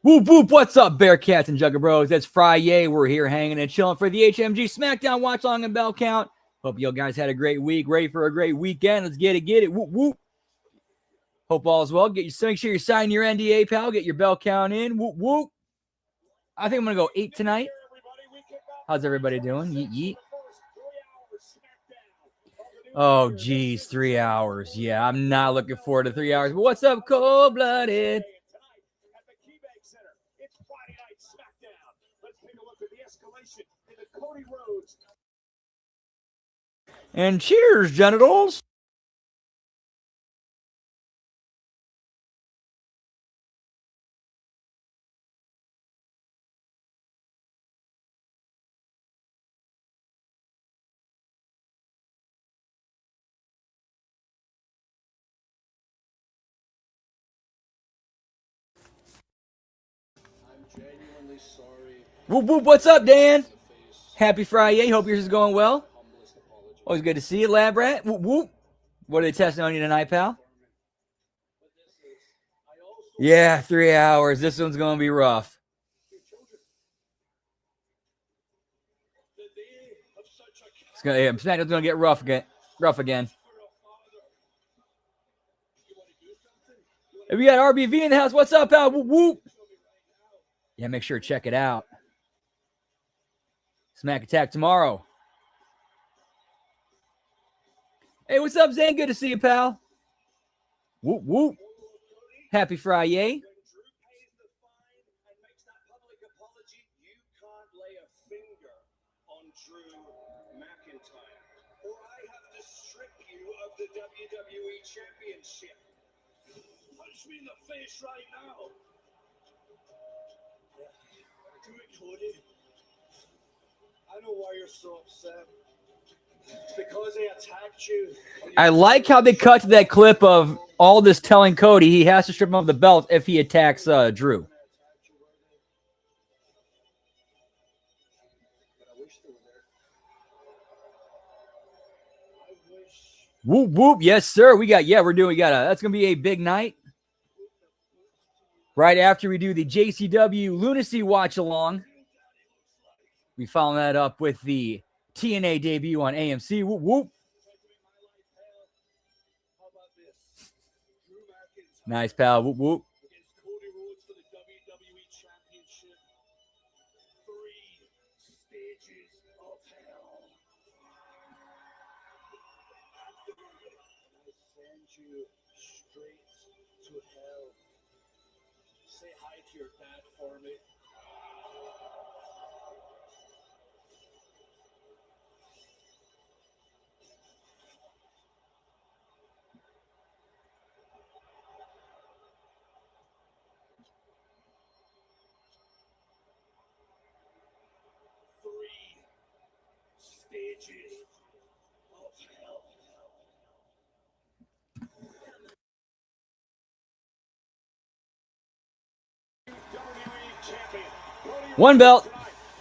Whoop, whoop. What's up, Bearcats and Jugger Bros? That's Friyay. We're here hanging and chilling for the HMG SmackDown watch along and bell count. Hope you guys had a great week. Ready for a great weekend. Let's get it. Whoop, whoop. Hope all is well. Make sure you sign your NDA, pal. Get your bell count in. Whoop, whoop. I think I'm going to go 8 tonight. How's everybody doing? Yeet, yeet. Oh, geez, 3 hours. Yeah, I'm not looking forward to 3 hours. But what's up, cold-blooded? And cheers, genitals. Whoop, whoop. What's up, Dan? Happy Friday. Hope yours is going well. Always good to see you, Lab Rat. Whoop, whoop. What are they testing on you tonight, pal? Yeah, 3 hours. This one's going to be rough. SmackDown's going to get rough again. If we got RBV in the house, what's up, pal? Whoop, whoop. Yeah, make sure to check it out. Smack Attack tomorrow. Hey, what's up, Zane? Good to see you, pal. Whoop, whoop. Happy Friday. The WWE Championship. Punch me in the face right now. Do it, Cody. I know why you're so upset. It's because they attacked you. I like how they cut to that clip of all this telling Cody he has to strip him of the belt if he attacks Drew. Whoop, whoop. Yes, sir. That's going to be a big night. Right after we do the JCW Lunacy watch along, we follow that up with the TNA debut on AMC. Whoop, whoop. Nice, pal. Whoop, whoop. You straight to hell. Say hi to your dad for me. Three stages of hell. One belt.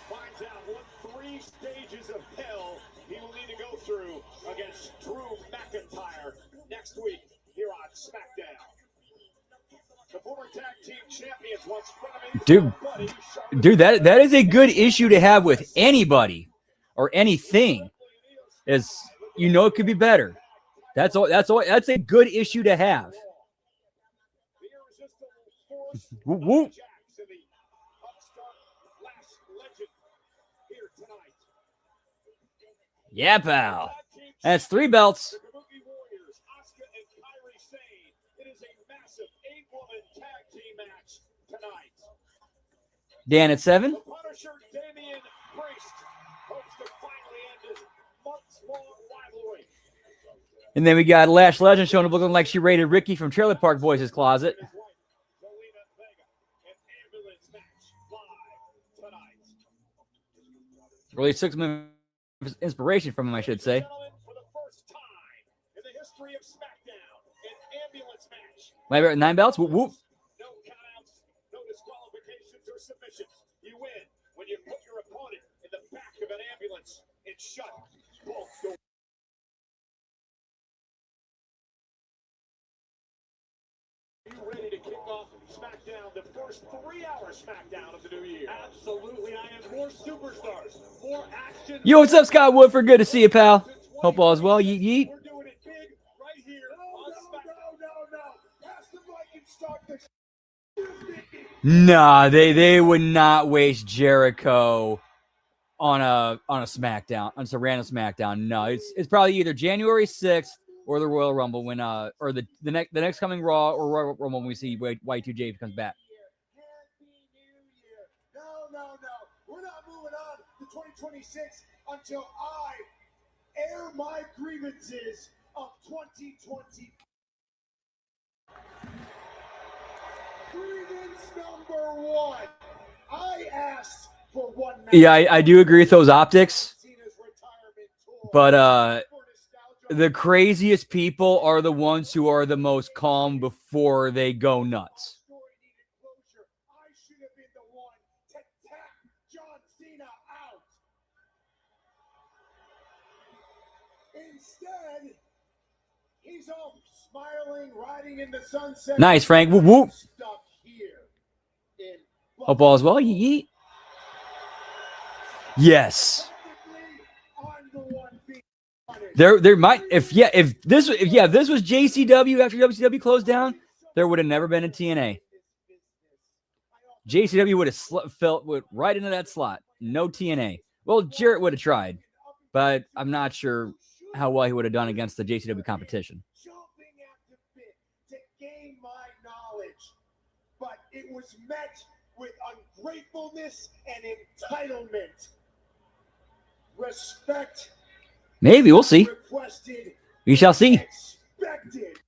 Finds out what 3 stages of hell he will need to go through against Drew McIntyre next week here on SmackDown. The former tag team champions once Dude, that is a good issue to have with anybody or anything. Is it could be better. That's a good issue to have. Whoop, whoop. Yeah, pal. That's 3 belts. Dan at 7. And then we got Lash Legend showing up looking like she raided Ricky from Trailer Park Boys' closet. Really took some inspiration from him, I should say. Maybe at 9 belts. Whoop, whoop. No countouts, no disqualifications or submissions. You win when you put your opponent in the back of an ambulance and shut both doors. You ready to kick off SmackDown, the first 3-hour SmackDown of the new year. Absolutely, I have more superstars, more action. Yo, what's up, Scott Woodford? Good to see you, pal. Hope all is well. Yeet, yeet. We're doing it big right here on SmackDown. No. Pass the mic and start the Nah, they would not waste Jericho on a SmackDown, on some random SmackDown. No, it's probably either January 6th or the Royal Rumble when or the next coming Raw or Royal Rumble when we see Y2J comes back. Happy New Year. No. We're not moving on to 2026 until I air my grievances of 2020. Grievance number 1. I asked for one match. Yeah, I do agree with those optics, but the craziest people are the ones who are the most calm before they go nuts. I should have been the one to tap John Cena out. Instead, he's all smiling, riding in the sunset. Nice, Frank. Whoop, whoop. Stuck here in Hope all is well. Yeet. Yes. I'm the one being punished. There might if this was JCW after WCW closed down, there would have never been a TNA. JCW would have felt right into that slot. No TNA. Well, Jarrett would have tried, but I'm not sure how well he would have done against the JCW competition. Jumping at the bit to gain my knowledge, but it was met with ungratefulness and entitlement. Respect Maybe we'll see. requested, We shall see. expected.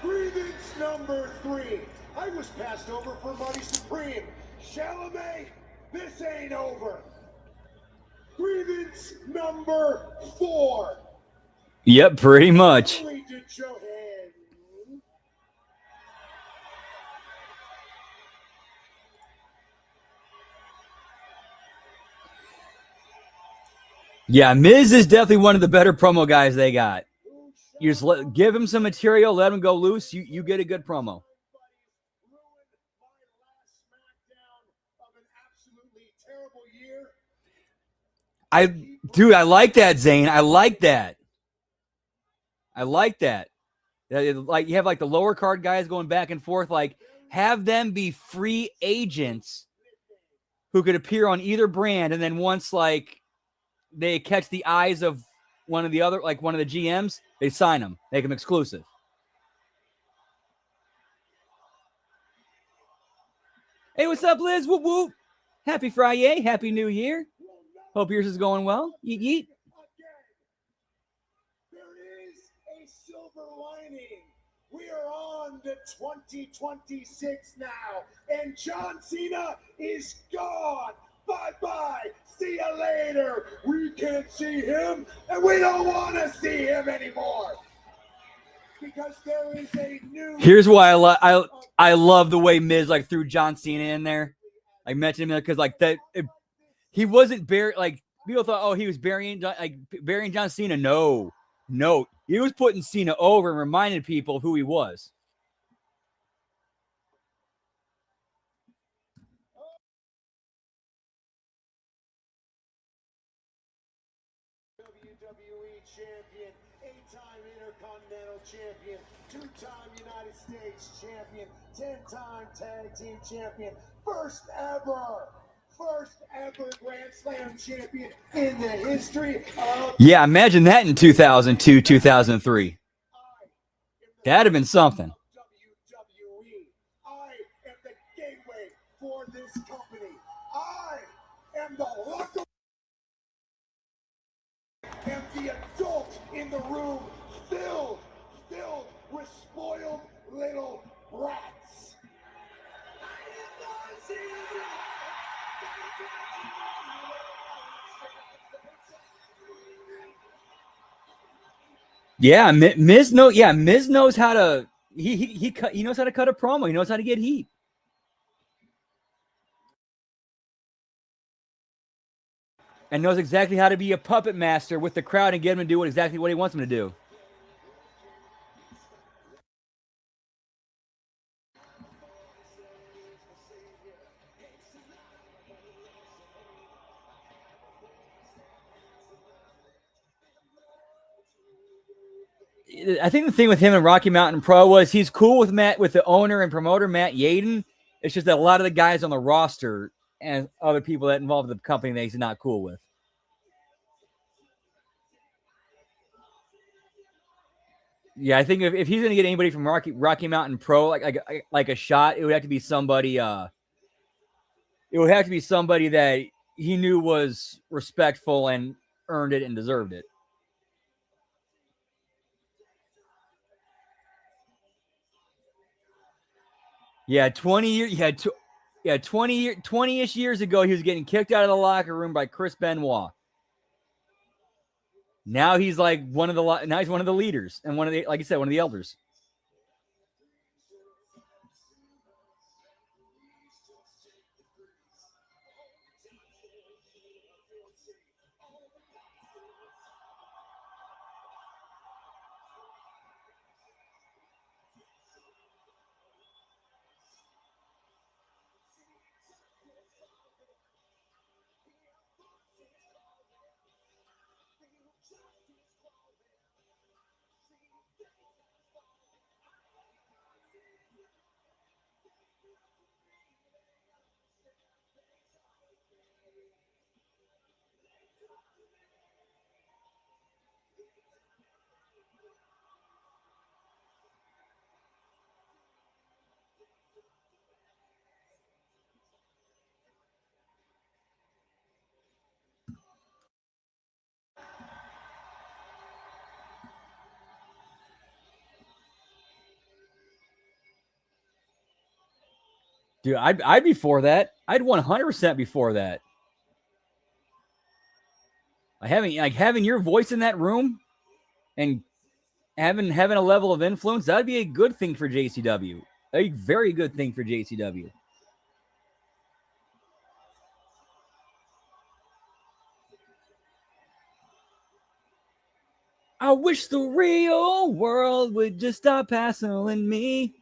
Grievance number 3. I was passed over for Money Supreme. Chalamet, this ain't over. Grievance number 4. Yep, pretty much. Only to Johan. Yeah, Miz is definitely one of the better promo guys they got. You just give him some material, let him go loose. You get a good promo. I like that, Zane. I like that. Like you have like the lower card guys going back and forth. Like have them be free agents who could appear on either brand, and then once like they catch the eyes of one of the other, like one of the GMs, they sign them, make them exclusive. Hey, what's up, Liz? Whoop whoop. Happy Friyay. Happy New Year. Hope yours is going well. Yeet yeet. There is a silver lining. We are on to 2026 now, and John Cena is gone. Bye-bye. See you later. We can't see him, and we don't want to see him anymore. Because there is a new... Here's why I love the way Miz like threw John Cena in there. I mentioned him there because like that he wasn't burying, like people thought, oh, he was burying John Cena. No, he was putting Cena over and reminding people who he was. WWE champion, 8-time Intercontinental champion, 2-time United States champion, 10-time tag team champion, first ever Grand Slam champion in the history of... Yeah, imagine that in 2002, 2003. That'd have been something. WWE. I am the gateway for this company. I am the locker. Am the adult in the room filled with spoiled little brats. Yeah, Miz knows how to he knows how to cut a promo. He knows how to get heat. And knows exactly how to be a puppet master with the crowd and get him to do exactly what he wants him to do. I think the thing with him and Rocky Mountain Pro was he's cool with the owner and promoter Matt Yaden. It's just that a lot of the guys on the roster and other people that involved the company that he's not cool with. Yeah, I think if he's gonna get anybody from Rocky Mountain Pro like a shot, it would have to be somebody. It would have to be somebody that he knew was respectful and earned it and deserved it. Yeah, 20 years. Yeah, 20-ish years ago, he was getting kicked out of the locker room by Chris Benoit. Now he's like one of the leaders and one of the, like I said, one of the elders. Dude, I'd be for that. I'd 100% be for that. Having your voice in that room and having a level of influence, that'd be a good thing for JCW. A very good thing for JCW. I wish the real world would just stop hassling me.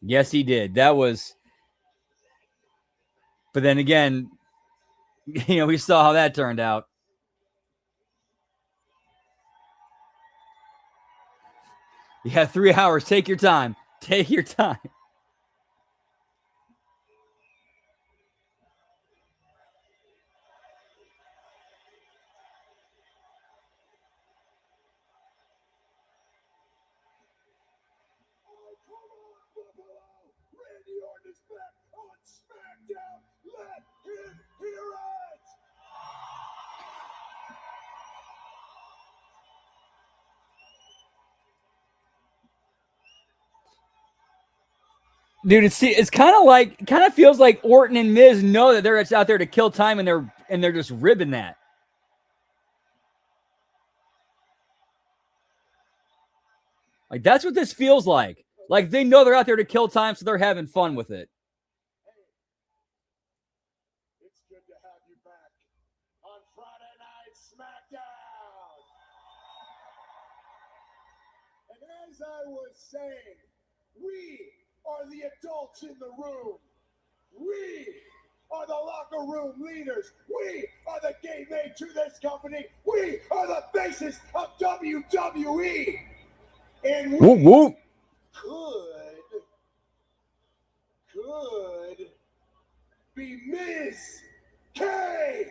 Yes, he did. That was, but then again, we saw how that turned out. You have 3 hours. Take your time. Take your time. Randy Orton is back on SmackDown. Let him hear it. Dude, it's kind of feels like Orton and Miz know that they're out there to kill time and they're just ribbing that. Like that's what this feels like. Like they know they're out there to kill time, so they're having fun with it. It's good to have you back on Friday Night SmackDown. And as I was saying, we are the adults in the room. We are the locker room leaders. We are the gateway to this company. We are the faces of WWE. And we Whoop, whoop. could be Miz K.O.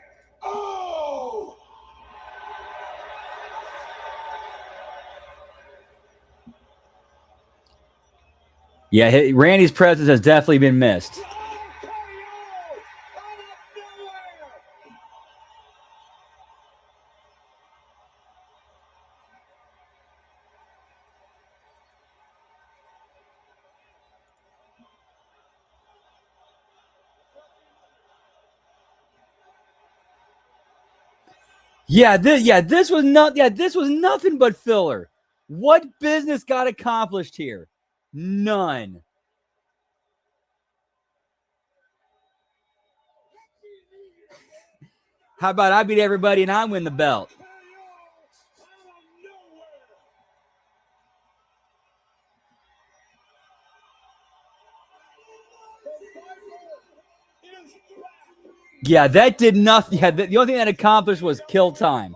Yeah, Randy's presence has definitely been missed. This was nothing but filler. What business got accomplished here? None. How about I beat everybody and I win the belt? Yeah, that did nothing. Yeah, the only thing that accomplished was kill time.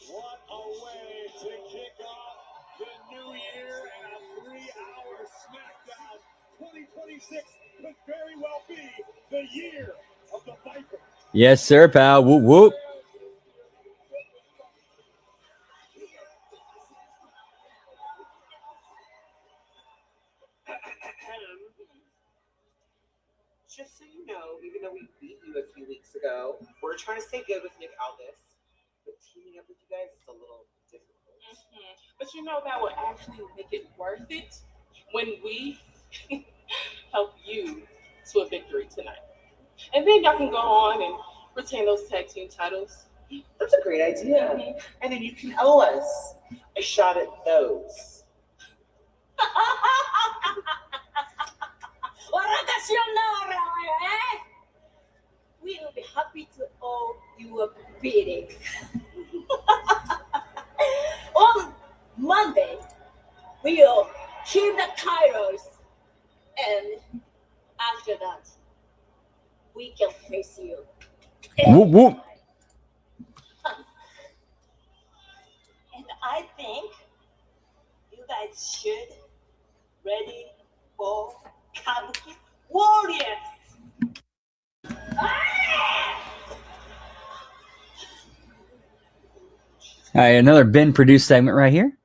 What a way to kick off the new year and a 3-hour SmackDown. 2026 could very well be the year of the Viper. Yes, sir, pal. Whoop, whoop. Just so you know, even though we beat you a few weeks ago, we're trying to stay good with Nick Aldis. But teaming up with you guys is a little difficult. But you know that will actually make it worth it when we help you to a victory tonight. And then y'all can go on and retain those tag team titles. That's a great idea. And then you can owe us a shot at those. We will be happy to owe you a beating. On Monday, we'll keep the titles, and after that, we can face you. Whoop, whoop. And I think you guys should ready for Kabuki Warriors. All right, another Ben produced segment right here.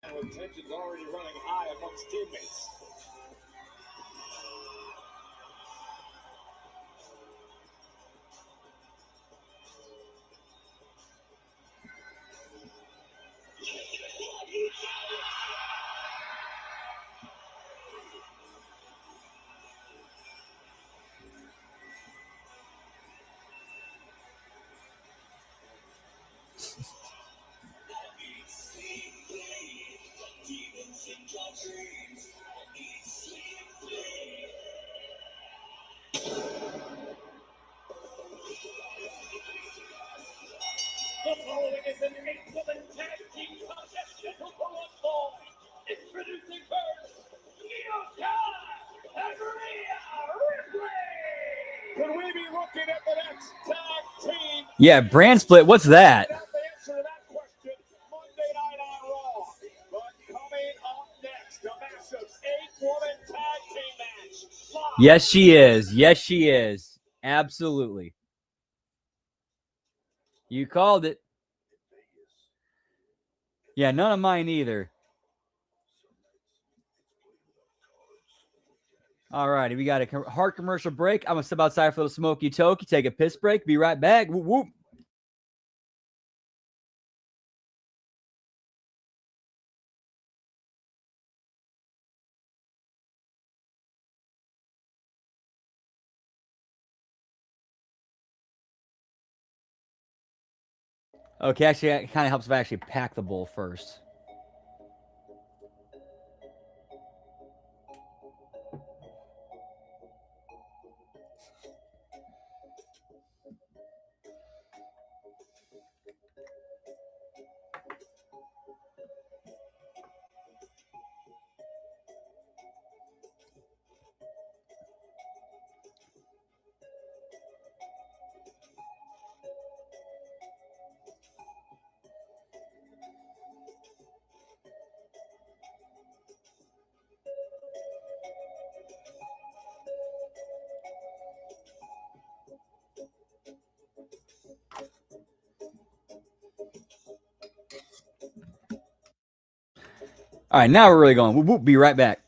Tension's already running high amongst teammates. The following is an 8-woman tag team contest scheduled for one fall. Introducing first, Io Sky and Rhea Ripley. Could we be looking at the next tag team? Yeah, brand split. What's that? That's the answer to that question Monday night on Raw. But coming up next, a massive 8-woman tag team match. Live. Yes, she is. Yes, she is. Absolutely. You called it. Yeah, none of mine either. All righty, we got a hard commercial break. I'm going to step outside for the smoky toke, take a piss break, be right back. Whoop, whoop. Okay, actually, it kind of helps if I actually pack the bowl first. All right, now we're really going. Whoop, whoop, be right back.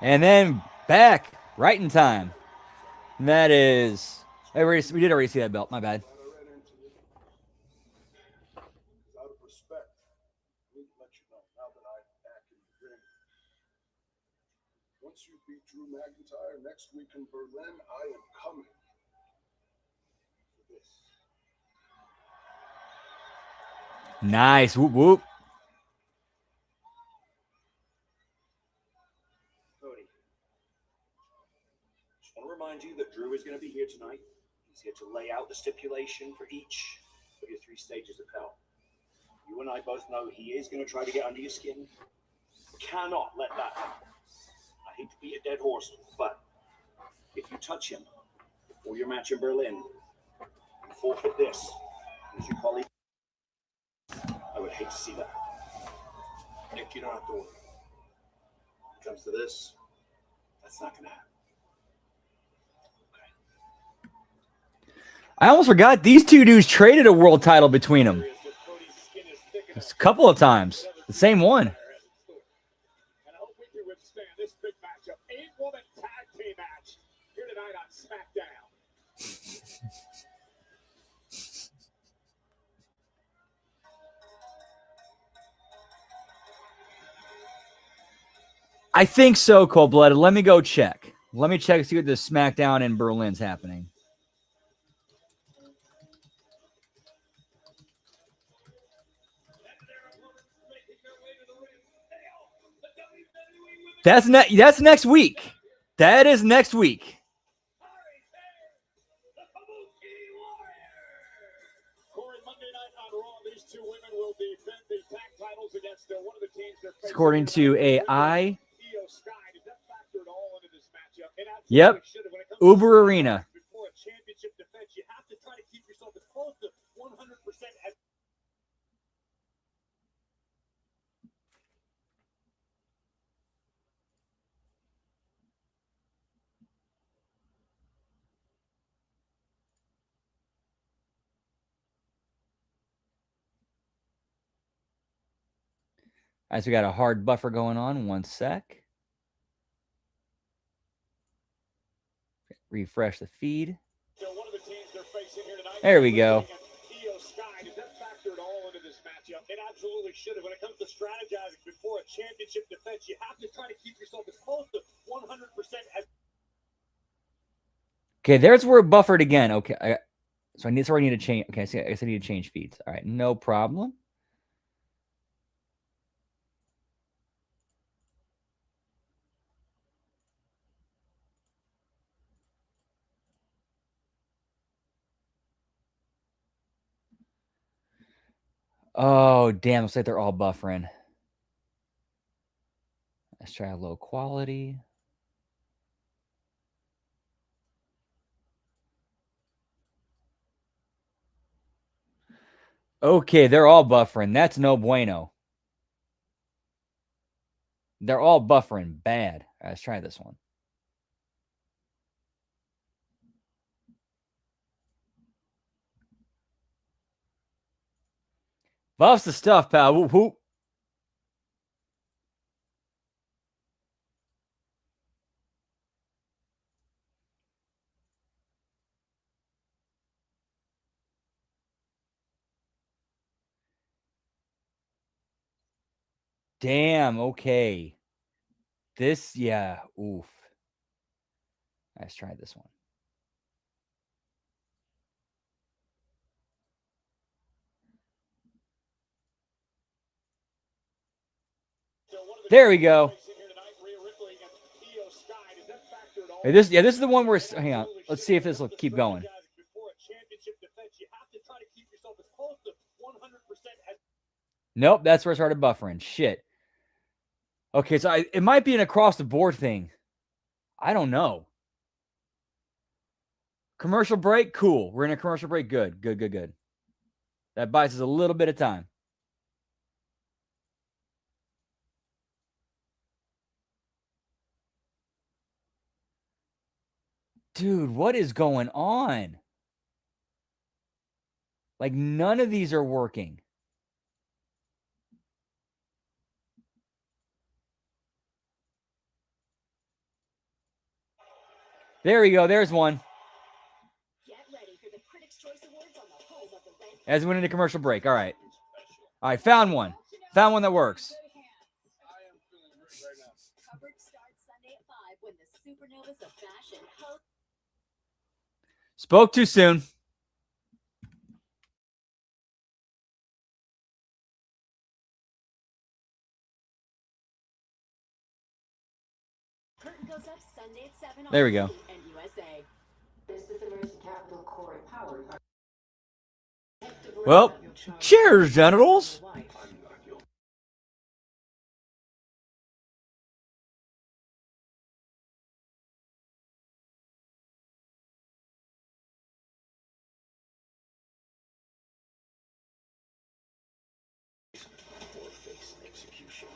And then back right in time. And that is, we did already see that belt. My bad. Out of respect, I need to let you know now that I'm back in the ring. Once you beat Drew McIntyre next week in Berlin, I am coming for this. Nice. Whoop, whoop. Cody, just want to remind you that Drew is going to be here tonight. He's here to lay out the stipulation for each of your 3 stages of hell. You and I both know he is going to try to get under your skin. Cannot let that happen. I hate to beat a dead horse, but if you touch him before your match in Berlin, you forfeit this as your colleague. I would hate to see that. Nick, you don't have to worry. When it comes to this, that's not going to happen. I almost forgot these two dudes traded a world title between them. A couple of times. The same one. And I hope we can withstand this big matchup. 8-woman tag team match here tonight on SmackDown. I think so, Cold-Blooded. Let me go check. Let me check, see what this SmackDown in Berlin's happening. That's next week. That is next week. Corey, Monday night on Raw, these 2 women will defend the tag titles against one of the teams they're facing. According to AI. Io Sky, does that factor at all into this matchup? It absolutely Yep. should have. When it comes Uber to Arena. before a championship defense, you have to try to keep yourself as close to 100% as All right, so we got a hard buffer going on. 1 sec. Refresh the feed. one of the teams they're facing here tonight. There we go. Io Sky, does that factor at all into this matchup? It absolutely should have. When it comes to strategizing before a championship defense, you have to try to keep yourself as close to 100% as. Okay, there's where it buffered again. Okay, so I need to change. Okay, I guess I need to change feeds. All right, no problem. Oh, damn. Looks like they're all buffering. Let's try low quality. Okay, they're all buffering. That's no bueno. They're all buffering bad. All right, let's try this one. Buffs the stuff, pal. Whoop, whoop. Damn, okay. This, yeah, oof. Let's try this one. There we go. Hey, this is the one where, hang on. Let's see if this will keep going. Nope, that's where I started buffering. Shit. Okay, so it might be an across the board thing. I don't know. Commercial break, cool. We're in a commercial break. Good. That buys us a little bit of time. Dude, what is going on? Like, none of these are working. There we go. There's one. Get ready for the Critics' Choice Awards on the home of the red. As we went into commercial break. All right. All right. Found one. Found one that works. Coverage starts Sunday at 5 when the Supernovas of Fashion host. Spoke too soon. Curtain goes up Sunday at 7 on There we go. and USA. This is the most capital core powered. Well, cheers, genitals.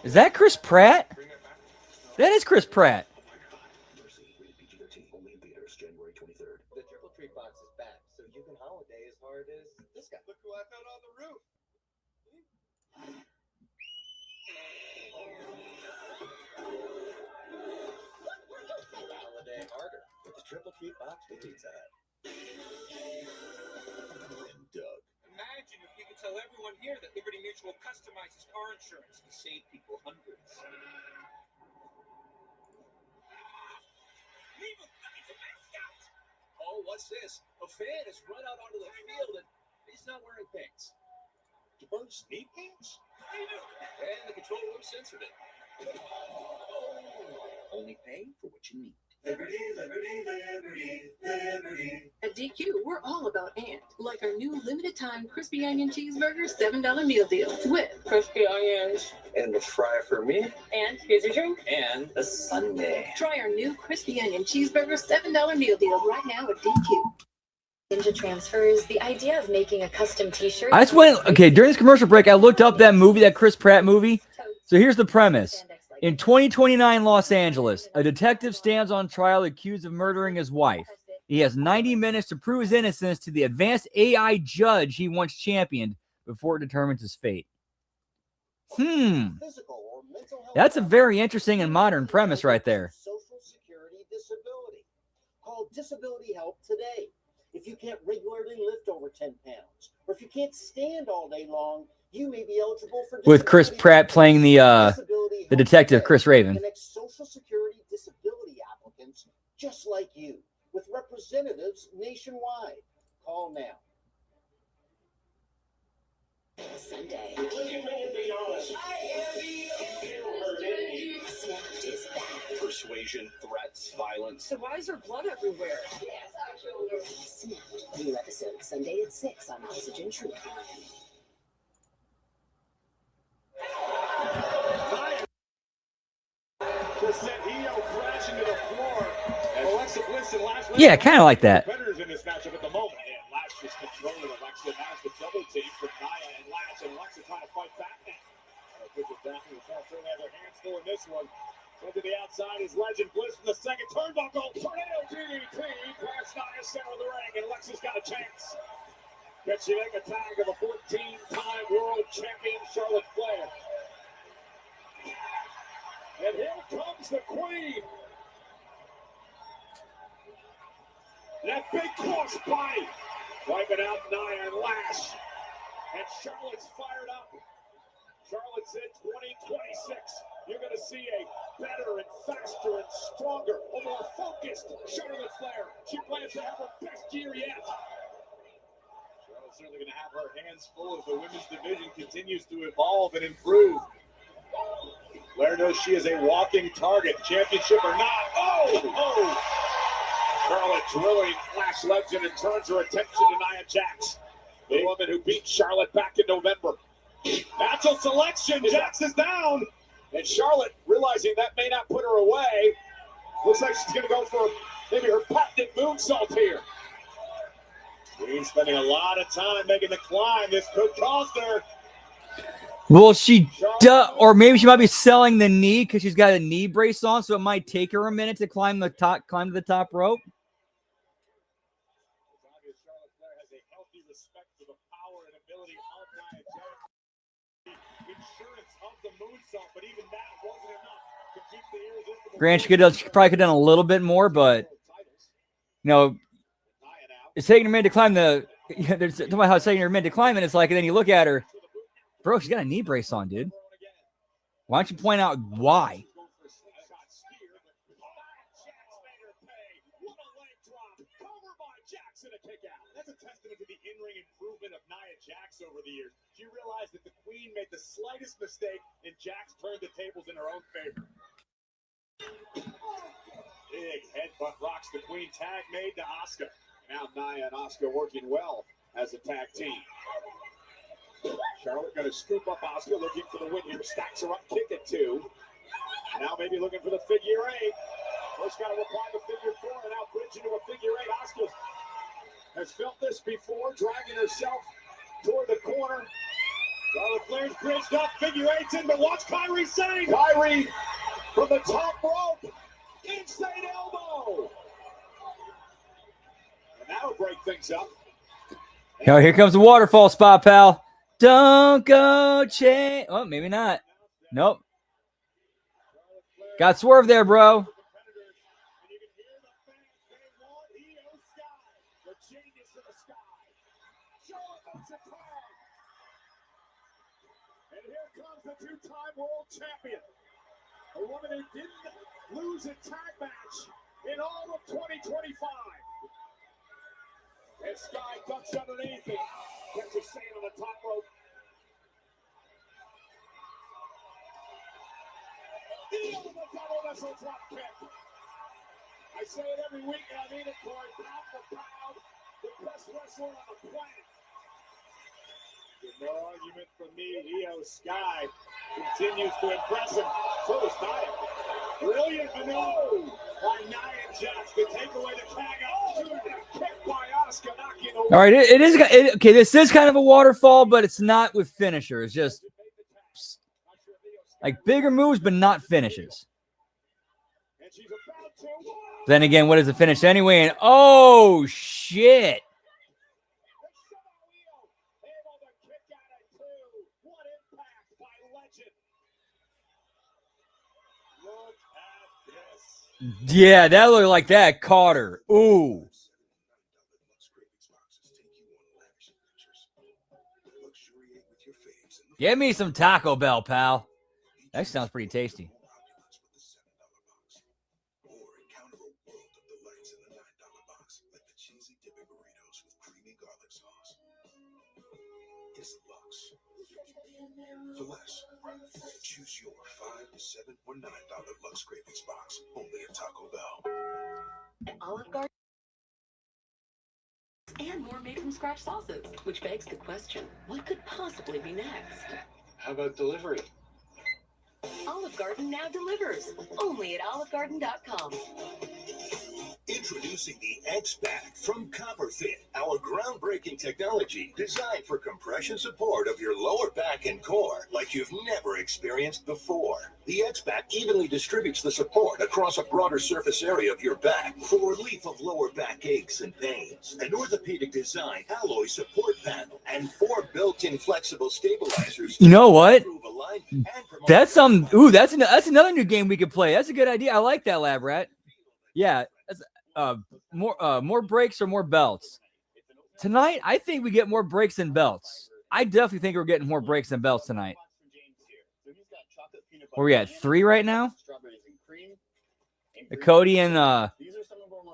Is that Chris Pratt? That is Chris Pratt. The triple treat box is back, so you can holiday as hard as this guy. Look who I found on the roof. Holiday harder with the triple treat box with Pizza Hut. And Doug. Imagine if we could tell everyone here that Liberty Mutual customizes car insurance to save people hundreds. Oh, what's this? A fan has run out onto the field and he's not wearing pants. The birds need pants? And the control room censored it. Oh, only pay for what you need. Liberty, liberty, liberty, liberty. At DQ, we're all about and, like our new limited time crispy onion cheeseburger $7 meal deal with crispy onions. And the fry for me. And here's your drink. And a sundae. Try our new crispy onion cheeseburger $7 meal deal right now at DQ. Ninja transfers, the idea of making a custom t-shirt. I just went, okay, during this commercial break, I looked up that movie, that Chris Pratt movie. So here's the premise. In 2029 Los Angeles, a detective stands on trial accused of murdering his wife. He has 90 minutes to prove his innocence to the advanced AI judge he once championed before it determines his fate. That's a very interesting and modern premise right there. Social Security disability. Call Disability Help today. If you can't regularly lift over 10 pounds, or if you can't stand all day long, you may be eligible for With Chris Pratt playing the detective, Chris Raven. Connects Social Security disability applicants just like you with representatives nationwide. Call now. Sunday. Persuasion, threats, violence. So why is there blood everywhere? Snapped. New episode Sunday at 6 on Oxygen True Crime. Yeah, kind of like that. In this matchup at the moment, and Lash is controlling Alexa, has the double team for Nia and Lash, and Alexa trying to fight back now. Official Daphne will certainly have their hands full in this one. So to the outside is Legend Bliss from the second turnbuckle. Tornado DDT past Nia center of the ring, and Alexa's got a chance. Can she make a tag of a 14-time world champion Charlotte Flair? And here comes the Queen. That big cross body, wiping out Nia and Lash. And Charlotte's fired up. Charlotte's in 2026. You're going to see a better and faster and stronger, a more focused Charlotte Flair. She plans to have her best year yet. Charlotte's certainly going to have her hands full as the women's division continues to evolve and improve. Flair knows she is a walking target, championship or not. Oh! Charlotte drilling Lash Legend and turns her attention to Nia Jax, the woman who beat Charlotte back in November. Natural selection, Jax is down, and Charlotte, realizing that may not put her away, looks like she's going to go for maybe her patented moonsault here. Queen spending a lot of time making the climb. This could cost her. Well, or maybe she might be selling the knee because she's got a knee brace on, so it might take her a minute to climb to the top rope. Grant, she probably could have done a little bit more, but you know, it's taking her a minute to climb the. There's talking about how it's taking her a minute to climb, and it's like, and then you look at her, bro. She's got a knee brace on, dude. Why don't you point out why? That's a testament to the in-ring improvement of Nia Jax over the years. She realized that the Queen made the slightest mistake, and Jax turned the tables in her own favor. Big headbutt rocks the Queen. Tag made to Asuka. Now Nia and Asuka working well as a tag team. Charlotte going to scoop up Asuka, looking for the win here. Stacks her up, kick it 2. Now maybe looking for the figure 8. First got to apply the figure 4, and now bridge into a figure 8. Asuka has felt this before, dragging herself toward the corner. Charlotte Flair's bridged up, figure 8's in, but watch Kyrie say. Kyrie from the top rope, inside elbow. And that'll break things up. Oh, here comes the waterfall spot, pal. Don't go change. Oh, maybe not. Nope. Got swerved there, bro. And here comes the two-time world champion. A woman who didn't lose a tag match in all of 2025. And Sky ducks underneath it. Catches Sane on the top rope. Deal with the double missile drop kick. I say it every week, and I mean it, Corey. Pound for pound, the best wrestler on the planet. No argument from me. Io Sky continues to impress him. So does Nia. Brilliant maneuver by Nia Jax to take away the tag opportunity. Kick by Asuka, knocking away. All right, it is okay. This is kind of a waterfall, but it's not with finisher. It's just like bigger moves, but not finishes. Then again, what is the finish anyway? And oh shit! Yeah, that looked like that caught her. Ooh. Give me some Taco Bell, pal. That sounds pretty tasty. For less, choose your $5, $7, or $9 Lux Cravings box only at Taco Bell. Olive Garden and more made from scratch sauces, which begs the question, what could possibly be next? How about delivery? Olive Garden now delivers, only at olivegarden.com. Introducing the X-Pack from CopperFit, our groundbreaking technology designed for compression support of your lower back and core like you've never experienced before. The X-Pack evenly distributes the support across a broader surface area of your back for relief of lower back aches and pains. An orthopedic design alloy support panel and 4 built-in flexible stabilizers. You know what? That's some. Ooh, that's another new game we could play. That's a good idea. I like that, Lab Rat. Yeah. That's, more breaks or more belts tonight. I think we get more breaks than belts. I definitely think we're getting more breaks than belts tonight. Where we at 3 right now? Cody and the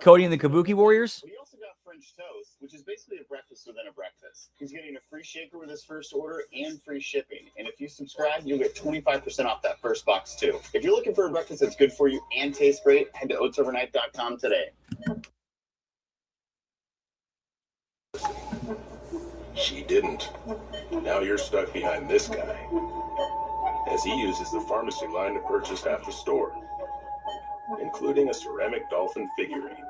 Kabuki Warriors. We also got French toast, which is basically a breakfast within a breakfast. He's getting a free shaker with his first order and free shipping. And if you subscribe, you'll get 25% off that first box too. If you're looking for a breakfast that's good for you and tastes great, head to oatsovernight.com today. She didn't. Now you're stuck behind this guy, as he uses the pharmacy line to purchase half the store, including a ceramic dolphin figurine,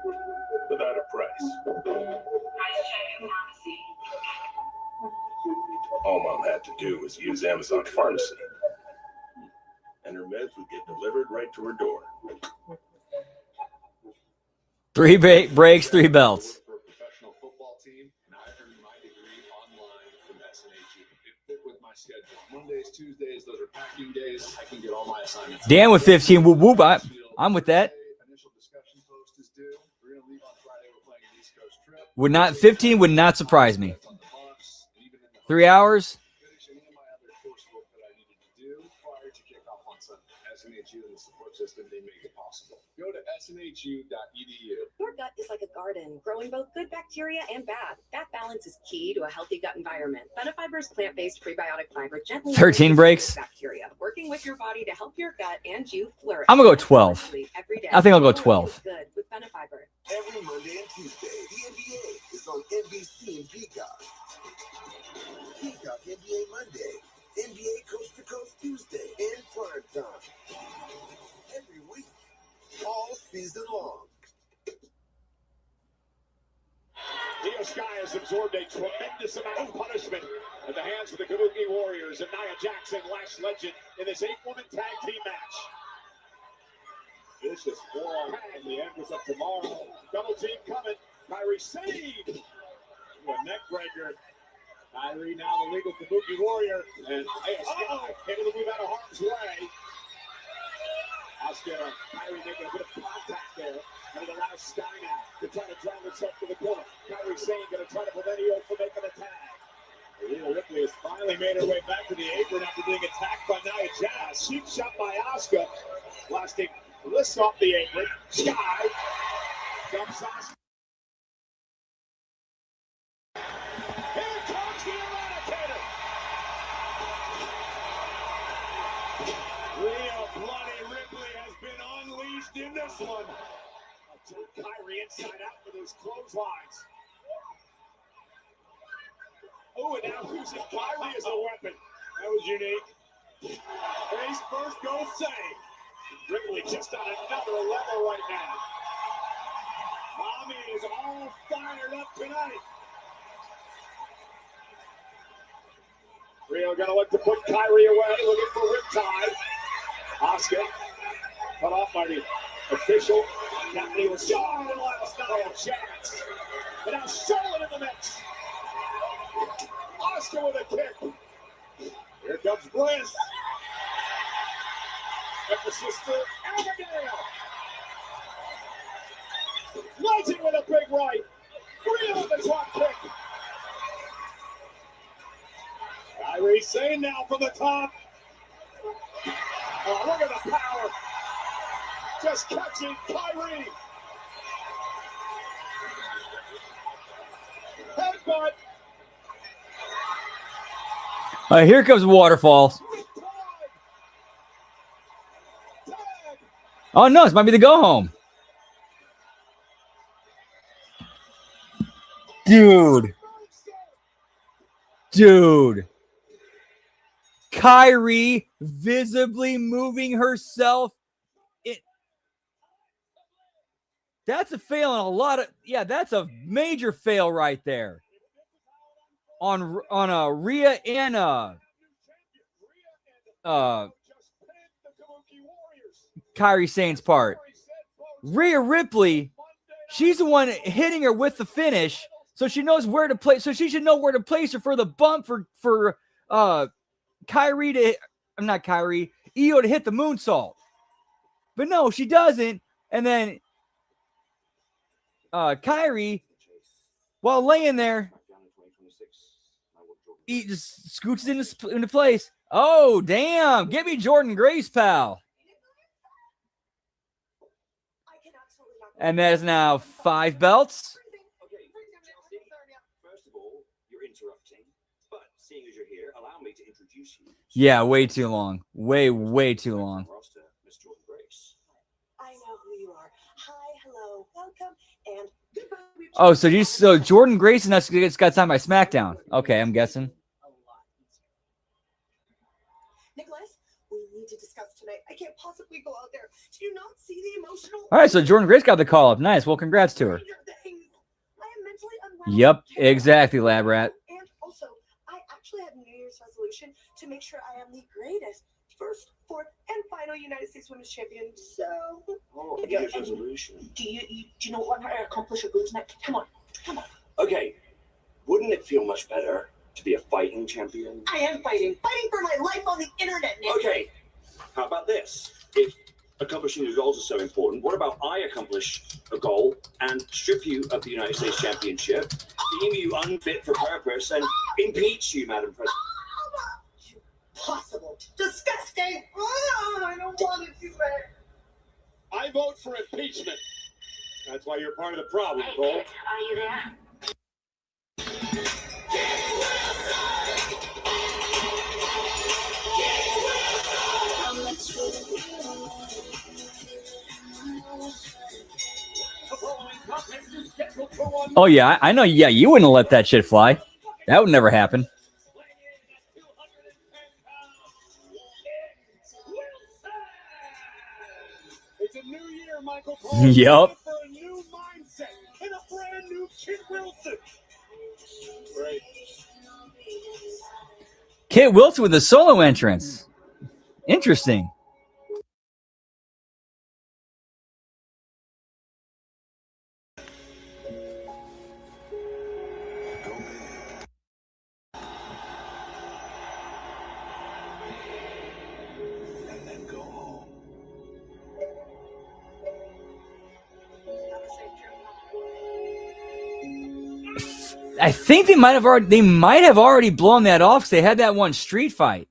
without a price. All Mom had to do was use Amazon Pharmacy, and her meds would get delivered right to her door. 3 breaks, 3 belts. For a professional football team, and I earned my degree online from SNAG. It fit with my schedule. Mondays, Tuesdays, those are packing days. I can get all my assignments. Dan with 15. Whoop, whoop. I'm with that. Initial discussion post is due. We're going to leave on Friday. We're playing Would not 15 would not surprise me. 3 hours. Finish any of my other coursework that I needed to do prior to kickoff on Sunday. SNHU and the support system, they make it possible. Go to snhu.edu. Your gut is like a garden, growing both good bacteria and bad. That balance is key to a healthy gut environment. Benefiber's plant-based prebiotic fiber gently 13 breaks. Bacteria, working with your body to help your gut and you flourish. I'm gonna go 12. Every day. I think I'll go 12. Good with Benefiber. Every Monday and Tuesday, the NBA is on NBC and Peacock. Peacock NBA Monday, NBA Coast to Coast Tuesday, and Prime Time. Every week, all season long. Io Sky has absorbed a tremendous amount of punishment at the hands of the Kabuki Warriors and Nia Jackson, Lash Legend, in this 8-woman tag team match. Vicious forearm and the Empress of Tomorrow. Double team coming. Kyrie saved. A neck breaker. Kyrie now the legal Kabuki Warrior. And Io Sky able to move out of harm's way. Asuka, Kyrie making a bit of contact there. And it allows Sky now to try to drive herself to the corner. Kyrie Sane going to try to prevent Io from making a tag. Rhea Ripley has finally made her way back to the apron after being attacked by Nia Jax. Cheap shot by Asuka. Blasting lifts off the apron. Sky dumps Asuka. Here comes the Eradicator. Rhea Bloody Ripley has been unleashed in this one. Kyrie inside out with those clotheslines. Oh, and now using Kyrie as a weapon. That was unique. Face first, go save. Ripley just on another level right now. Mommy is all fired up tonight. Rio gonna look to put Kyrie away, looking for Riptide. Asuka cut off by the official. He was showing the last night. Jax. And now Charlotte in the mix. Asuka with a kick. Here comes Bliss. At the sister Abigail. Legend with a big right. Rhea with the top kick. Kyrie Sane now from the top. Oh, look at the power. Just catching Kyrie. Headbutt. Here comes Waterfalls. Oh no, this might be the go home. Dude. Kyrie visibly moving herself. That's a fail and a lot of, that's a major fail right there. On a Rhea and Kyrie Sane's part. Rhea Ripley, she's the one hitting her with the finish, so she knows where to place. So she should know where to place her for the bump for Kyrie to, I'm not Kyrie, Io to hit the moonsault. But no, she doesn't. And then Kyrie, while laying there, he just scoots into place. Oh, damn. Get me Jordan Grace, pal. And that is now 5 belts. Okay, Chelsea, first of all, you're interrupting, but seeing as you're here, allow me to introduce you. Yeah, way too long. Way too long. Roster, Miss Jordan Grace. I know who you are. Hi, hello, welcome, and goodbye. Oh, so Jordan Grace and us got signed by SmackDown. Okay, I'm guessing. Nicholas, we need to discuss tonight. I can't possibly go out there. Do you not see the emotional? All right, so Jordan Grace got the call up. Nice. Well, congrats to her. I am mentally unwell. Yep, exactly, Lab Rat. And also, I actually had a New Year's resolution to make sure I am the greatest first, fourth, and final United States Women's Champion. So, Oh, New Year's resolution. do you know what I accomplish a goals next? Come on. Okay, wouldn't it feel much better to be a fighting champion? I am fighting for my life on the internet, Nick. Okay, how about this? If accomplishing your goals is so important, what about I accomplish a goal and strip you of the United States Championship, deem you unfit for purpose, and impeach you, Madam President? Possible. Disgusting. Oh, I don't want to do that. I vote for impeachment. That's why you're part of the problem, Cole. Are you there? Oh, yeah, I know. Yeah, you wouldn't have let that shit fly. That would never happen. It's a new year, Michael Cole. Yep. For a new mindset and a brand new Kit Wilson. Great. Kit Wilson with a solo entrance. Interesting. I think they might have already blown that off because they had that one street fight.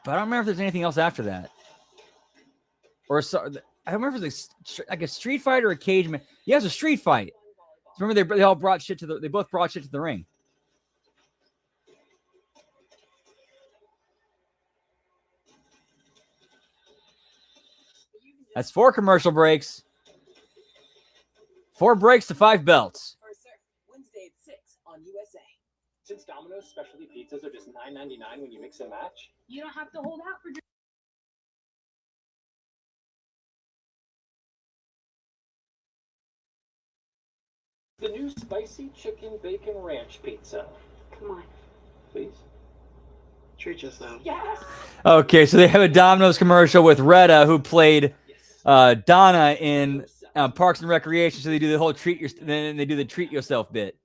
But I don't remember if there's anything else after that. Or so, I don't remember if it's like a street fight or a cage match. Yeah, it's a street fight. Remember they all brought shit to they both brought shit to the ring. That's 4 commercial breaks. 4 breaks to 5 belts. Wednesday at 6 on USA. Since Domino's specialty pizzas are just $9.99 when you mix and match, You don't have to hold out for the new spicy chicken bacon ranch pizza. Come on. Please. Treat yourself. Yes. Okay, so they have a Domino's commercial with Retta, who played Donna in Parks and Recreation. So they do the whole then they do the treat yourself bit.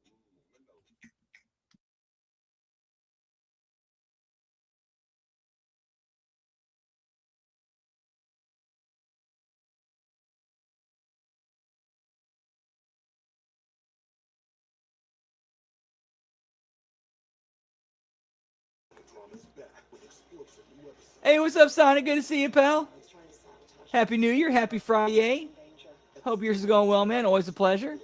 Hey, what's up, Sonic? Good to see you, pal. Happy New Year. Happy Friyay. Hope yours is going well, man. Always a pleasure.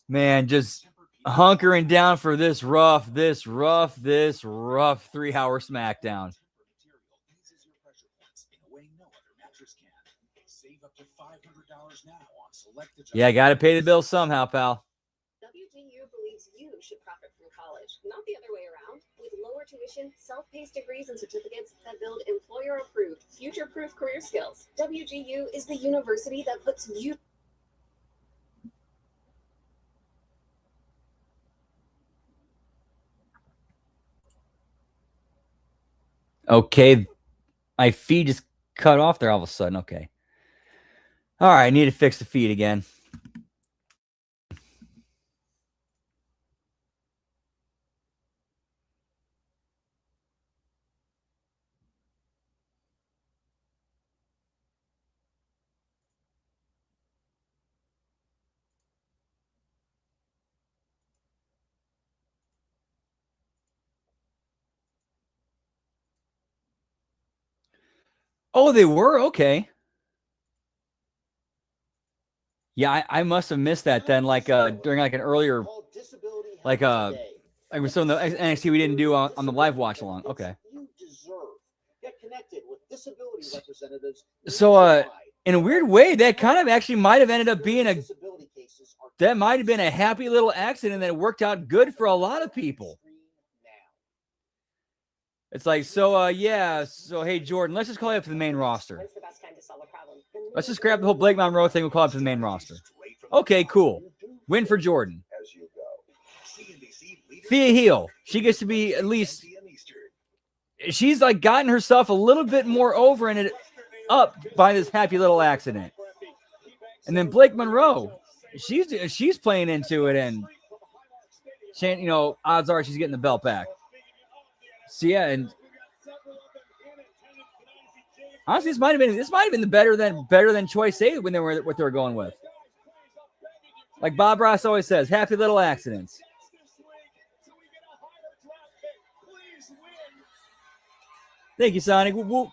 Man, just hunkering down for this rough 3-hour SmackDown. Yeah, got to pay the bill somehow, pal. WGU believes you should profit from college, not the other way around. With lower tuition, self-paced degrees and certificates that build employer-approved, future-proof career skills. WGU is the university that puts you... Okay, my feed just cut off there all of a sudden. Okay. All right, I need to fix the feed again. Oh, they were? Okay. Yeah, I must have missed that then, like during like an earlier, like was some of the NXT we didn't do on the live watch along. Okay. Get connected with disability representatives. So in a weird way, that kind of actually might have ended up being that might have been a happy little accident that worked out good for a lot of people. It's like, so yeah, so hey Jordan, let's just call you up to the main roster. When's the best time to solve a problem? Let's just grab the whole Blake Monroe thing. We'll call up to the main roster. Okay, cool. Win for Jordan. Thea Heel. She gets to be at least. She's like gotten herself a little bit more over and it up by this happy little accident. And then Blake Monroe, she's playing into it, and You know, odds are she's getting the belt back. So yeah, and honestly, this might have been the better than choice A when they were what they were going with. Like Bob Ross always says, happy little accidents. Thank you, Sonic. Whoop, whoop.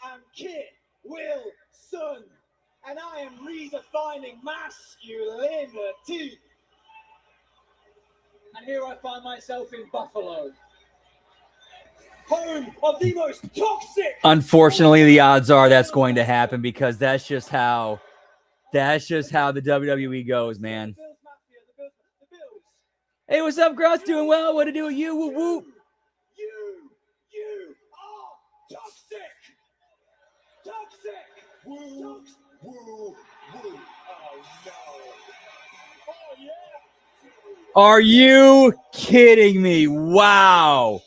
I am Kit Wilson, and I am redefining masculinity. And here I find myself in Buffalo, home of the most toxic. Unfortunately, the odds are that's going to happen because that's just how the WWE goes, man. Hey, what's up, Gross? Doing well? What to do with you? Whoop, whoop. You are toxic. Toxic. Woo, woo, woo. Oh, no. Oh, yeah. Are you kidding me? Wow.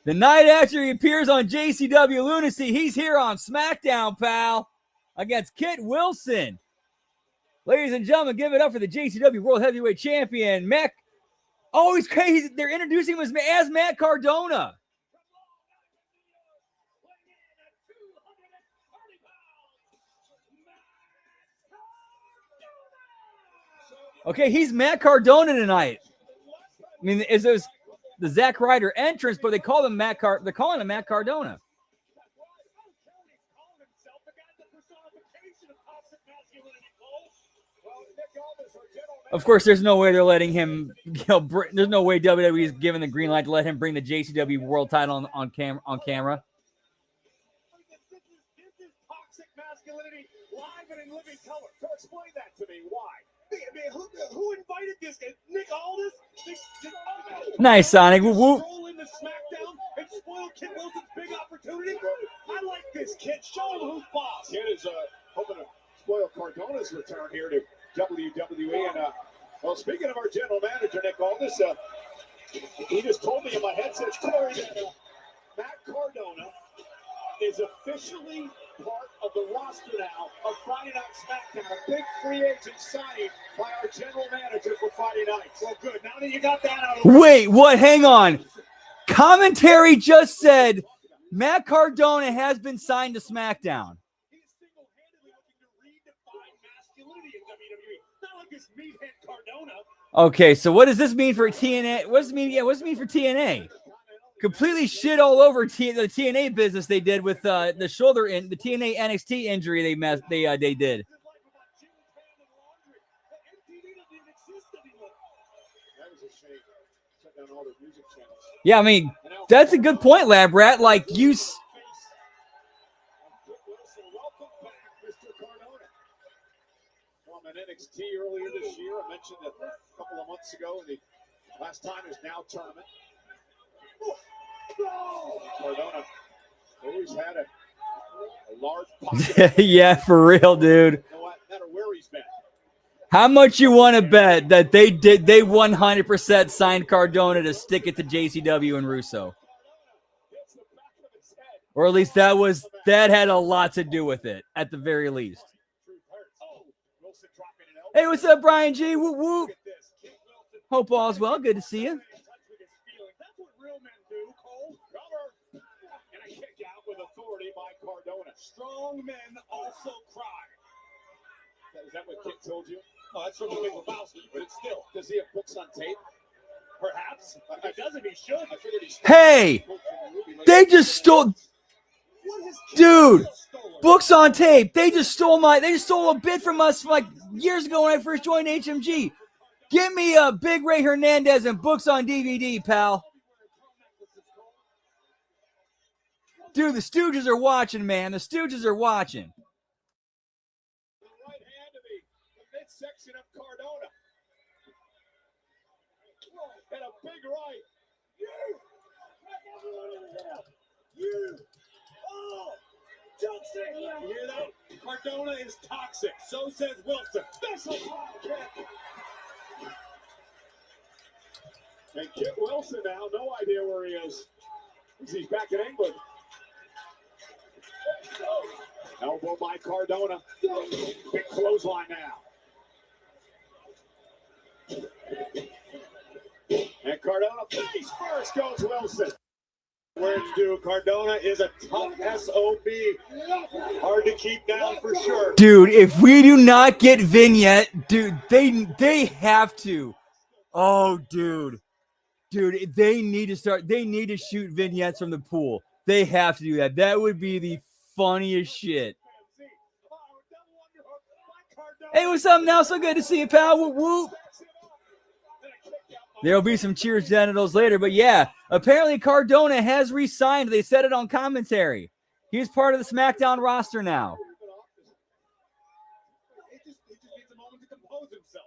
The night after he appears on JCW Lunacy, he's here on SmackDown, pal, against Kit Wilson. Ladies and gentlemen, give it up for the JCW World Heavyweight Champion, Mac. Oh, he's crazy. They're introducing him as Matt Cardona. Okay, he's Matt Cardona tonight. I mean, is this the Zack Ryder entrance, but they call him they're calling him Matt Cardona. Of course, there's no way they're letting him. There's no way WWE is giving the green light to let him bring the JCW World Title on camera. This is toxic masculinity live and in living color. So explain that to me. Why? Who invited this guy? Nick Aldis? Nice, Sonic. Whoop, whoop. Roll into SmackDown and spoil Kit Wilson's big opportunity. I like this kid. Show him who's boss. Kid is hoping to spoil Cardona's return here to WWE. And well, speaking of our general manager Nick Aldis, he just told me in my headset, Corey, that Matt Cardona is officially part of the roster now of Friday Night SmackDown. A big free agent signing by our general manager for Friday nights. Well, good. Now that you got that out of the way. Wait, what? Hang on. Commentary just said Matt Cardona has been signed to SmackDown. He's single-handedly looking to redefine masculinity in WWE. Not like this meathead Cardona. Okay, so what does this mean for TNA? What does it mean? Yeah, what does it mean for TNA? Completely shit all over the TNA business they did with the shoulder in the TNA NXT injury they did. Yeah, I mean that's a good point, Lab Rat. Like you. From an NXT earlier this year, I mentioned it a couple of months ago in the last time is now tournament. Cardona always had a large pocket. Yeah, for real, dude. You know what? No matter where he's been. How much you want to bet that they 100% signed Cardona to stick it to JCW and Russo? Or at least that had a lot to do with it, at the very least. Hey, what's up, Brian G? Whoop, whoop. Hope all's well. Good to see you. By Cardona. Strong men also cry. Is that what Kit told you? Oh, that's from the Big Lebowski, but it's still. Does he have books on tape? Perhaps. If he doesn't, he should. I figured he should. Hey! They just stole. Dude! Books on tape. They just stole a bit from us like years ago when I first joined HMG. Give me a Big Ray Hernandez and books on DVD, pal. Dude, the Stooges are watching, man. The Stooges are watching. The right hand of the midsection of Cardona. And a big right. You. Oh, toxic. You hear that? Cardona is toxic. So says Wilson. Special kick. And Kit Wilson now, no idea where he is. He's back in England. Elbow by Cardona. Big clothesline now. And Cardona face first goes Wilson. Where it's due. Cardona is a tough SOB. Hard to keep down for sure. Dude, if we do not get vignette, dude, they have to. Oh, dude, they need to start. They need to shoot vignettes from the pool. They have to do that. That would be the funniest shit. Hey, what's up now? So good to see you, pal. Whoop, whoop. There'll be some cheers genitals later, but yeah, apparently Cardona has re-signed. They said it on commentary. He's part of the SmackDown roster now. He just needs a moment to compose himself.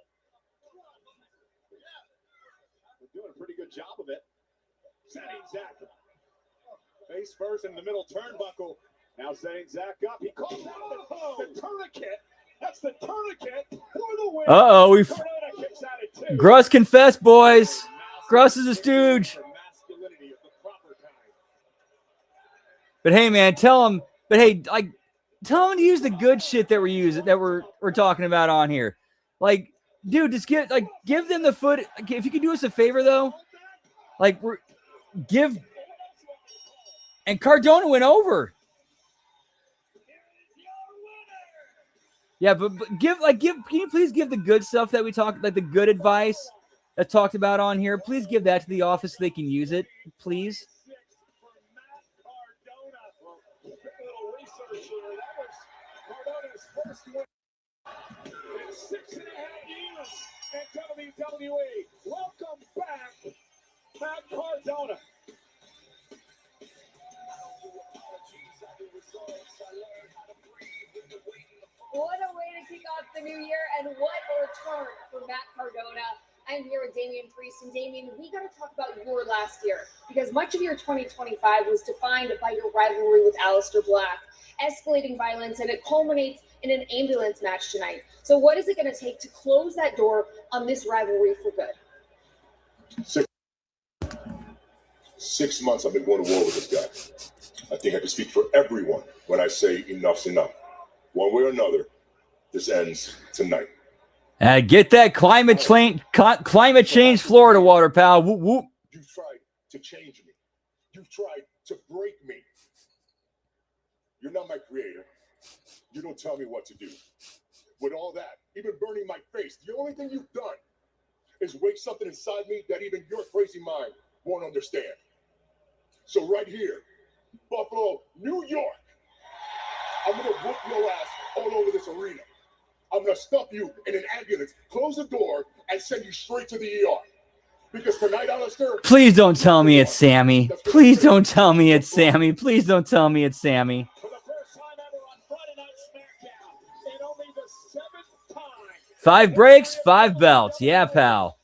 We're doing a pretty good job of it. Setting Zach. Face first in the middle turnbuckle. Now setting Zach up. He calls out the tourniquet. That's the tourniquet for the win. Uh-oh, Gruss confessed, boys. Gruss is a stooge. But hey, man, tell him to use the good shit that we're talking about on here. Like, dude, just give them the foot. If you could do us a favor though, and Cardona went over. Yeah, but can you please give the good stuff that we talked, like the good advice that's talked about on here? Please give that to the office so they can use it, please. In 6.5 years at WWE. Welcome back, Matt Cardona. What a way to kick off the new year, and what a return for Matt Cardona. I'm here with Damian Priest, and Damian, we got to talk about your last year, because much of your 2025 was defined by your rivalry with Aleister Black, escalating violence, and it culminates in an ambulance match tonight. So what is it going to take to close that door on this rivalry for good? 6 months I've been going to war with this guy. I think I can speak for everyone when I say enough's enough. One way or another, this ends tonight. Get that climate change Florida water, pal. Whoop, whoop. You've tried to change me. You've tried to break me. You're not my creator. You don't tell me what to do. With all that, even burning my face, the only thing you've done is wake something inside me that even your crazy mind won't understand. So right here, Buffalo, New York, I'm going to whoop your ass all over this arena. I'm going to stuff you in an ambulance, close the door, and send you straight to the ER. Because tonight, Aleister... Please don't tell me it's Sammy. Please don't tell me it's Sammy. Please don't tell me it's Sammy. For the first time ever on Friday Night SmackDown, in only the 7th time... 5 breaks, 5 belts. Yeah, pal.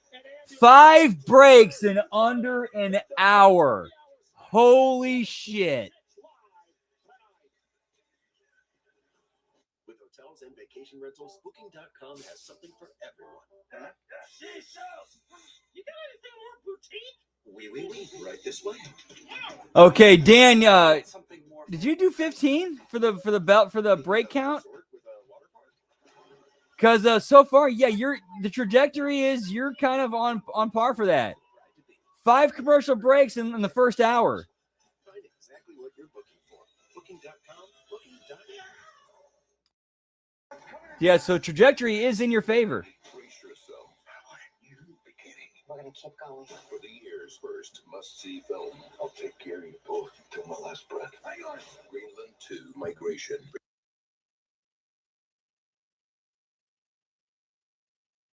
5 breaks in under an hour. Holy shit. With hotels and vacation rentals, Booking.com has something for everyone. You got anything more boutique? Oui, right this way. Okay, Dan, did you do 15 for the belt for the break count? Because so far, yeah, the trajectory is you're kind of on par for that. 5 commercial breaks in the first hour. Find exactly what you're looking for. Booking.com, Booking.com. Yeah, so trajectory is in your favor. Brace yourself. We're going to keep going. For the year's first must-see film, I'll take care of you both till my last breath. Greenland 2 Migration.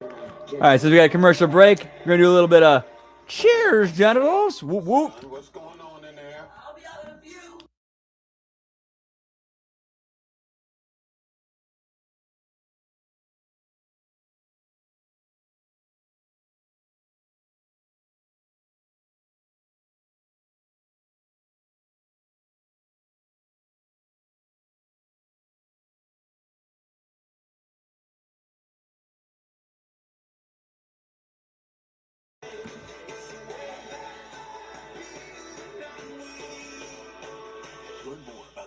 All right, so we got a commercial break. We're going to do a little bit of cheers, genitals. Whoop, whoop. What's going on in there? I'll be out of view.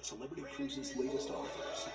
on Celebrity Cruises' latest offers.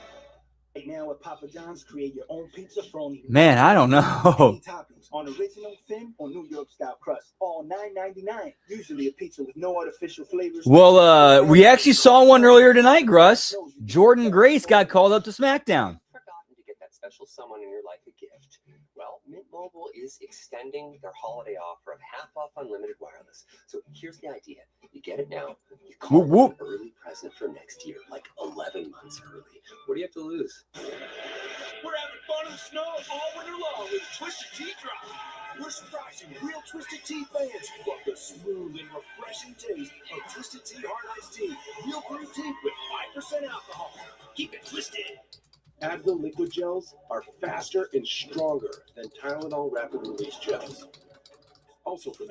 Right now at Papa John's, create your own pizza for only Man, I don't know. toppings on original thin or New York style crust, all $9.99. Usually a pizza with no artificial flavors. Well, we actually saw one earlier tonight, Gruss. Jordan Grace got called up to SmackDown. Forgotten to get that special someone in your life a gift. Well, Mint Mobile is extending their holiday offer of half off unlimited wireless. So here's the idea. You get it now. You call it an early present for next year, like 11 months early. What do you have to lose? We're having fun in the snow all winter long with Twisted Tea Drop. We're surprising real Twisted Tea fans who love the smooth and refreshing taste of Twisted Tea Hard Iced Tea. Real brewed tea with 5% alcohol. Keep it twisted. Advil liquid gels are faster and stronger than Tylenol rapid release gels. Also from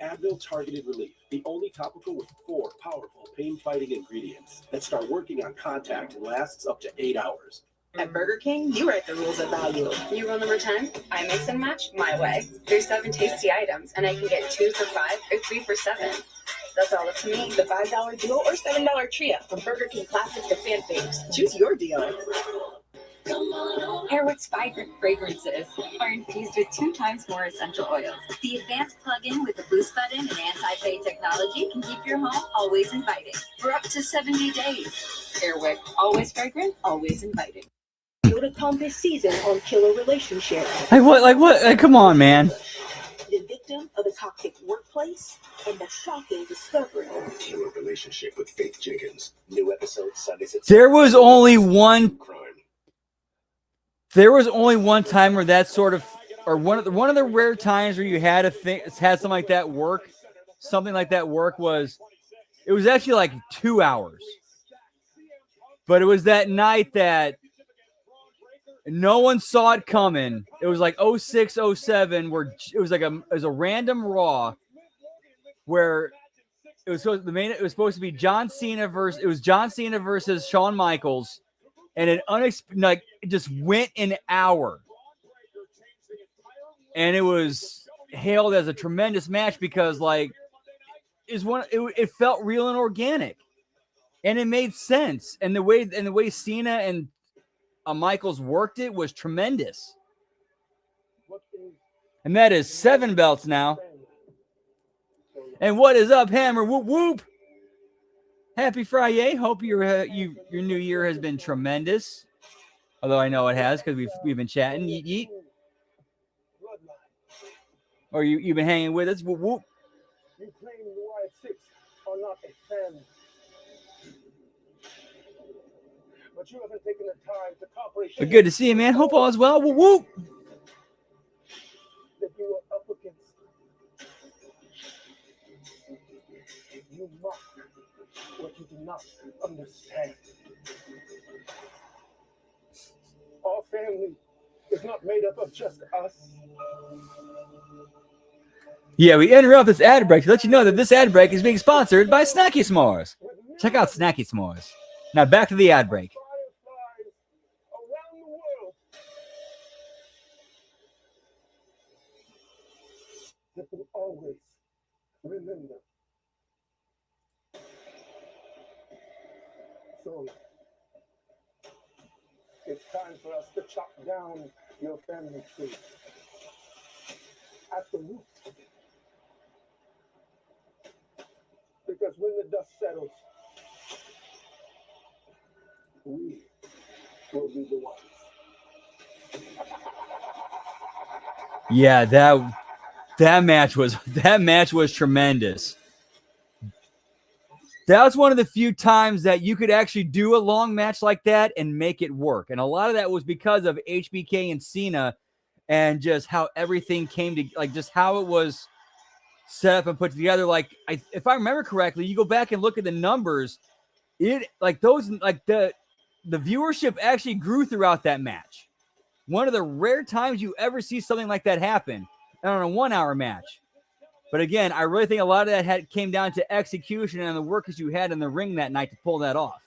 Advil Targeted Relief, the only topical with 4 powerful pain-fighting ingredients that start working on contact and lasts up to 8 hours. At Burger King, you write the rules of value. You rule number 10, I mix and match my way. There's 7 tasty items, and I can get 2 for $5 or 3 for $7. That's all up to me. The $5 duo or $7 trio. From Burger King classics to fan faves. Choose your deal. Hairwick's vibrant fragrances are infused with 2 times more essential oils. The advanced plug-in with the boost button and anti-fade technology can keep your home always inviting for up to 70 days. Hairwick, always fragrant, always inviting. To come this season on Killer Relationship. Like, come on, man. The victim of a toxic workplace and the shocking discovery. Killer Relationship with Faith Jenkins. New episode Sundays at There was only one time where that sort of, or one of the rare times where you had something like that work. Something like that work was, it was actually like 2 hours. But it was that night that no one saw it coming. It was like 06, 07, where it was a random Raw where it was supposed to be John Cena versus Shawn Michaels, and it just went an hour, and it was hailed as a tremendous match because it felt real and organic, and it made sense, and the way Cena and Michaels worked it was tremendous. And that is 7 belts now. And what is up, Hammer? Whoop whoop! Happy Friyay. Hope your new year has been tremendous. Although I know it has because we've been chatting. Yeet yeet. Or you've been hanging with us. Whoop whoop. You claim you are 6 are not a fan. But you haven't taken the time to comprehend. But good to see you, man. Hope all is well. Whoop whoop. That you are up against. You mock what you do not understand. Our family is not made up of just us. Yeah, we interrupt this ad break to let you know that this ad break is being sponsored by Snacky S'mores. Check out Snacky S'mores. Now back to the ad break. Around the world that will always remember. So it's time for us to chop down your family tree at the root. Because when the dust settles, we will be the ones. Yeah, that match was tremendous. That was one of the few times that you could actually do a long match like that and make it work. And a lot of that was because of HBK and Cena and just how everything came to, just how it was set up and put together. If I remember correctly, you go back and look at the numbers, the viewership actually grew throughout that match. One of the rare times you ever see something like that happen on a 1 hour match. But again, I really think a lot of that came down to execution and the workers you had in the ring that night to pull that off.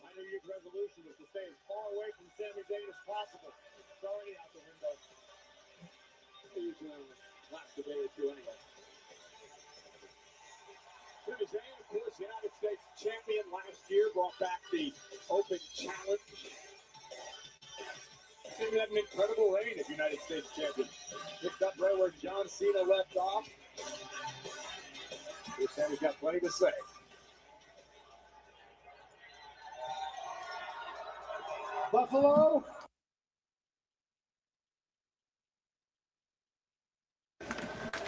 My New Year's resolution is to stay as far away from Sami Zayn as possible. It's already out the window. He's last a day or two anyway. Sami Zayn, of course, United States champion last year, brought back the Open Challenge. Sami had an incredible reign as United States champion. Picked up right where John Cena left off. Here's Sami's got plenty to say. Buffalo.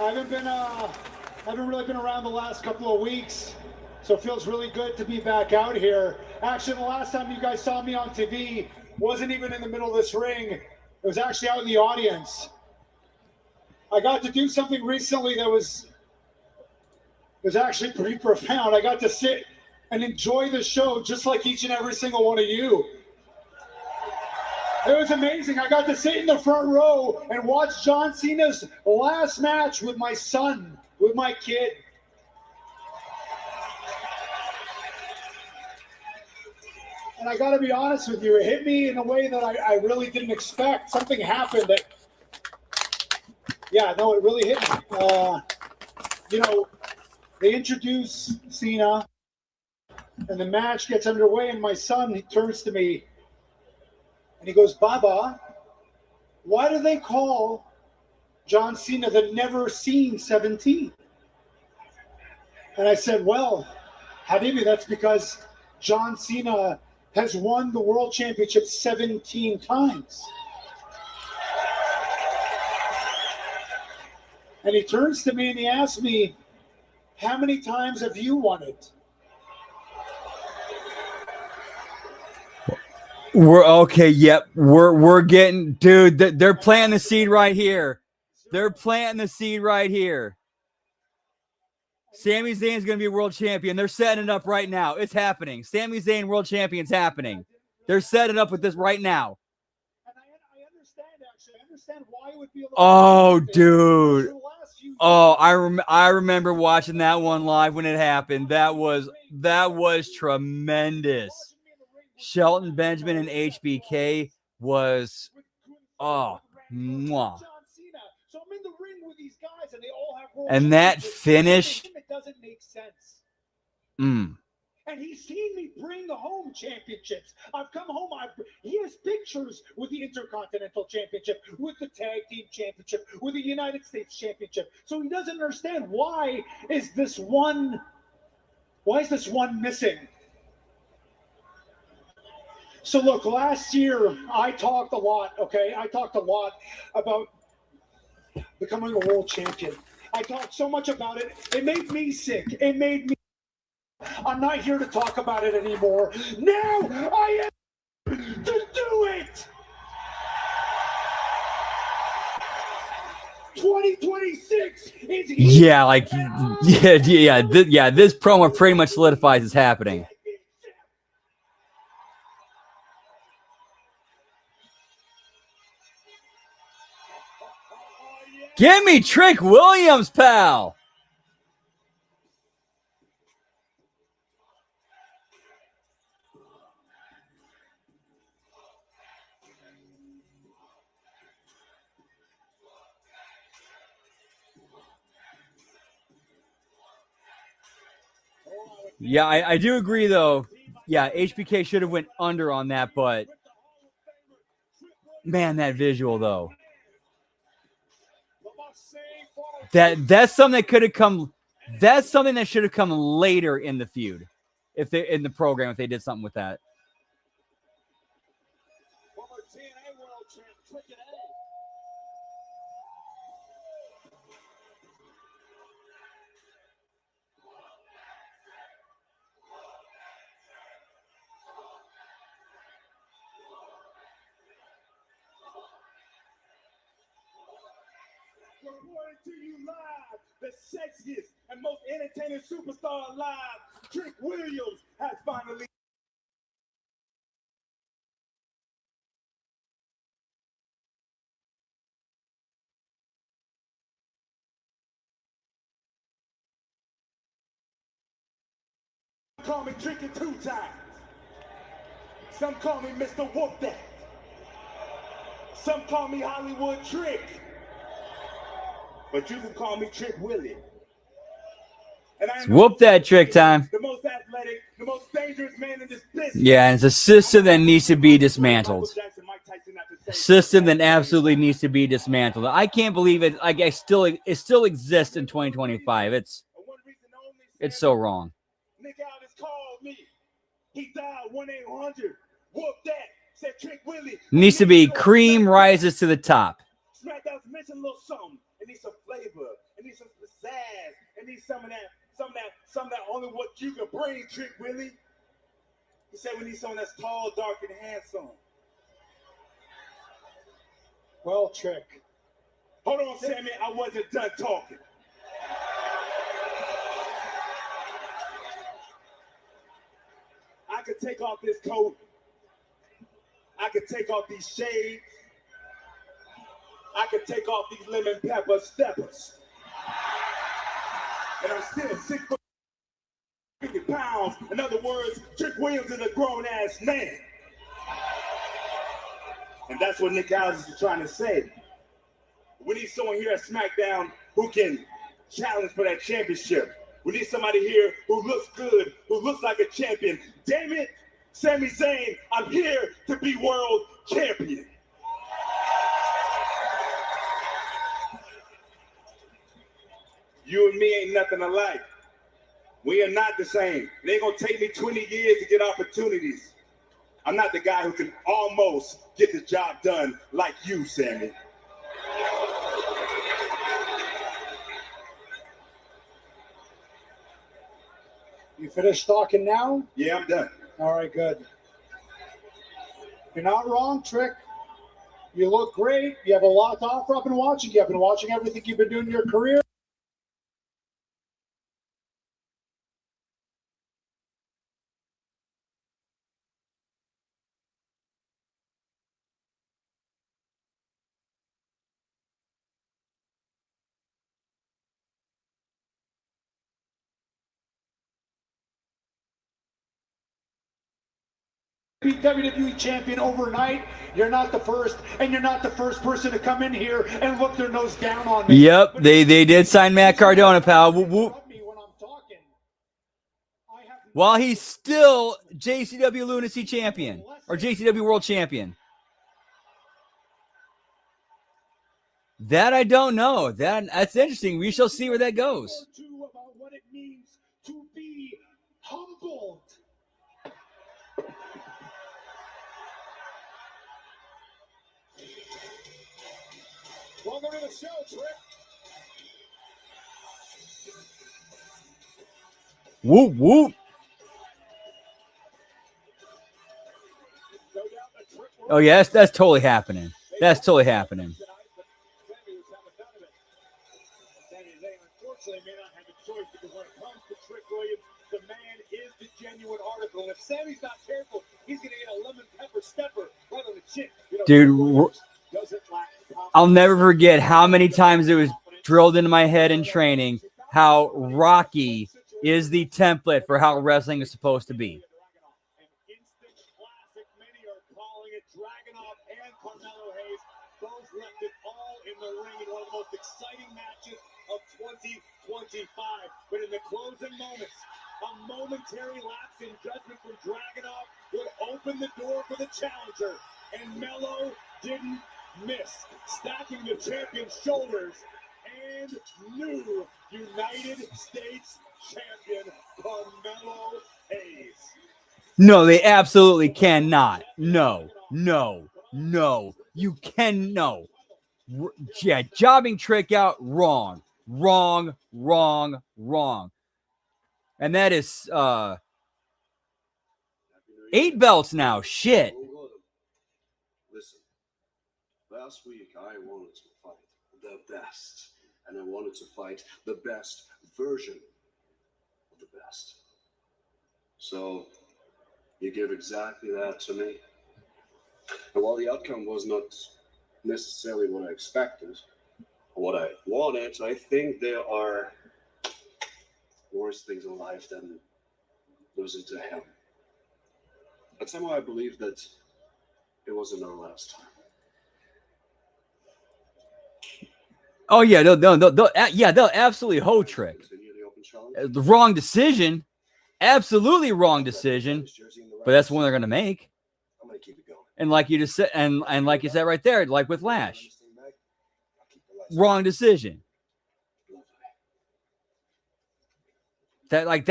I haven't really been around the last couple of weeks, so it feels really good to be back out here. Actually, the last time you guys saw me on TV wasn't even in the middle of this ring. It was actually out in the audience. I got to do something recently that was actually pretty profound. I got to sit and enjoy the show just like each and every single one of you. It was amazing. I got to sit in the front row and watch John Cena's last match with my son, with my kid. And I got to be honest with you, it hit me in a way that I really didn't expect. Something happened that, yeah, no, it really hit me. You know, they introduce Cena, and the match gets underway, and my son, he turns to me, and he goes, "Baba, why do they call John Cena the Never Seen 17?" And I said, "Well, Habibi, that's because John Cena has won the World Championship 17 times. And he turns to me and he asks me, "How many times have you won it?" We're okay. Yep. We're getting, dude. They're planting the seed right here. They're planting the seed right here. Sami Zayn's going to be a world champion. They're setting it up right now. It's happening. Sami Zayn world champion's happening. They're setting up with this right now. And I understand, actually. I understand why it would be a little. Oh, dude. Oh, I remember watching that one live when it happened. That was tremendous. Shelton Benjamin and HBK was, oh, mwah. So I'm in the ring with these guys, and they all have world And that championships. finish. It doesn't make sense. Mm. And he's seen me bring home championships. I've come home. He has pictures with the Intercontinental Championship, with the Tag Team Championship, with the United States Championship. So he doesn't understand why is this one missing? So look, last year I talked a lot, okay? I talked a lot about becoming a world champion. I talked so much about it. It made me sick. I'm not here to talk about it anymore. Now I am to do it. 2026 is here. Yeah, like this promo pretty much solidifies it's happening. Give me Trick Williams, pal. Yeah, I do agree, though. Yeah, HBK should have went under on that, but man, that visual, though. That's something that could have come. That's something that should have come later in the feud, if they in the program, if they did something with that. Reporting to you live, the sexiest and most entertaining superstar alive, Trick Williams, has finally. Call me Tricky 2 times. Some call me Mr. Whoop That. Some call me Hollywood Trick. but you can call me Trick Willie. And I am Whoop that Trick time. the most athletic, the most dangerous man in this business. Yeah, and it's a system that needs to be dismantled. A system that absolutely needs to be dismantled. I can't believe it. Like it still exists in 2025. It's so wrong. Nick Aldis called me. He dialed 1-800. Whoop that. Said Trick Willie. Needs to be cream rises to the top. SmackDown's missing a little something. It needs some flavor. It needs some pizzazz. It needs some of that only what you can bring, Trick Willie. He said we need someone that's tall, dark, and handsome. Well, Trick. Hold on, Sammy. I wasn't done talking. I could take off this coat. I could take off these shades. I could take off these lemon pepper steppers. And I'm still 6'50" pounds. In other words, Trick Williams is a grown-ass man. And that's what Nick Aldis is trying to say. We need someone here at SmackDown who can challenge for that championship. We need somebody here who looks good, who looks like a champion. Damn it, Sami Zayn, I'm here to be world champion. You and me ain't nothing alike. We are not the same. It ain't gonna take me 20 years to get opportunities. I'm not the guy who can almost get the job done like you, Sammy. You finished talking now? Yeah, I'm done. All right, good. You're not wrong, Trick. You look great. You have a lot to offer. I've been watching you. I've been watching everything you've been doing in your career. Be WWE champion overnight. You're not the first, and you're not the first person to come in here and look their nose down on me. Yep, they did sign Matt Cardona, pal. Whoop, whoop. While he's still JCW Lunacy champion or JCW World Champion. That I don't know. That's interesting. We shall see where that goes. About what it means to be humbled. Welcome to the show, Trick. Whoop, whoop. Oh, yeah, that's totally happening. That's totally happening. Unfortunately, may not have a choice because when it comes to Trick Williams, the man is the genuine article. And if Sammy's not careful, he's going to get a lemon pepper stepper right on the chin. Dude, I'll never forget how many times it was drilled into my head in training how Rocky is the template for how wrestling is supposed to be. Exciting matches of 2025. But in the closing moments, a momentary lapse in judgment from Dragunov would open the door for the challenger. And Melo didn't miss, stacking the champion's shoulders and new United States champion, Carmelo Hayes. No, they absolutely cannot. No. You can no. Yeah, jobbing Trick out, wrong. And that is 8 belts now. Shit. Listen, last week I wanted to fight the best, and I wanted to fight the best version of the best. So you give exactly that to me. And while the outcome was not necessarily what I expected, what I wanted, I think there are worse things in life than losing to him. But somehow I believe that it wasn't our last time. Oh yeah, they'll absolutely hoe Trick. The wrong decision, absolutely wrong decision, but that's the one they're gonna make. I'm gonna keep it going. And like you just said, and like you said right there, like with Lash, wrong decision. That's why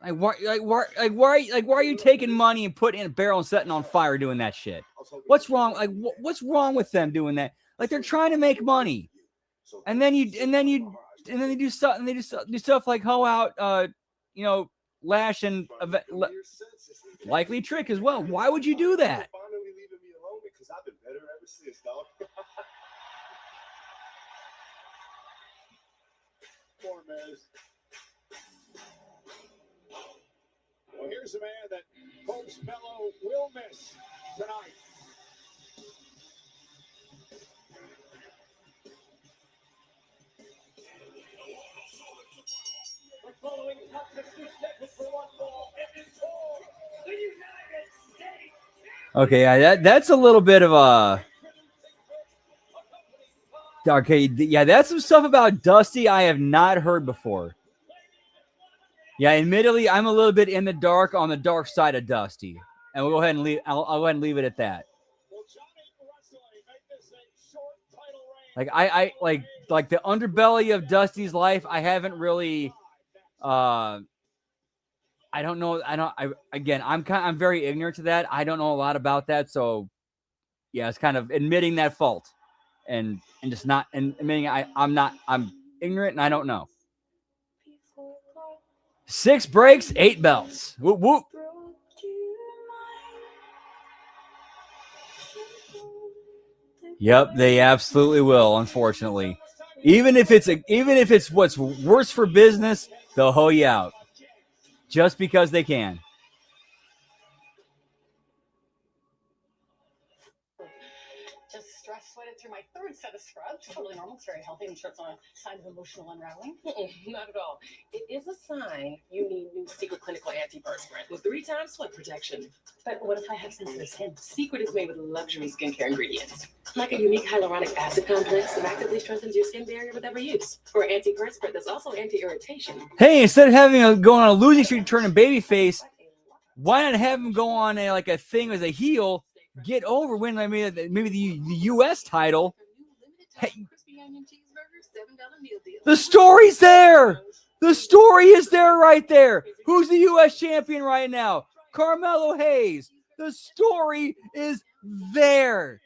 are you taking money and putting in a barrel and setting on fire doing that shit? What's wrong? Like what's wrong with them doing that? Like they're trying to make money, and then you do stuff like hoe out, Lash and likely Trick as well. Why would you do that? Finally leaving me alone because I've been better ever since, dog. Poor Miz. Well, here's a man that hopes Mello will miss tonight. The following contest is scheduled for one fall and is for the United States. Okay, yeah, that's a little bit of a. Okay, yeah, that's some stuff about Dusty I have not heard before. Yeah, admittedly, I'm a little bit in the dark on the dark side of Dusty, and we'll go ahead and leave. I'll go ahead and leave it at that. Like I like the underbelly of Dusty's life. I haven't really. I don't know. I'm very ignorant to that. I don't know a lot about that, so yeah, it's kind of admitting that fault, and just not and admitting I'm ignorant and I don't know. 6 breaks, 8 belts. Whoop whoop. Yep, they absolutely will. Unfortunately, even if it's what's worse for business, they'll hoe you out just because they can. Just stress sweated through my third set of scrubs. Totally normal. It's very healthy. I'm sure it's on a sign of emotional unraveling. Not at all. It is a sign you need new Secret Clinical Antiperspirant with 3 times sweat protection. But what if I have sensitive skin? Secret is made with luxury skincare ingredients, like a unique hyaluronic acid complex that actively strengthens your skin barrier with every use. Or antiperspirant that's also anti-irritation. Hey, instead of going on a losing streak, turning babyface, why not have him go on a thing as a heel, get over, win maybe the U.S. title? Hey, the story's there. The story is there right there. Who's the U.S. champion right now? Carmelo Hayes. The story is there.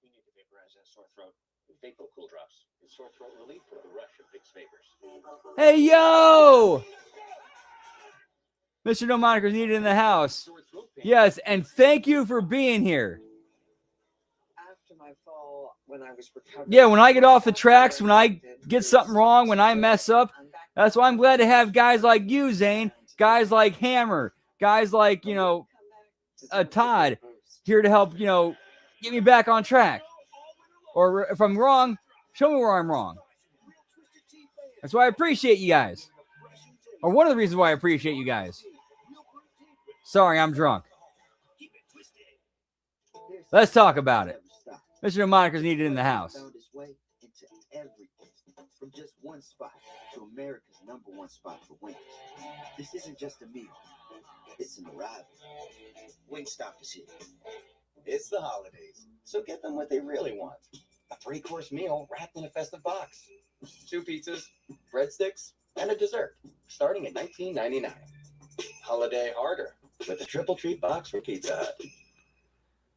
We need to vaporize that sore throat. Vapor Cool Drops. It's sore throat relief with the rush of Vicks Vapors. Hey, yo! Mr. No Monikers needed in the house. Yes, and thank you for being here. After my fall, when I was recovering. Yeah, when I get off the tracks, when I get something wrong, when I mess up, that's why I'm glad to have guys like you, Zane, guys like Hammer, guys like, Todd here to help, get me back on track. Or if I'm wrong, show me where I'm wrong. That's why I appreciate you guys. Or one of the reasons why I appreciate you guys. Sorry, I'm drunk. Let's talk about it. Mr. Moniker's needed in the house. Found his way into everything, from just one spot to America's #1 spot for wings. This isn't just a meal; it's an arrival. Wingstop is here. It's the holidays, so get them what they really want. A 3-course meal wrapped in a festive box. 2 pizzas, breadsticks, and a dessert, starting at $19.99. Holiday harder with the Triple Treat box from Pizza Hut.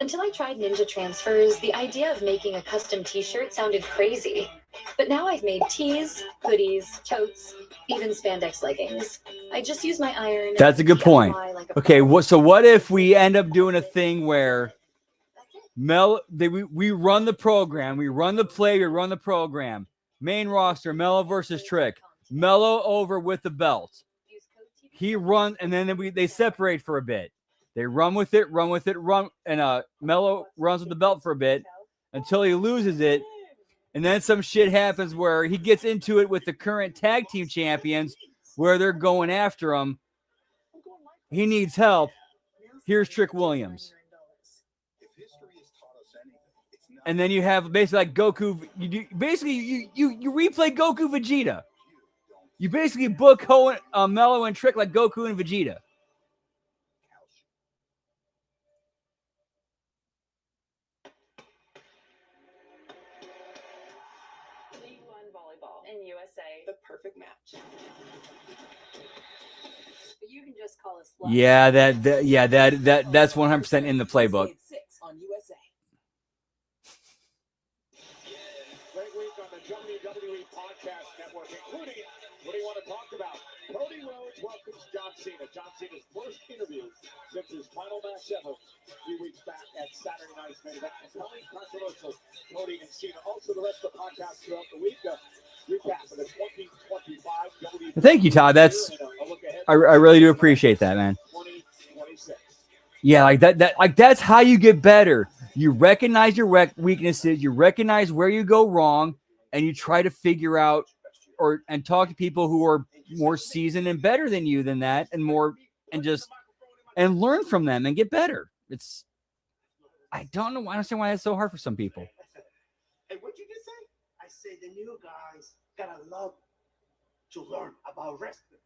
Until I tried Ninja Transfers, the idea of making a custom t-shirt sounded crazy. But now I've made tees, hoodies, totes, even spandex leggings. I just use my iron. That's a good point. Okay, so what if we end up doing a thing where we run the program, we run the play, we run the program. Main roster, Mello versus Trick. Mello over with the belt. He runs, and then they separate for a bit. They run with it, and Mello runs with the belt for a bit until he loses it. And then some shit happens where he gets into it with the current tag team champions where they're going after him. He needs help. Here's Trick Williams. If history has taught us anything, it's And then you have basically like Goku. You replay Goku Vegeta. You basically book Mello and Trick like Goku and Vegeta. League One volleyball in USA, the perfect match. But you can just call us. Yeah, that's 100% in the playbook. 6 on USA. Great week on the WWE Podcast Network, including what do you want to talk about? Cody Rhodes welcomes John Cena. John Cena's first interview since his final match ever a few weeks back at Saturday night's main event. Compelling, controversial, Cody and Cena. Also, the rest of the podcast throughout the week. Recap of the 2025 WWE. Thank you, Todd. I really do appreciate that, man. 2026. Yeah, that's how you get better. You recognize your weaknesses, you recognize where you go wrong, and you try to figure out and talk to people who are more seasoned and better than you than that, and learn from them and get better. I don't understand why it's so hard for some people. Hey, what'd you just say? I say the new guys gotta love to learn about wrestling.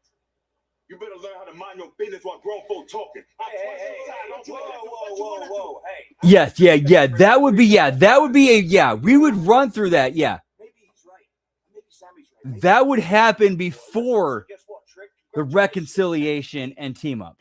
You better learn how to mind your business while grown folk talking. Whoa. Hey. Yes, yeah. That would be we would run through that. Yeah. Maybe he's right. Maybe Sammy's right. That would happen before the reconciliation and team up.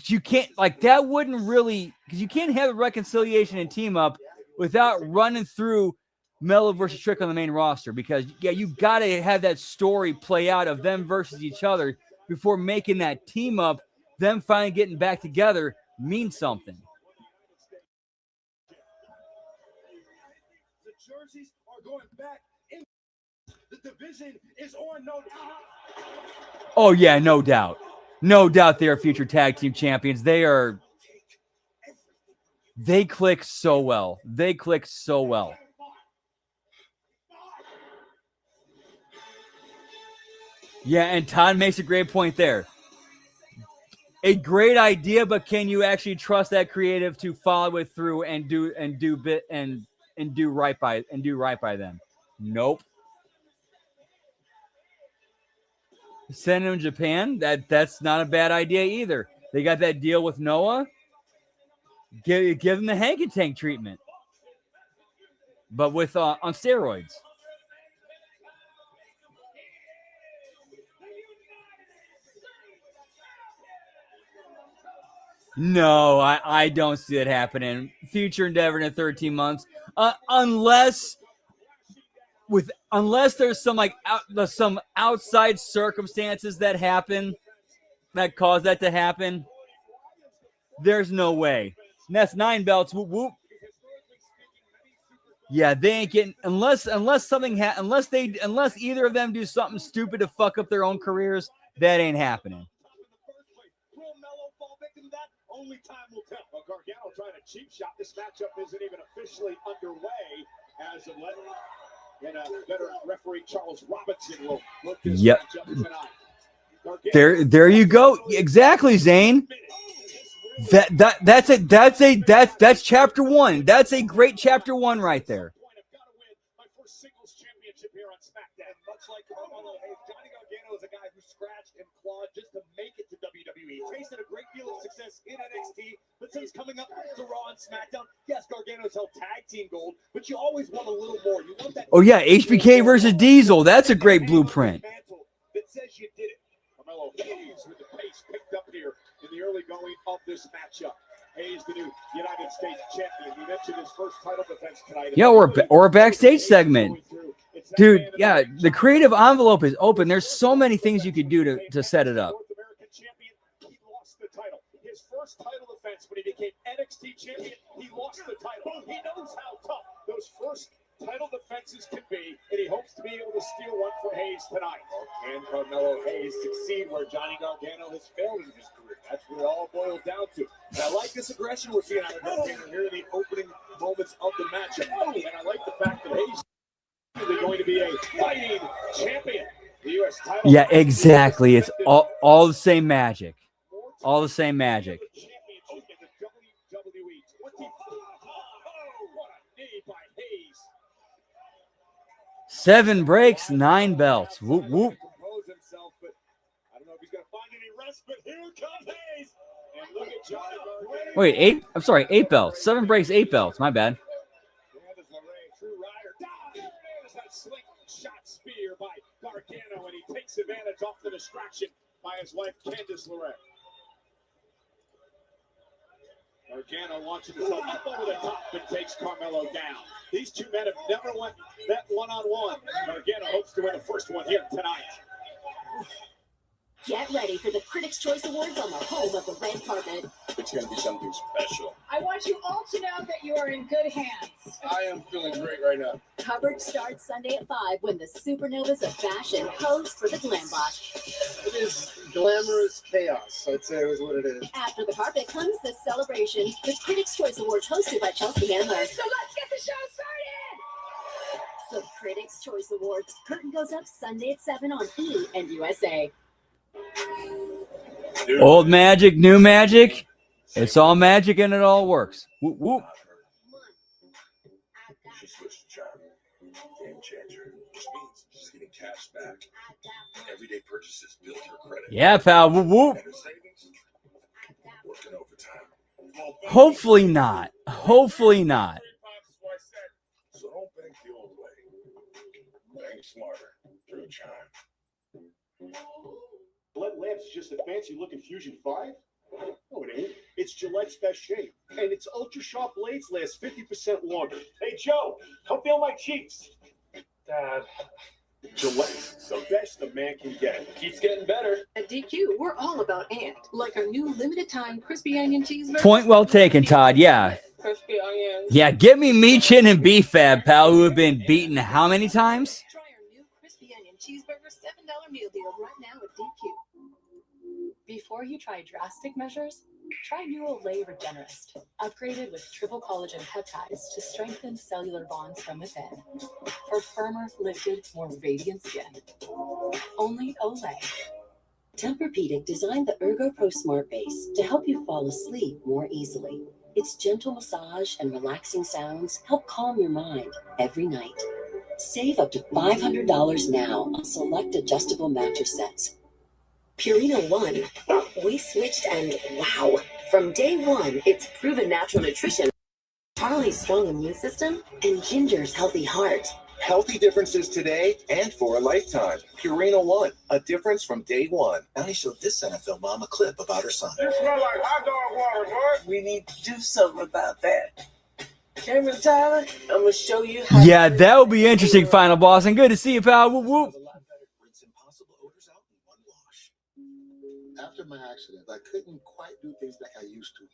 You can't that wouldn't really, because you can't have a reconciliation and team up without running through Mello versus Trick on the main roster, because you got to have that story play out of them versus each other before making that team up. Them finally getting back together means something. The jerseys are going back in. The division is on no doubt. Oh yeah, no doubt. No doubt they are future tag team champions. They click so well. Yeah, and Todd makes a great point there. A great idea, but can you actually trust that creative to follow it through and do right by them? Nope. Send them to Japan. That's not a bad idea either. They got that deal with Noah. Give them the Hank and Tank treatment, but with on steroids. No, I don't see it happening. Future endeavor in 13 months, unless there's some outside circumstances that happen that cause that to happen. There's no way. And that's 9 belts. Whoop whoop. Yeah, they ain't getting unless either of them do something stupid to fuck up their own careers. That ain't happening. Only time will tell. Well, Gargano trying to cheap shot. This matchup isn't even officially underway as of late. And veteran referee Charles Robinson will look this matchup tonight. There you go. Exactly, Zane. That's chapter 1. That's a great chapter 1 right there. My first singles championship here on SmackDown. Much like Carmelo Hayes, Johnny Gargano is a guy who scratched and clawed just to make it to WWE. Tasted a great deal of success in NXT, but since coming up to Raw and SmackDown, yes, Gargano's held tag team gold, but you always want a little more. You want that. Oh yeah, HBK versus Diesel. That's a great blueprint. That says you did it. Carmelo Hayes with the pace picked up here in the early going of this matchup. Hayes, the new United States champion. We mentioned his first title defense tonight. Yeah, or a backstage segment. Dude, yeah, the creative envelope is open. There's so many things you could do to set it up. North American champion, he lost the title. His first title defense when he became NXT champion, he lost the title. He knows how tough those first title defenses can be, and he hopes to be able to steal one from Hayes tonight. Can Carmelo Hayes succeed where Johnny Gargano has failed in his career? That's what it all boils down to. And I like this aggression we're seeing out of Gargano here in the opening moments of the matchup. And I like the fact that Hayes is going to be a fighting champion. The U.S. title. Yeah, exactly. It's all the same magic. All the same magic. 7 breaks, 9 belts. Whoop, whoop. Compose himself, but I don't know if he's going to find any rest, but here comes Hayes. And look at Johnny Gargano. Wait, 8? I'm sorry, 8 belts. 7 breaks, 8 belts. My bad. Candice LeRae, true rider. There it is, that slingshot spear by Gargano, and he takes advantage off the distraction by his wife, Candice LeRae. Gargano launches himself up over the top and takes Carmelo down. These two men have never went that one-on-one. Gargano hopes to win the first one here tonight. Get ready for the Critics' Choice Awards on the home of the red carpet. It's going to be something special. I want you all to know that you are in good hands. I am feeling great right now. Coverage starts Sunday at 5 when the supernovas of fashion pose for the Glam Box. It is glamorous chaos. I'd say is what it is. After the carpet comes the celebration, the Critics' Choice Awards hosted by Chelsea Handler. So let's get the show started! The Critics' Choice Awards. Curtain goes up Sunday at 7 on E! and USA. Old magic, new magic. It's all magic and it all works. Whoop, whoop. She switched the charm. Game changer. Which means she's getting cash back. Everyday purchases build her credit. Yeah, pal. Whoop, whoop. And her savings working overtime. Hopefully not. Hopefully not. So don't bank the old way. Bank smarter through charm. Gillette Labs is just a fancy-looking Fusion 5? No, it ain't. It's Gillette's best shape. And its ultra-sharp blades last 50% longer. Hey, Joe, come feel my cheeks. Dad. Gillette, the best a man can get. Keeps getting better. At DQ, we're all about and. Like our new limited-time crispy onion cheeseburger. Point well taken, Todd. Yeah. Crispy onions. Yeah, give me meat, chin, and beef fab, pal, who have been beaten how many times? Try our new crispy onion cheeseburger $7 meal deal right now at DQ. Before you try drastic measures, try new Olay Regenerist, upgraded with triple collagen peptides to strengthen cellular bonds from within. For firmer, lifted, more radiant skin. Only Olay. Tempur-Pedic designed the Ergo Pro Smart Base to help you fall asleep more easily. Its gentle massage and relaxing sounds help calm your mind every night. Save up to $500 now on select adjustable mattress sets. Purina One. We switched and wow. From day one, it's proven natural nutrition, Charlie's strong immune system, and Ginger's healthy heart. Healthy differences today and for a lifetime. Purina One, a difference from day one. Ellie showed this NFL mom a clip about her son. You smell like hot dog water, boy. We need to do something about that. Cameron Tyler, I'm going to show you how. Yeah, that will be interesting, final boss. And good to see you, pal. Whoop, whoop. After my accident, I couldn't quite do things like I used to.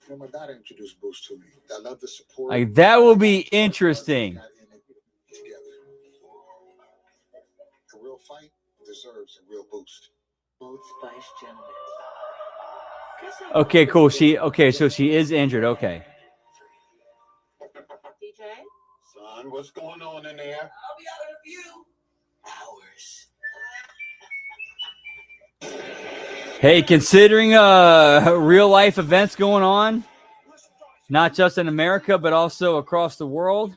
You know, my daughter introduced Boost to me. I love the support. Like, that will be interesting. A real fight deserves a real boost. Both Spice gentlemen. Okay, cool. So she is injured. Okay. DJ? Son, what's going on in there? I'll be out in a few hours. Hey, considering real life events going on, not just in America but also across the world,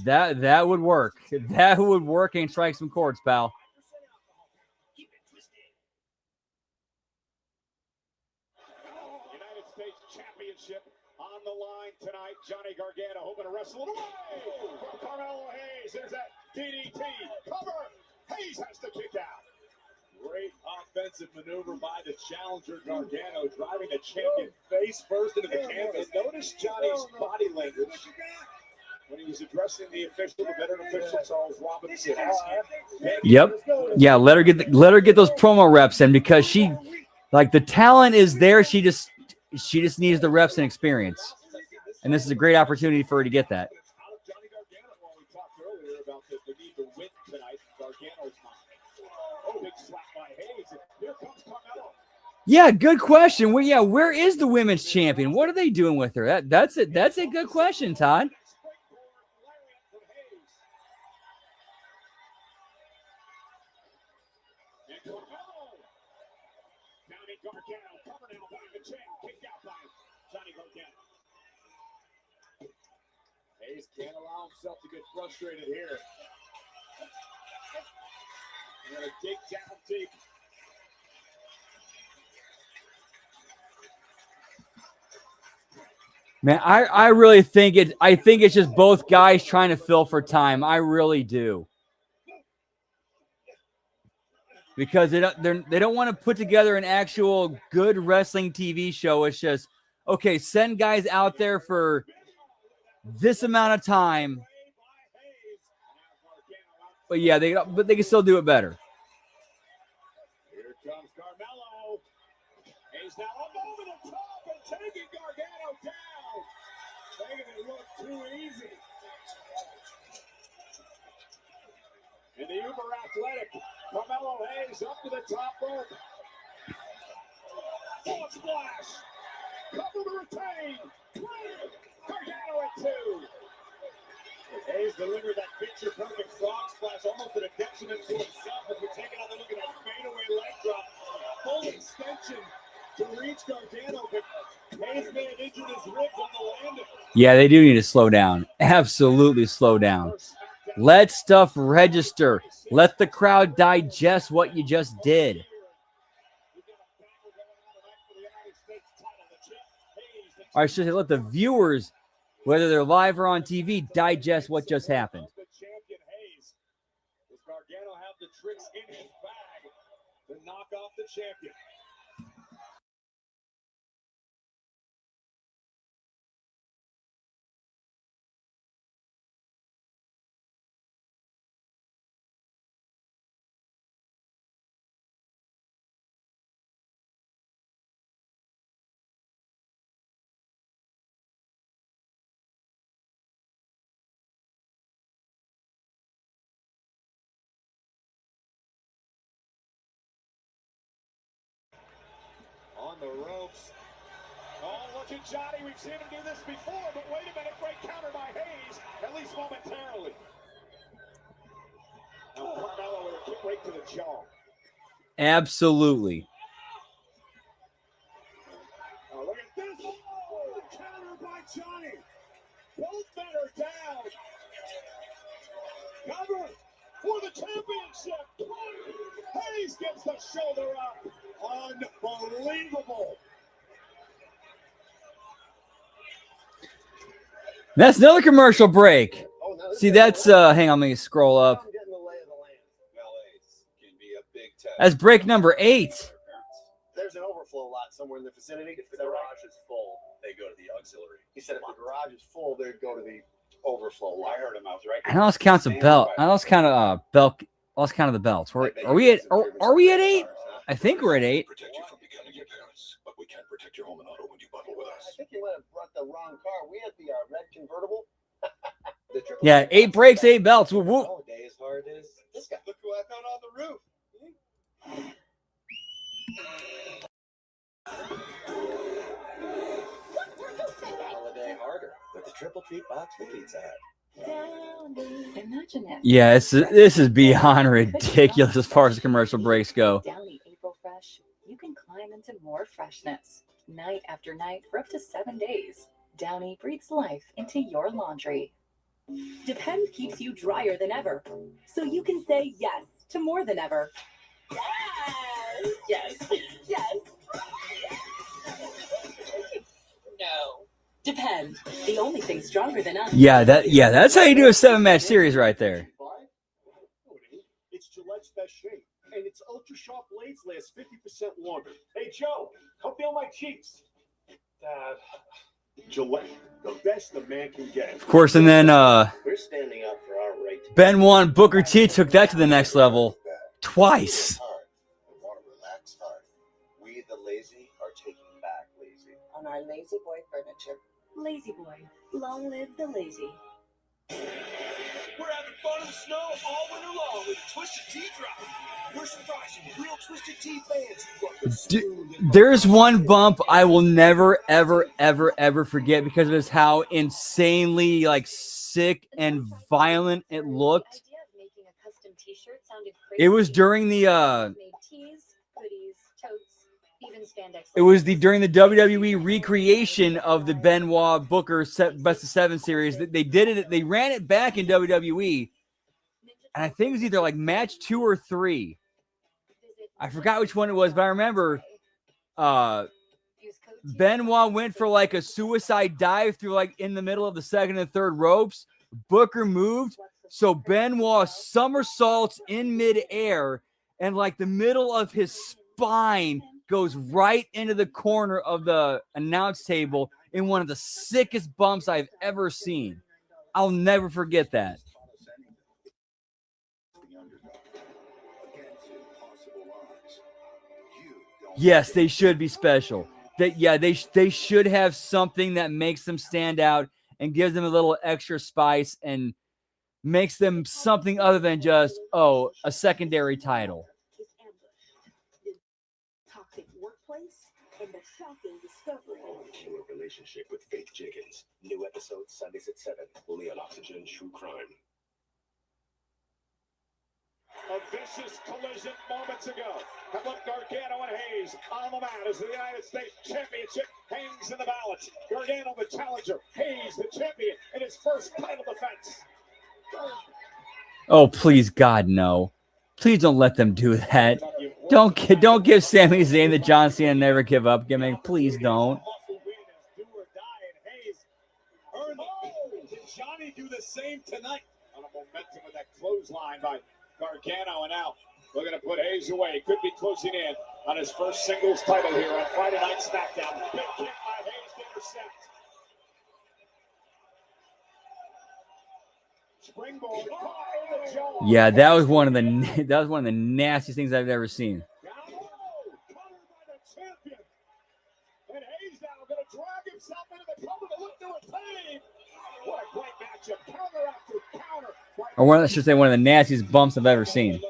that would work. That would work and strike some chords, pal. United States Championship on the line tonight. Johnny Gargano hoping to wrestle it away from Carmelo Hayes. There's that DDT. Cover. Hayes has to kick out. Great offensive maneuver by the challenger Gargano, driving the champion face first into the canvas. Notice Johnny's body language when he was addressing the official, the veteran official, Charles Robinson. Yep. Yeah, let her get those promo reps in, because she, like, the talent is there. She just needs the reps and experience. And this is a great opportunity for her to get that. Johnny Gargano, while we talked earlier about the need to win tonight, Gargano's not. Oh, big slap by Hayes. And here comes Carmelo. Yeah, good question. Where is the women's champion? What are they doing with her? That's it. That's a good question, Todd. Gargano, cover now by the champ, kicked out by Johnny Gargano. Hayes can't allow himself to get frustrated here. I'm going to dig down deep. Man, I really think it's just both guys trying to fill for time. I really do. Because they don't want to put together an actual good wrestling TV show. It's just, okay, send guys out there for this amount of time. But yeah, they can still do it better. Here comes Carmelo. He's now up over the top and taking Gargano down. Making it look too easy. And the uber athletic Carmelo Hayes up to the top rope. Full splash. Couple to retain. Gargano at 2. Hayes delivered that picture perfect frog splash, almost an detriment to himself as we take another look at that fadeaway leg drop. Full extension to reach Gargano, but Hayes may have injured his ribs on the landing. Yeah, they do need to slow down. Absolutely slow down. Let stuff register. Let the crowd digest what you just did. Or I should say, let the viewers, whether they're live or on TV, digest what just happened. Does Gargano have the tricks in his bag to knock off the champion? On the ropes. Oh, look at Johnny. We've seen him do this before, but wait a minute. Great counter by Hayes, at least momentarily. Now Carmelo with a kick right to the jaw. Absolutely. Oh, look at this. Oh, counter by Johnny. Both men are down. Cover for the championship. Hayes gets the shoulder up. Unbelievable. That's another commercial break. See, that's hang on, let me scroll up. That's break number 8. There's an overflow lot somewhere in the vicinity. If the garage is full, they go to the auxiliary. He said if the garage is full, they'd go to the overflow lot. I heard him. I was right. I lost count of belt. I lost count of belt. Lost count of the belts. Are we at 8? I think we're at 8. Protect you from becoming your parents, but we can't protect your home and auto when you bundle with us. I think you might have brought the wrong car. We had the red convertible. Yeah, 8 breaks, 8 belts. Woo woo. Oh, day as hard as this guy. Look who I found on the roof. Holiday harder with the triple treat box from Pizza Hut. Imagine it. Yeah, this is beyond ridiculous as far as the commercial breaks go. Downy April Fresh, you can climb into more freshness night after night for up to 7 days. Downy breathes life into your laundry. Depend keeps you drier than ever, so you can say yes to more than ever. Yes, yes, yes. No. Depend, the only thing stronger than us. Yeah, that's how you do a 7-match series right there. It's Gillette's best shape, and its ultra sharp blades last 50% longer. Hey Joe, come feel my cheeks. Dad, Gillette, the best a man can get. Of course, and then We're standing up for our right to Benoit and Booker T took that to the next level twice. want to relax hard. We, the lazy, are taking back lazy. On our lazy boy furniture. Lazy boy, long live the lazy. We're having fun in the snow all winter long with Twisted Tea Drop. We're surprising real Twisted Tea fans who got the smooth and There's one bump I will never, ever, ever, ever forget because of just how insanely sick and violent it looked. The idea of making a custom t-shirt sounded It was during the made tees, hoodies, totes, even spandex. it was during the WWE recreation of the Benoit Booker Best of 7 series. They did it. They ran it back in WWE, And I think it was either like match 2 or 3. I forgot which one it was, but I remember Benoit went for like a suicide dive through like in the middle of the second and third ropes. Booker moved, so Benoit somersaults in midair, and like the middle of his spine goes right into the corner of the announce table in one of the sickest bumps I've ever seen. I'll never forget that. Yes, they should be special. They should have something that makes them stand out and gives them a little extra spice and makes them something other than just, oh, a secondary title. Toxic workplace and the shocking discovery. Killer relationship with Faith Jenkins. New episode Sundays at 7. Only on Oxygen True Crime. A vicious collision moments ago. How about Gargano and Hayes on the mat as the United States Championship hangs in the balance. Gargano the challenger, Hayes the champion in his first title defense. Oh, please, God, no. Please don't let them do that. Don't give Sami Zayn the John Cena never give up gimmick. Please don't. Did Johnny do the same tonight? On a momentum with that clothesline by Gargano, and now looking to put Hayes away. Could be closing in on his first singles title here on Friday Night SmackDown. Big kick by Hayes to intercept. Springboard. Yeah, that was one of the nastiest things I've ever seen. And Hayes now going to drag himself into the cover to look through his pain. What a great matchup. Counter after counter. Or one, I should say, one of the nastiest bumps I've ever seen.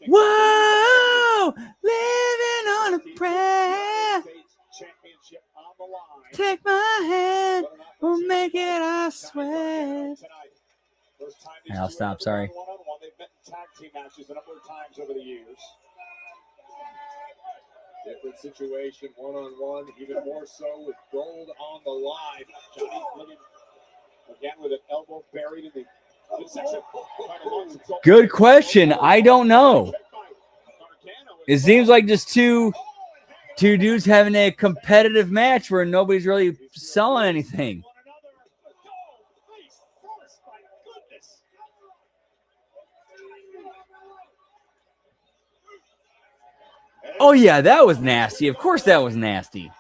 Whoa! Living on a prayer. Take my hand. We'll make it, I swear. I'll stop, sorry. They've met in tag team matches a number of times over the years. Different situation, one-on-one, even more so with gold on the line. Johnny looking again with an elbow buried in the midsection. Good question. I don't know. It seems like just two dudes having a competitive match where nobody's really selling anything. Oh, yeah, that was nasty. Of course that was nasty.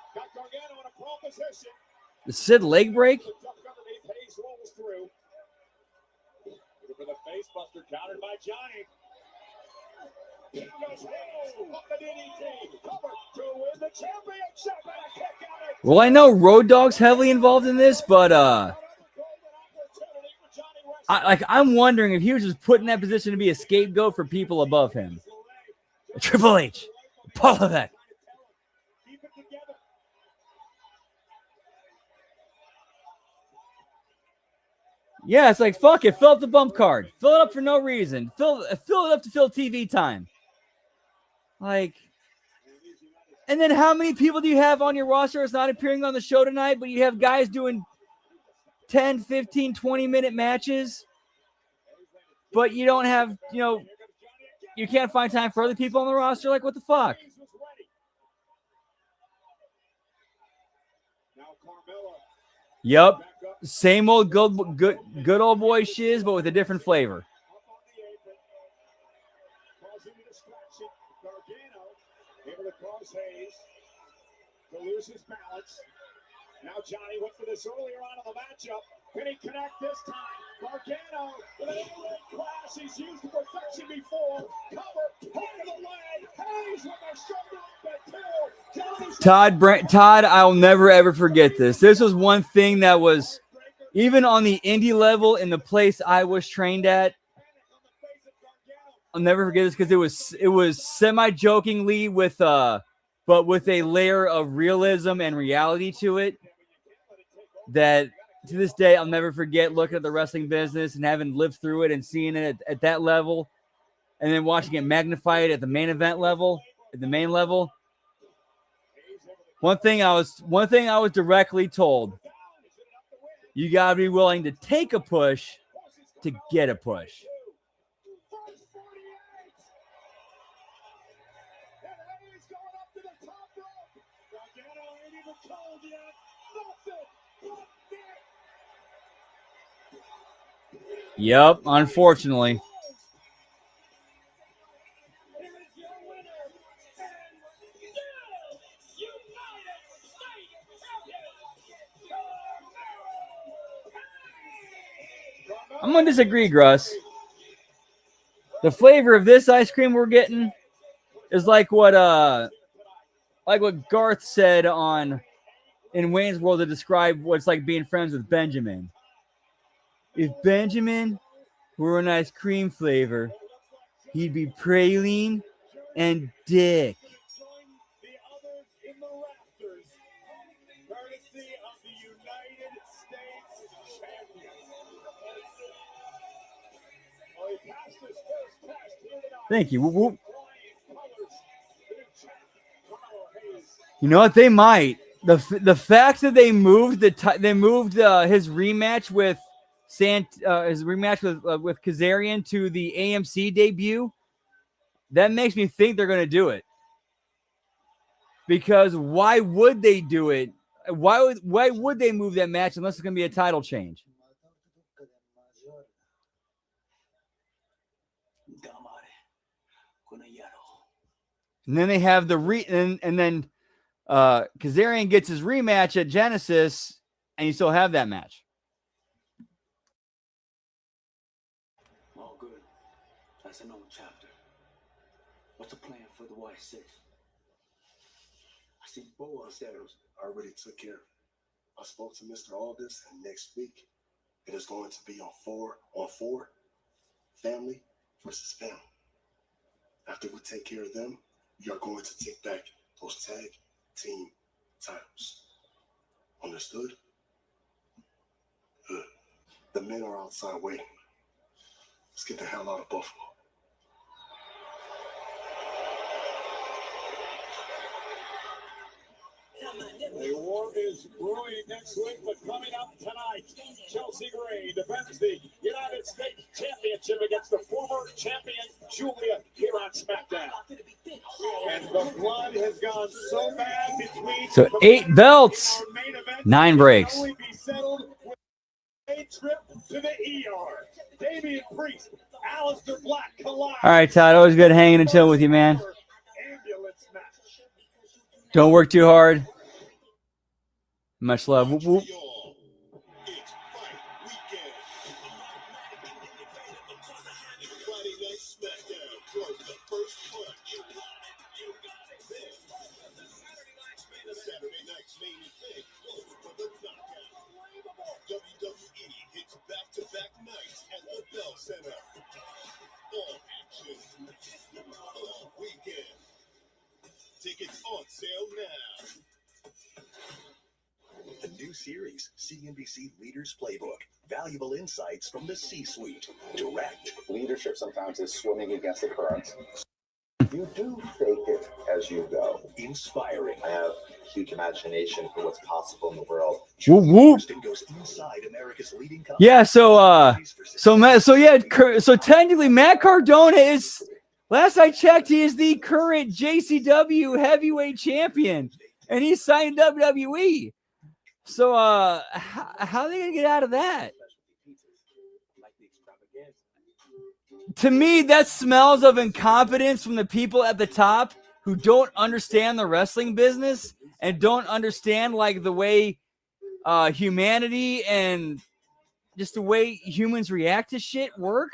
The Sid leg break? Well, I know Road Dogg's heavily involved in this, but I'm wondering if he was just put in that position to be a scapegoat for people above him. Triple H. Paul Levesque. Yeah, it's like, fuck it. Fill up the bump card. Fill it up for no reason. Fill it up to fill TV time. Like, and then how many people do you have on your roster that's not appearing on the show tonight, but you have guys doing 10, 15, 20-minute matches, but you don't have, you can't find time for other people on the roster? Like, what the fuck? Yep. Same old good old boy shiz, but with a different flavor. Able to cause Hayes to lose his balance. Now Johnny went for this earlier on in the matchup. Can he connect this time? Gargano with an overhead clash he's used to perfection before. Cover, hook to the leg. Hayes with a shoulder up at two. Todd, I'll never ever forget this. This was one thing that was, even on the indie level in the place I was trained at, I'll never forget this because it was semi-jokingly but with a layer of realism and reality to it that to this day I'll never forget looking at the wrestling business and having lived through it and seeing it at that level and then watching it magnified at the main event level, at the main level. One thing I was directly told: you gotta be willing to take a push to get a push. Yep, unfortunately. I'm gonna disagree, Gruss. The flavor of this ice cream we're getting is like what Garth said in Wayne's World to describe what it's like being friends with Benjamin. If Benjamin were an ice cream flavor, he'd be praline and dick. Thank you. Whoop, whoop. You know what? They might. The fact that they moved his rematch with with Kazarian to the AMC debut, that makes me think they're going to do it. Because why would they do it? Why would they move that match unless it's going to be a title change? And then they have and then Kazarian gets his rematch at Genesis, and you still have that match. All good. That's another chapter. What's the plan for the Y6? I see Bo upstairs already took care of it. I spoke to Mr. Aldis, and next week it is going to be on 4-on-4, family versus family. After we take care of them, we are going to take back those tag team titles. Understood? Good. The men are outside waiting. Let's get the hell out of Buffalo. The war is brewing next week, but coming up tonight, Chelsea Green defends the United States Championship against the former champion Julia here on SmackDown. And the blood has gone so bad between. So 8 belts, 9 breaks. Only be settled with a trip to the ER. Damian Priest, Aleister Black collide. All right, Todd. Always good hanging and chilling with you, man. Don't work too hard. Much love. Whoop, whoop. WWE hits back-to-back nights at the Bell Center. All action, all weekend. Tickets on sale now. A new series, CNBC Leaders Playbook. Valuable insights from the C-suite. Direct. Leadership sometimes is swimming against the current. You do fake it as you go. Inspiring. I have huge imagination for what's possible in the world. Whoop, whoop. Goes inside America's leading Yeah, so technically Matt Cardona is, last I checked, he is the current JCW heavyweight champion, and he's signed WWE. So how are they gonna get out of that? To me, that smells of incompetence from the people at the top who don't understand the wrestling business and don't understand like the way humanity and just the way humans react to shit work.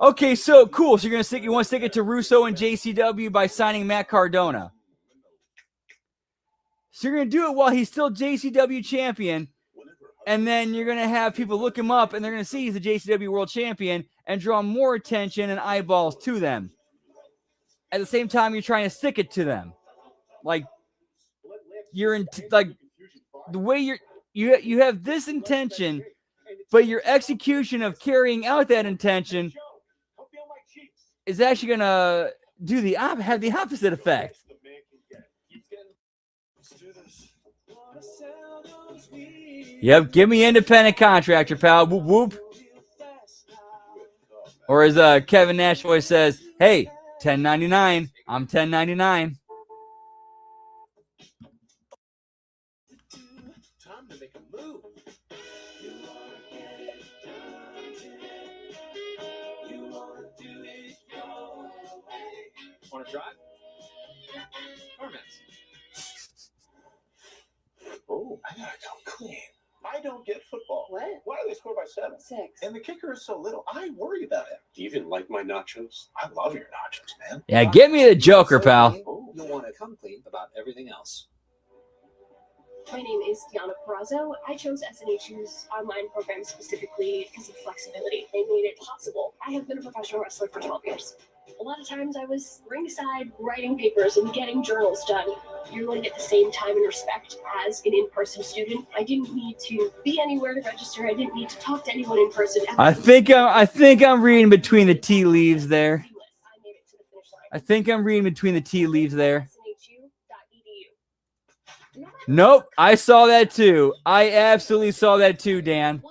Okay, so cool. So you want to stick it to Russo and JCW by signing Matt Cardona. So you're gonna do it while he's still JCW champion. And then you're going to have people look him up, and they're going to see he's the JCW World Champion and draw more attention and eyeballs to them. At the same time, you're trying to stick it to them. Like, you're in, like, the way you have this intention, but your execution of carrying out that intention is actually going to have the opposite effect. Yep, give me independent contractor, pal. Whoop, whoop. Or as Kevin Nash always says, hey, 1099. I'm 1099. Time to make a move. Want to drive? Oh, I gotta come clean. I don't get football. What? Why do they score by 7? 6. And the kicker is so little. I worry about him. Do you even like my nachos? I love your nachos, man. Yeah, give me the Joker, pal. You'll want to come clean about everything else. My name is Diana Perazzo. I chose SNHU's online program specifically because of flexibility. They made it possible. I have been a professional wrestler for 12 years. A lot of times I was ringside writing papers and getting journals done. You're going to get the same time and respect as an in-person student. I didn't need to be anywhere to register. I didn't need to talk to anyone in person. I think I'm reading between the tea leaves there. I think I'm reading between the tea leaves there. Nope, I saw that too. I absolutely saw that too, Dan.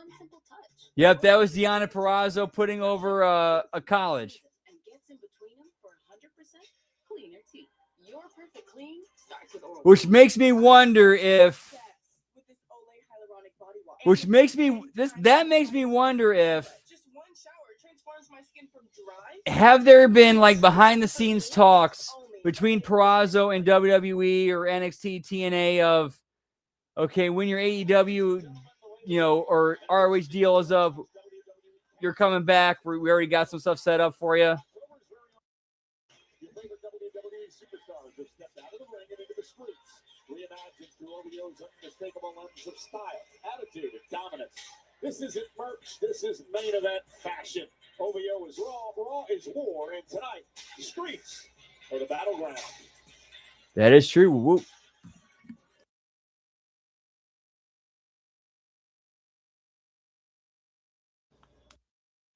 Yep, that was Diana Perazzo putting over a college. Which makes me wonder if that makes me wonder if have there been like behind the scenes talks between Perazzo and WWE or NXT TNA of, okay, when your AEW, or ROH deal is up, you're coming back. We already got some stuff set up for you. Reimagined through OVO's unmistakable lens of style, attitude, and dominance. This isn't merch. This is main event fashion. OVO is raw. Raw is war. And tonight, the streets are the battleground. That is true. Whoop.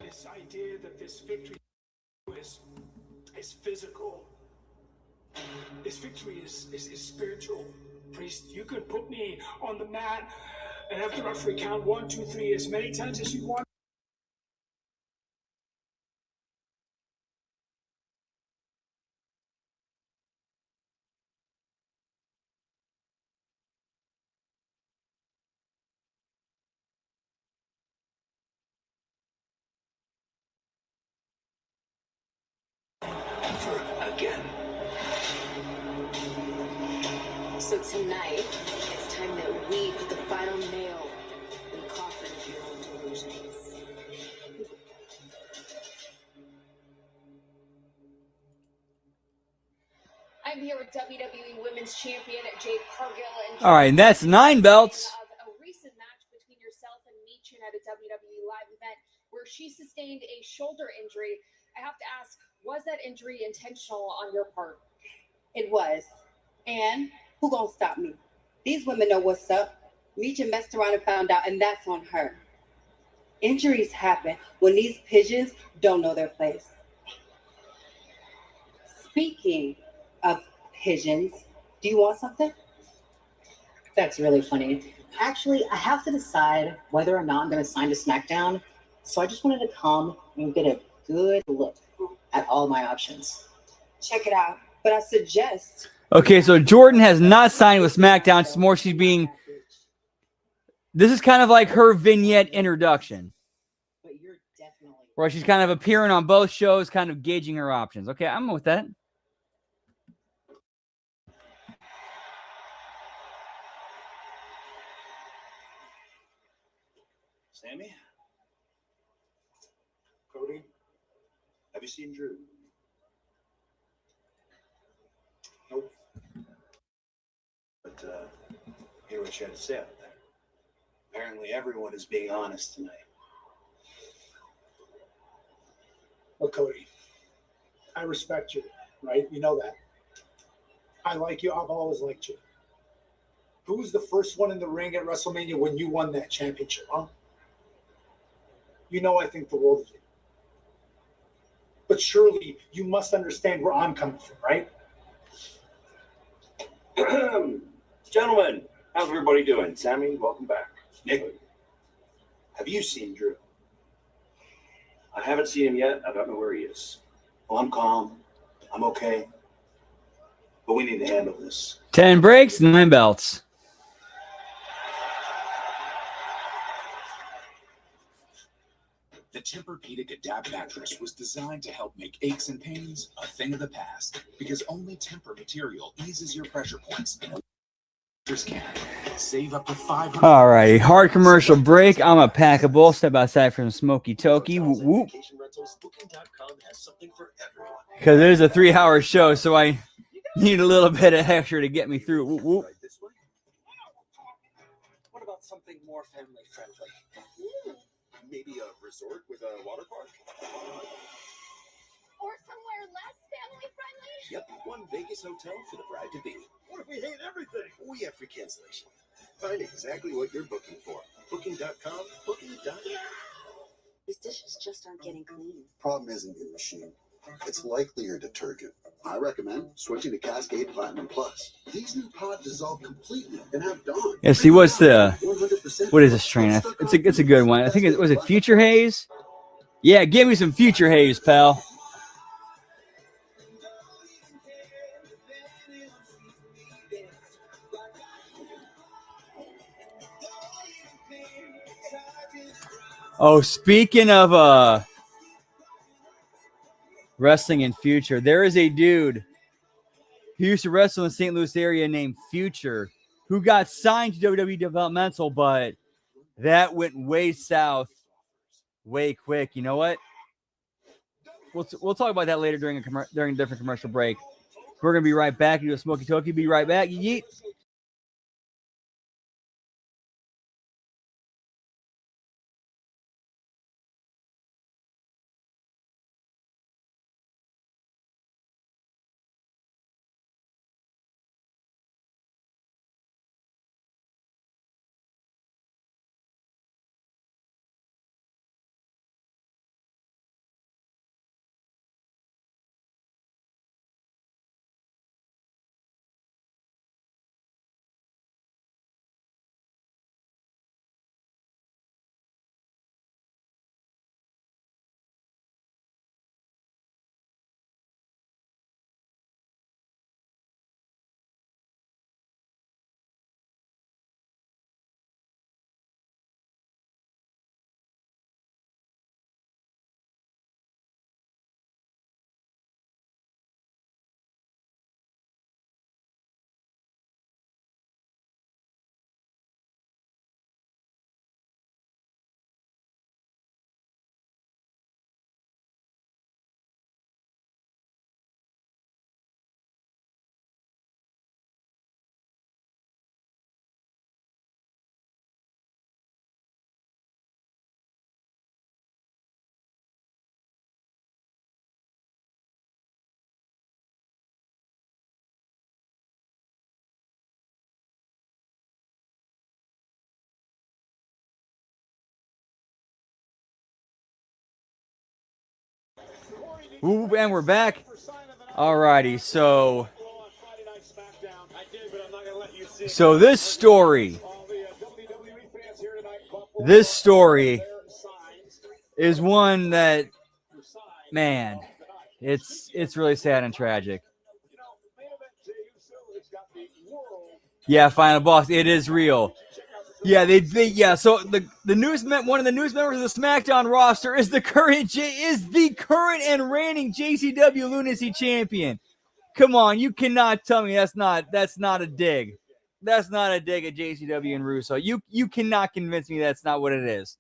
This idea that this victory is physical. This victory is spiritual. Priest, you could put me on the mat and have the referee count 1, 2, 3 as many times as you want. Ever again. So tonight, it's time that we put the final nail in the coffin of your own delusions. I'm here with WWE Women's Champion Jade Cargill. And All right, and that's 9 belts. A recent match between yourself and Michin at a WWE live event where she sustained a shoulder injury. I have to ask, was that injury intentional on your part? It was. And who gonna stop me? These women know what's up. Michin messed around and found out, and that's on her. Injuries happen when these pigeons don't know their place. Speaking of pigeons, do you want something? That's really funny. Actually, I have to decide whether or not I'm going to sign to SmackDown. So I just wanted to come and get a good look at all my options. Check it out. But I suggest... Okay, so Jordan has not signed with SmackDown. It's more she's being... This is kind of like her vignette introduction. Where she's kind of appearing on both shows, kind of gauging her options. Okay, I'm with that. Sammy? Cody? Have you seen Drew? Nope. But hear what you had to say out there. Apparently everyone is being honest tonight. Well, Cody, I respect you, right? You know that. I like you. I've always liked you. Who was the first one in the ring at WrestleMania when you won that championship, huh? You know I think the world of you. But surely you must understand where I'm coming from, right? Gentlemen, how's everybody doing? Sammy, welcome back. Nick, have you seen Drew? I haven't seen him yet. I don't know where he is. Well, I'm calm. I'm okay. But we need to handle this. 10 breaks, 9 belts. The Tempur-Pedic Adapt mattress was designed to help make aches and pains a thing of the past, because only Tempur material eases your pressure points in a mattress can. Save up to $500. All righty, hard commercial break. I'm a packable. Step outside from Smoky Toki. Whoop, whoop. Because it is a 3-hour show, so I need a little bit of extra to get me through. Whoop, whoop. What about something more family friendly? Maybe a resort with a water park? Or somewhere less family friendly? Yep, one Vegas hotel for the bride-to-be. What if we hate everything? We have free cancellation. Find exactly what you're booking for. Booking.com, booking.com. These dishes just aren't getting clean. Problem isn't your machine. It's likely your detergent. I recommend switching to Cascade Platinum Plus. These new pods dissolve completely and have Dawn. Yeah, see, what is this strain? It's a good one. I think was it Future Haze? Yeah, give me some Future Haze, pal. Oh, speaking of wrestling in Future, there is a dude who used to wrestle in the St. Louis area named Future, who got signed to WWE Developmental, but that went way south, way quick. You know what? We'll talk about that later during a different commercial break. We're gonna be right back. You do a Smoky Toki. Be right back. Yeet. Ooh, and we're back. Alrighty, so this story is one that, man, it's really sad and tragic. Yeah, Final Boss, it is real. Yeah, So the one of the news members of the SmackDown roster is the current and reigning JCW Lunacy champion. Come on, you cannot tell me that's not a dig. That's not a dig at JCW and Russo. You cannot convince me that's not what it is.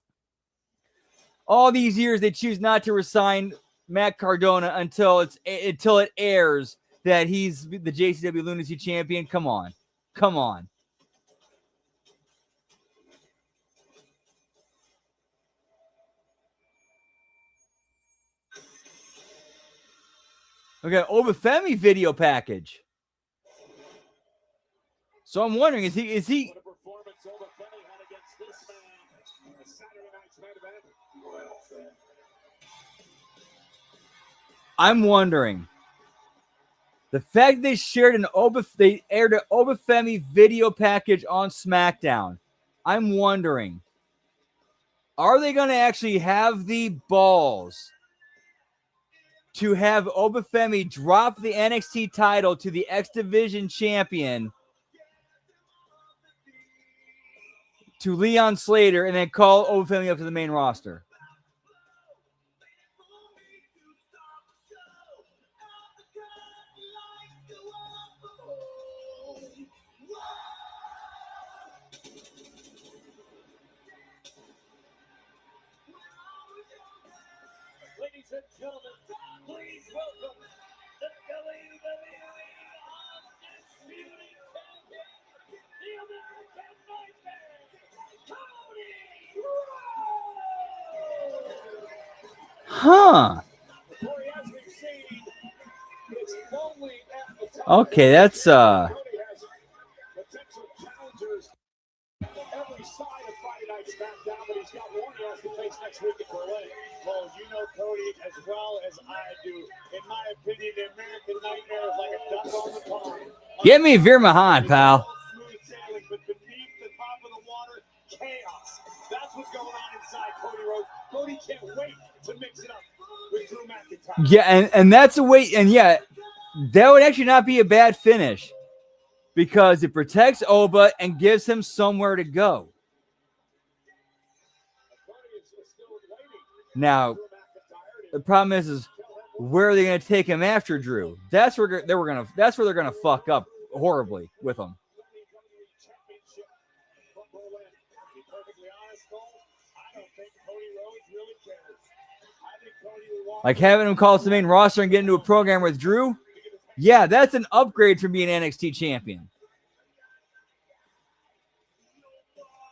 All these years they choose not to resign Matt Cardona until it airs that he's the JCW Lunacy champion. Come on. Okay, Obafemi video package. So I'm wondering, is he? I'm wondering. The fact they aired an Obafemi video package on SmackDown. I'm wondering, are they going to actually have the balls to have Obafemi drop the NXT title to the X Division champion, to Leon Slater, and then call Obafemi up to the main roster? Ladies and gentlemen, please welcome the WWE Undisputed Champion, the American Nightmare, Cody Rhodes! Huh. Corey, as we've seen, it's lonely at the top. Okay, that's Cody has potential challengers every side of Friday Night SmackDown, but he's got one he has to face next week in Berlin. Well, you know Cody as well as I do. In my opinion, the American Nightmare is like a duck on the pond. Give me Veer Mahan, pal. Smooth sailing, but beneath the top of the water, chaos. That's what's going on inside Cody Rhodes. Cody can't wait to mix it up with Drew McIntyre. Yeah, and that's a way, and yeah, that would actually not be a bad finish because it protects Oba and gives him somewhere to go. Now, the problem is where are they going to take him after Drew? That's where they're going to fuck up horribly with him. Like having him call us the main roster and get into a program with Drew, yeah, that's an upgrade from being NXT champion.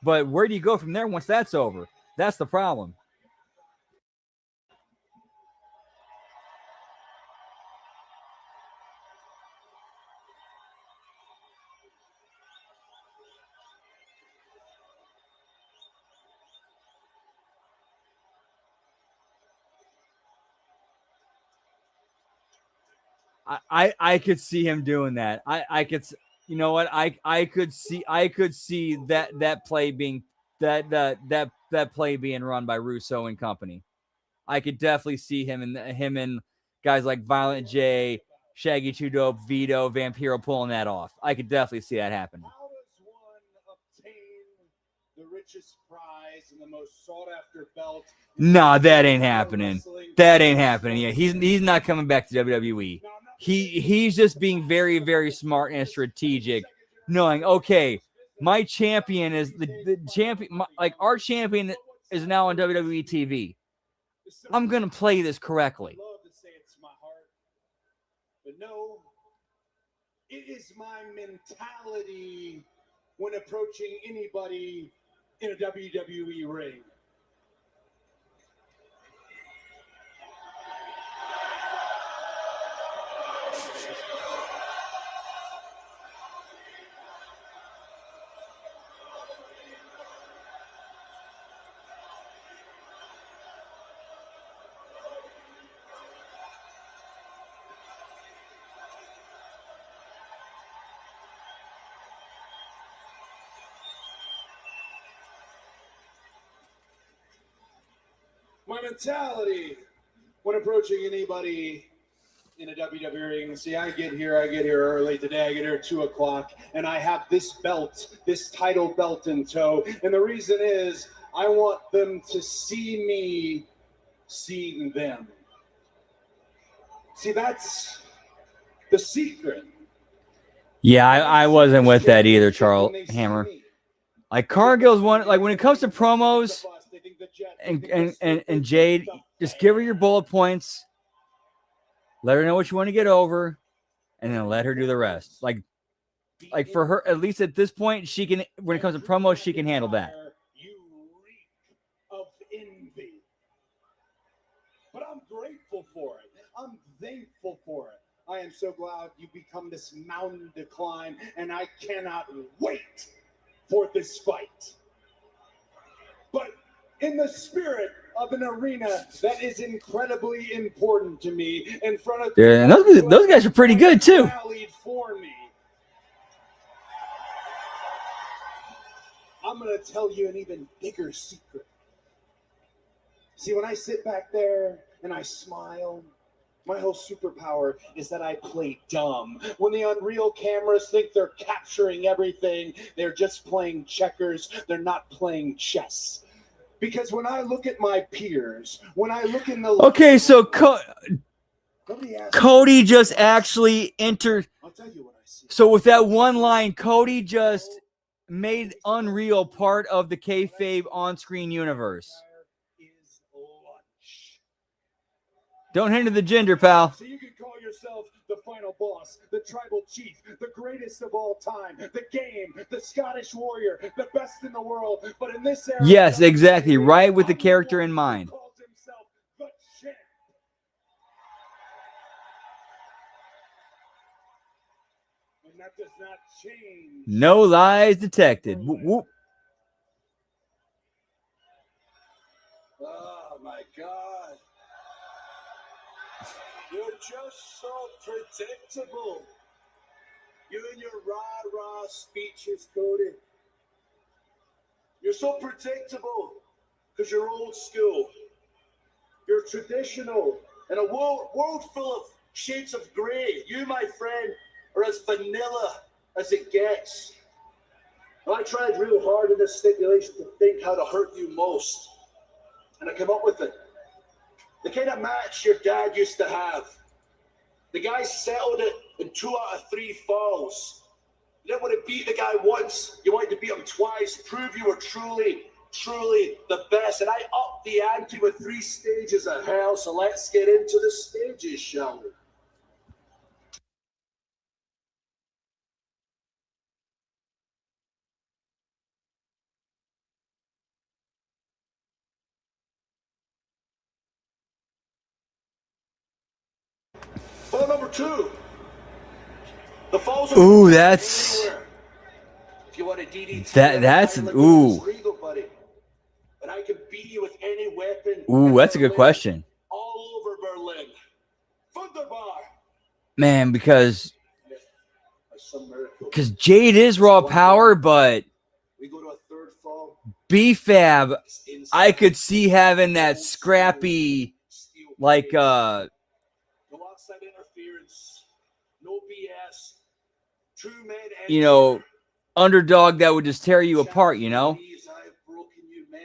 But where do you go from there once that's over? That's the problem. I could see him doing that. I could, you know what? I could see that play being that play being run by Russo and company. I could definitely see him and guys like Violent J, Shaggy 2 Dope, Vito, Vampiro pulling that off. I could definitely see that happening. How does one obtain the richest prize and the most sought after belt? Nah, that ain't happening. That ain't happening. Yeah, he's not coming back to WWE. He's just being very, very smart and strategic, knowing, okay, my champion is the champion, like our champion is now on WWE TV. I'm gonna play this correctly. I love to say it's my heart, but no, it is my mentality when approaching anybody in a WWE ring. My mentality when approaching anybody in a WWE ring. See, I get here early today. I get here at 2 o'clock, and I have this belt, this title belt in tow. And the reason is I want them to see me seeing them. See, that's the secret. Yeah, I wasn't with that either, Charles Hammer. Like Cargill's one, like when it comes to promos and Jade, just give her your bullet points, let her know what you want to get over, and then let her do the rest. Like for her, at least at this point, she can, when it comes to promos, she can handle that. You reek of envy. But I'm grateful for it. I'm thankful for it. I am so glad you become this mountain to climb, and I cannot wait for this fight. But in the spirit of an arena that is incredibly important to me, in front of Yeah, and those guys are pretty good too. rallied for me, I'm going to tell you an even bigger secret. See, when I sit back there and I smile, my whole superpower is that I play dumb. When the Unreal cameras think they're capturing everything, they're just playing checkers. They're not playing chess. Because when I look at my peers, when I look in the... Okay, so Cody just actually entered. So with that one line, Cody just made Unreal part of the kayfabe on-screen universe. Don't hinder the gender, pal. So you can call yourself the final boss, the tribal chief, the greatest of all time, the game, the Scottish warrior, the best in the world. But in this era, Yes, exactly. Right with the character in mind. calls himself the champ. And that does not change. No lies detected. Whoop, whoop. Oh my God. You're just so predictable. You and your rah-rah speeches, Cody. You're so predictable because you're old school. You're traditional. In a world full of shades of gray, you, my friend, are as vanilla as it gets. And I tried real hard in this stipulation to think how to hurt you most. And I came up with it. The kind of match your dad used to have. The guy settled it in 2 out of 3 falls. You didn't want to beat the guy once. You wanted to beat him twice. Prove you were truly the best. And I upped the ante with 3 stages of hell. So let's get into the stages, shall we? Fall number 2. The falls are Ooh, that's anywhere. If you want a DDT, that's ooh. legal, buddy. And I can beat you with any weapon. Ooh, that's a good question. All over Berlin. Wunderbar. Man, because Jade is raw power, but We go to a 3rd fall. BFAB, I could see having that scrappy, like No outside interference. No BS. 2 men. you know, underdog that would just tear you apart, you know,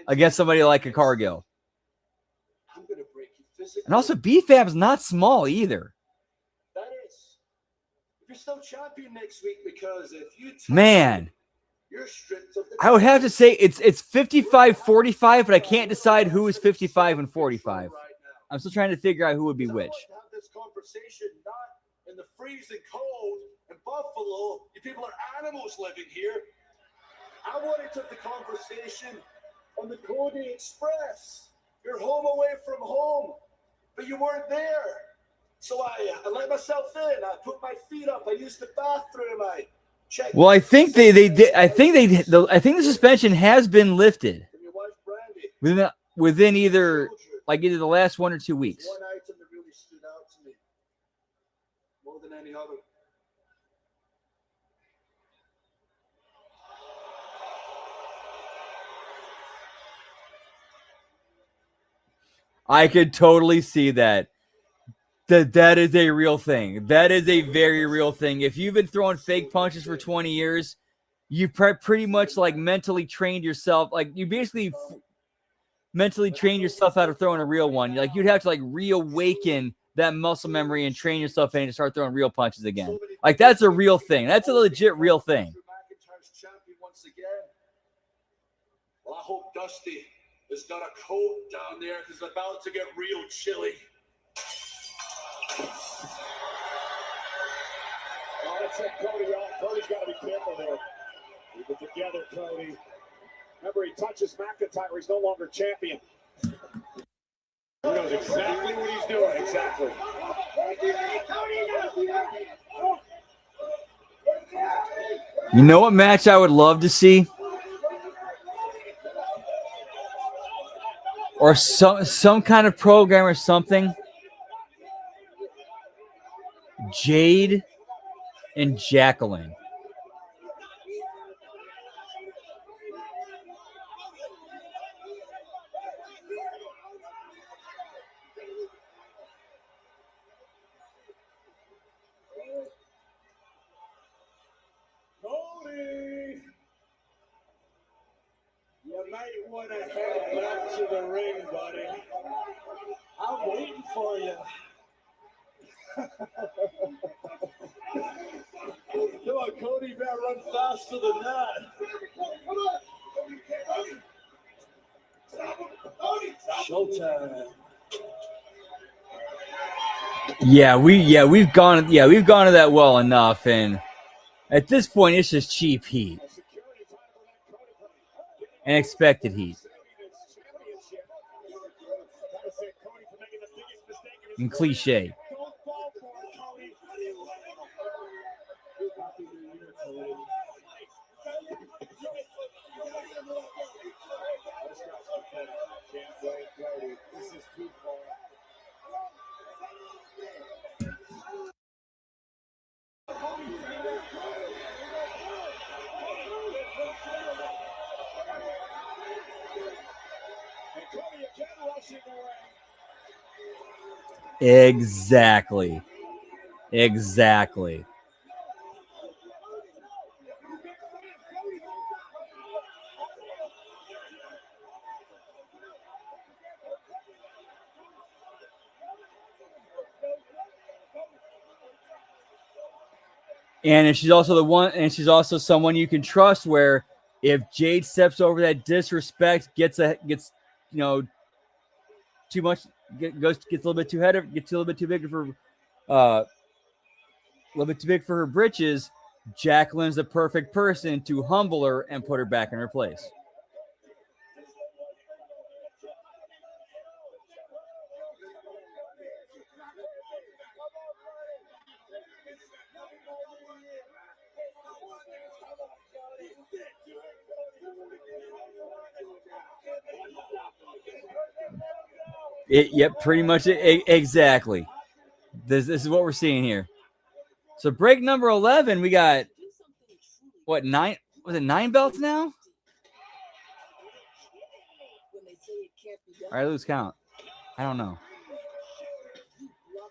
against somebody like a Cargill. I'm gonna break you physically. And also, BFAB's not small either. That is. If you're still champion next week, because if you Man, you're stripped of the I would have to say it's 55-45, but I can't decide who is 55 and 45. I'm still trying to figure out who would be which. have this conversation not in the freezing cold in Buffalo. You people are animals living here. I wanted to have the conversation on the Cody Express. You're home away from home, but you weren't there. So I let myself in. I put my feet up. I used the bathroom. I checked. Well, I think they did. I think the suspension has been lifted within either the last 1 or 2 weeks. One item that really stood out to me more than any other. I could totally see that. That is a real thing. That is a very real thing. If you've been throwing fake punches for 20 years, you pretty much like mentally trained yourself. Like you basically mentally train yourself out of throwing a real one. Like you'd have to like reawaken that muscle memory and train yourself in to start throwing real punches again. Like that's a real thing. That's a legit real thing. McIntyre's champion once again. Well, I hope Dusty has got a coat down there because it's about to get real chilly. Oh, let's set Cody off. Cody's got to be careful there. Keep it together, Cody. Remember, he touches McIntyre. He's no longer champion. He knows exactly what he's doing. Exactly. You know what match I would love to see? Or some kind of program or something. Jade and Jacqueline. might want to head back to the ring, buddy. I'm waiting for you. Come on, Cody, you better run faster than that. Showtime. We've gone to that well enough, and at this point it's just cheap heat and expected heat and cliche. Exactly. And she's also someone you can trust, where if Jade steps over that disrespect, gets too much, gets a little bit too gets a little bit too big for her britches, Jacqueline's the perfect person to humble her and put her back in her place. Pretty much exactly. This is what we're seeing here. So break number 11, we got what, 9? Was it 9 belts now? All right, lose count. I don't know.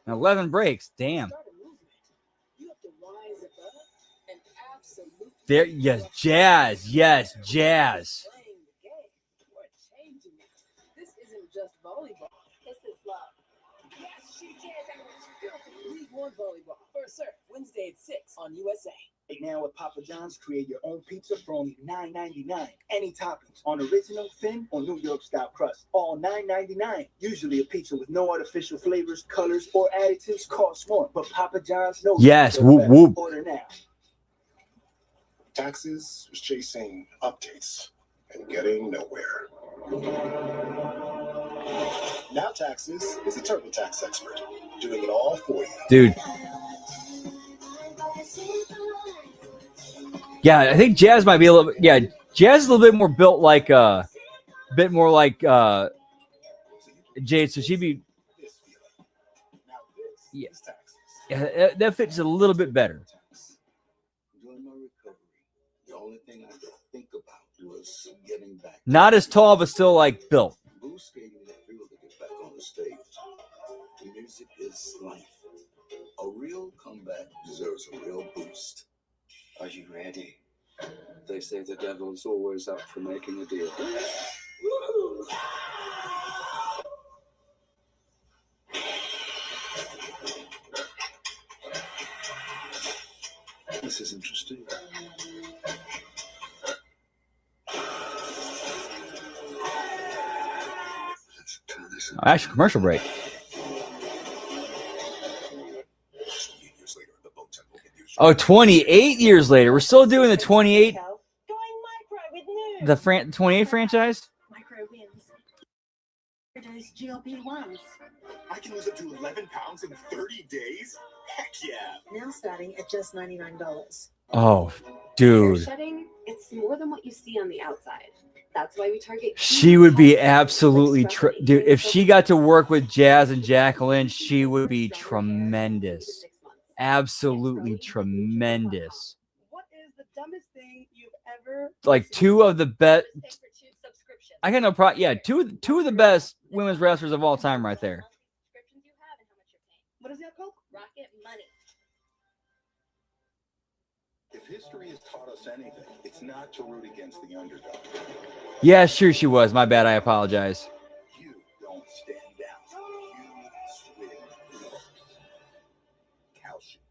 11 breaks. Damn. There, yes, Jazz. Yes, Jazz. This isn't just volleyball. This is love. Yes, she did. That was filthy. League One volleyball. First serve, Wednesday at 6 on USA. Right now at Papa John's, create your own pizza for only $9.99. Any toppings on original, thin, or New York style crust. All $9.99. Usually a pizza with no artificial flavors, colors, or additives costs more. But Papa John's knows. Yes, whoop whoop. Order now. Taxes was chasing updates and getting nowhere. Now Taxes is a TurboTax expert, doing it all for you. Dude. Yeah, I think Jazz might be a little bit. Yeah, Jazz is a little bit more built like Jade, so she'd be. Yeah, that fits a little bit better. During my recovery, the only thing I could think about was getting back. Not as tall, but still like built. Blue skating the field to get back on the stage. Music is life. A real comeback deserves a real boost. Are you ready? They say the devil's always up for making a deal. This is interesting. Actually, commercial break. Oh, 28 years later. We're still doing the 28. The 28 franchise? Micro wins. Produce GLP-1s. I can lose up to 11 pounds in 30 days? Heck yeah. Now starting at just $99. Oh, dude. Shedding, it's more than what you see on the outside. That's why we target. She would be absolutely, dude. If she got to work with Jazz and Jacqueline, she would be tremendous. Absolutely tremendous. What is the dumbest thing you've ever? Like two of the best. I got no problem. Yeah, two of the best women's wrestlers of all time, right there. What is that called? Rocket Money. If history has taught us anything, it's not to root against the underdog. Yeah, sure she was. My bad. I apologize. You don't stand out. You swim. Calcium.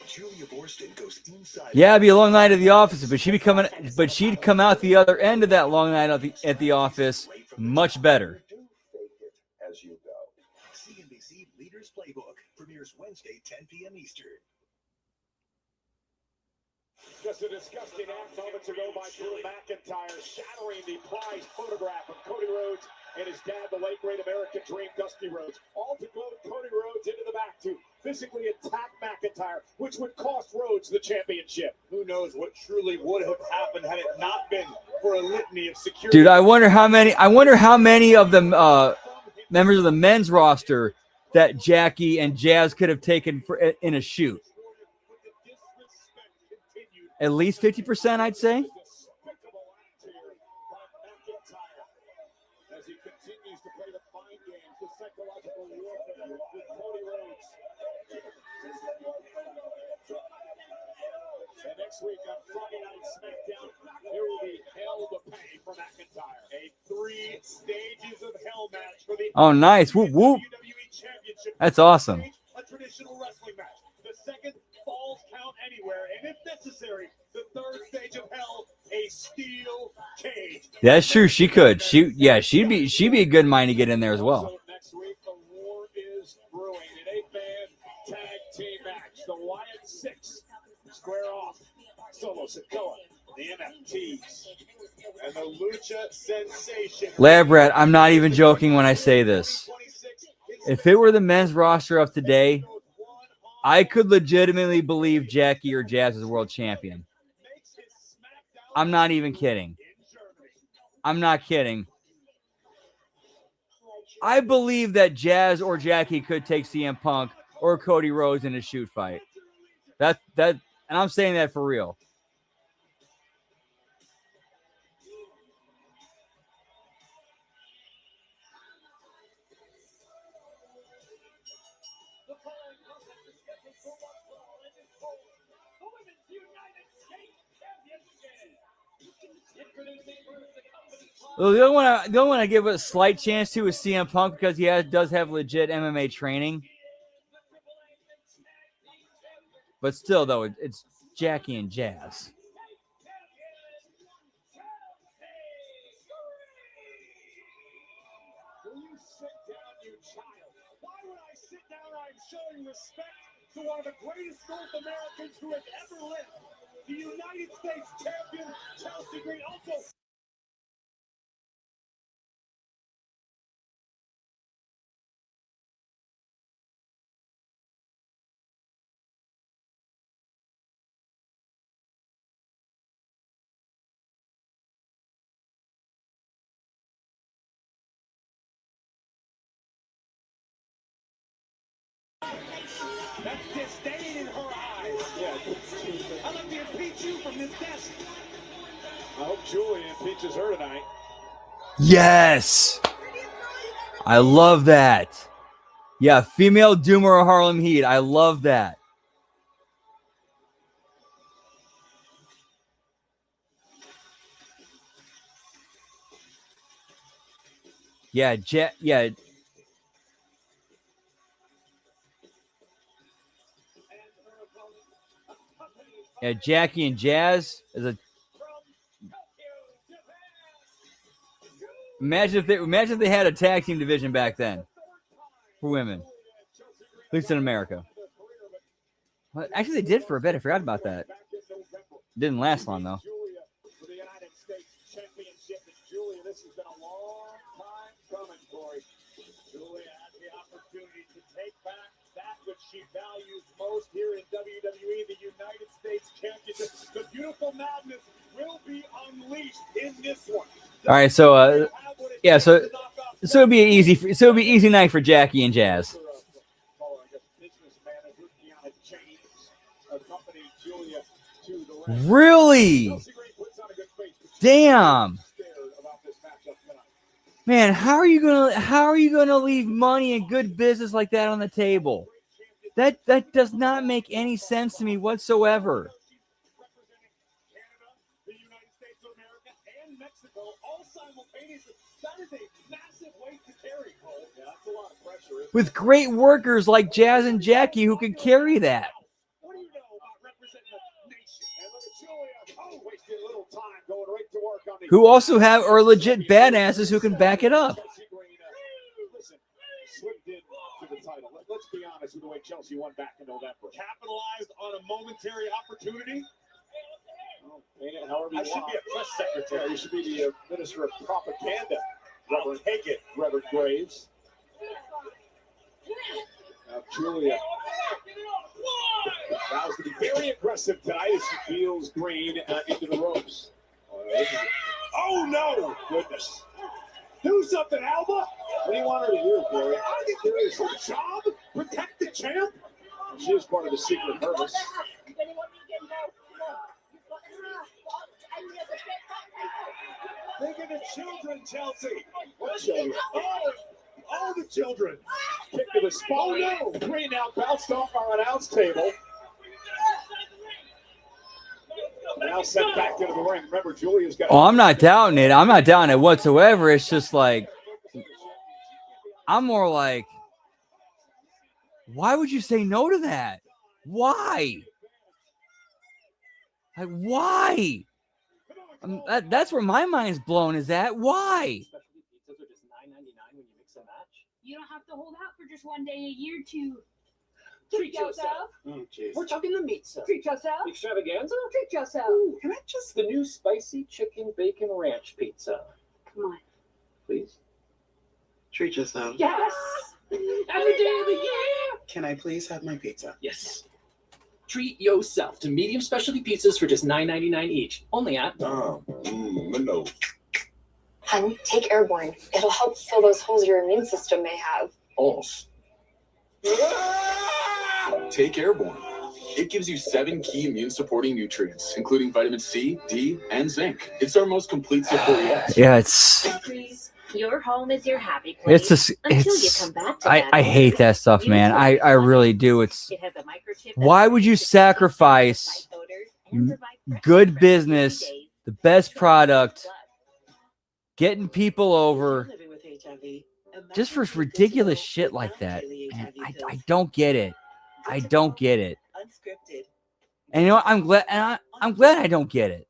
Julia Borston goes inside. Yeah, it'd be a long night at the office, but she'd come out the other end of that long night at the office much better. As you go. CNBC Leaders Playbook premieres Wednesday, 10 p.m. Eastern. Just a disgusting act moments ago by Drew McIntyre, shattering the prized photograph of Cody Rhodes and his dad, the late great American Dream, Dusty Rhodes. All to goad Cody Rhodes into the back to physically attack McIntyre, which would cost Rhodes the championship. Who knows what truly would have happened had it not been for a litany of security. Dude, I wonder how many of the members of the men's roster that Jackie and Jazz could have taken in a shoot. At least 50%, I'd say. As he continues to play the mind games, the psychological warfare with Cody Rhodes. And next week on Friday Night SmackDown, there will be hell to pay for McIntyre. A 3 stages of hell match for the Oh, nice. Whoop, whoop. WWE Championship. That's awesome. A traditional wrestling match. The second, falls count anywhere, and if necessary, the third stage of hell, a steel cage. That's true. She could. She'd be a good mind to get in there as well. Also, next week, the war is brewing. An 8-man tag team match. The Wyatt 6 square off. Solo Sikoa, the MFTs, and the Lucha Sensation. Lab Rat, I'm not even joking when I say this. If it were the men's roster of today, I could legitimately believe Jackie or Jazz is world champion. I'm not even kidding. I'm not kidding. I believe that Jazz or Jackie could take CM Punk or Cody Rhodes in a shoot fight. That, and I'm saying that for real. Well, the only one I give a slight chance to is CM Punk because he does have legit MMA training. But still, though, it's Jackie and Jazz. Will you sit down, you child? Why would I sit down? I'm showing respect to one of the greatest North Americans who has ever lived. The United States champion, Chelsea Green. Also, that's disdain in her eyes. Yeah. I'd like to impeach you from this desk. I hope Julia impeaches her tonight. Yes! I love that. Yeah, female Doom or Harlem Heat. I love that. Yeah, yeah. Yeah, Jackie and Jazz is a. Imagine if they had a tag team division back then for women, at least in America. Well, actually, they did for a bit. I forgot about that. Didn't last long though. Julia for the United States Championship. And Julia, this has been a long time coming, Corey. Julia had the opportunity to take back that which she values most here in WWE, the United States Championship. The beautiful madness will be unleashed in this one. All right, so yeah, so it'd be an easy night for Jackie and Jazz. Really? Damn. Man, how are you gonna leave money and good business like that on the table? That does not make any sense to me whatsoever. Mexico, all simultaneously. That is a massive weight to carry, Cole. Yeah, that's a lot of pressure. With great workers like Jazz and Jackie who can carry that. What do you know about representing the nation? And look at Julia. Oh, wasting a little time going right to work on the. Who also are legit badasses who can back it up. Listen, slipped in to the title. Let's be honest with the way Chelsea won back in November. Capitalized on a momentary opportunity. However, I should be a press secretary. You should be the minister of propaganda. Reverend, take it, Reverend Graves. Now Julia vows to be very aggressive tonight as she deals Green into the ropes. Oh no! Goodness. Do something, Alba. What do you want her to do, Gary? I think there is her job. Protect the champ. She is part of the secret service. Think of the children, Chelsea. What children? Oh, the children. Kick to the spine. Oh, no. Green now bounced off our announce table. Now sent back into the ring. Remember, Julia's got. Oh, I'm not doubting it. I'm not doubting it whatsoever. It's just like, I'm more like, why would you say no to that? Why? Like, why? That's where my mind's blown. Is that why? You don't have to hold out for just one day a year to treat yourself. We're talking the meat stuff. Treat yourself. Extravaganza? Treat yourself. Ooh, can I just the new spicy chicken bacon ranch pizza? Come on. Please. Treat yourself. Yes. Every day of the year. Can I please have my pizza? Yes. Treat yourself to medium specialty pizzas for just $9.99 each. Only at my nose. Hun, take Airborne. It'll help fill those holes your immune system may have. Os. Take Airborne. It gives you 7 key immune-supporting nutrients, including vitamin C, D, and zinc. It's our most complete support yet. Yeah, it's. Your home is your happy place. It's just. Until It's. you come back to I hate that stuff, man. I really do. It's. It has a microchip. Why would you sacrifice good business, the best product, getting people over, just for ridiculous shit like that? Man, I don't get it. I don't get it. Unscripted. And you know what? I'm glad. And I'm glad I don't get it.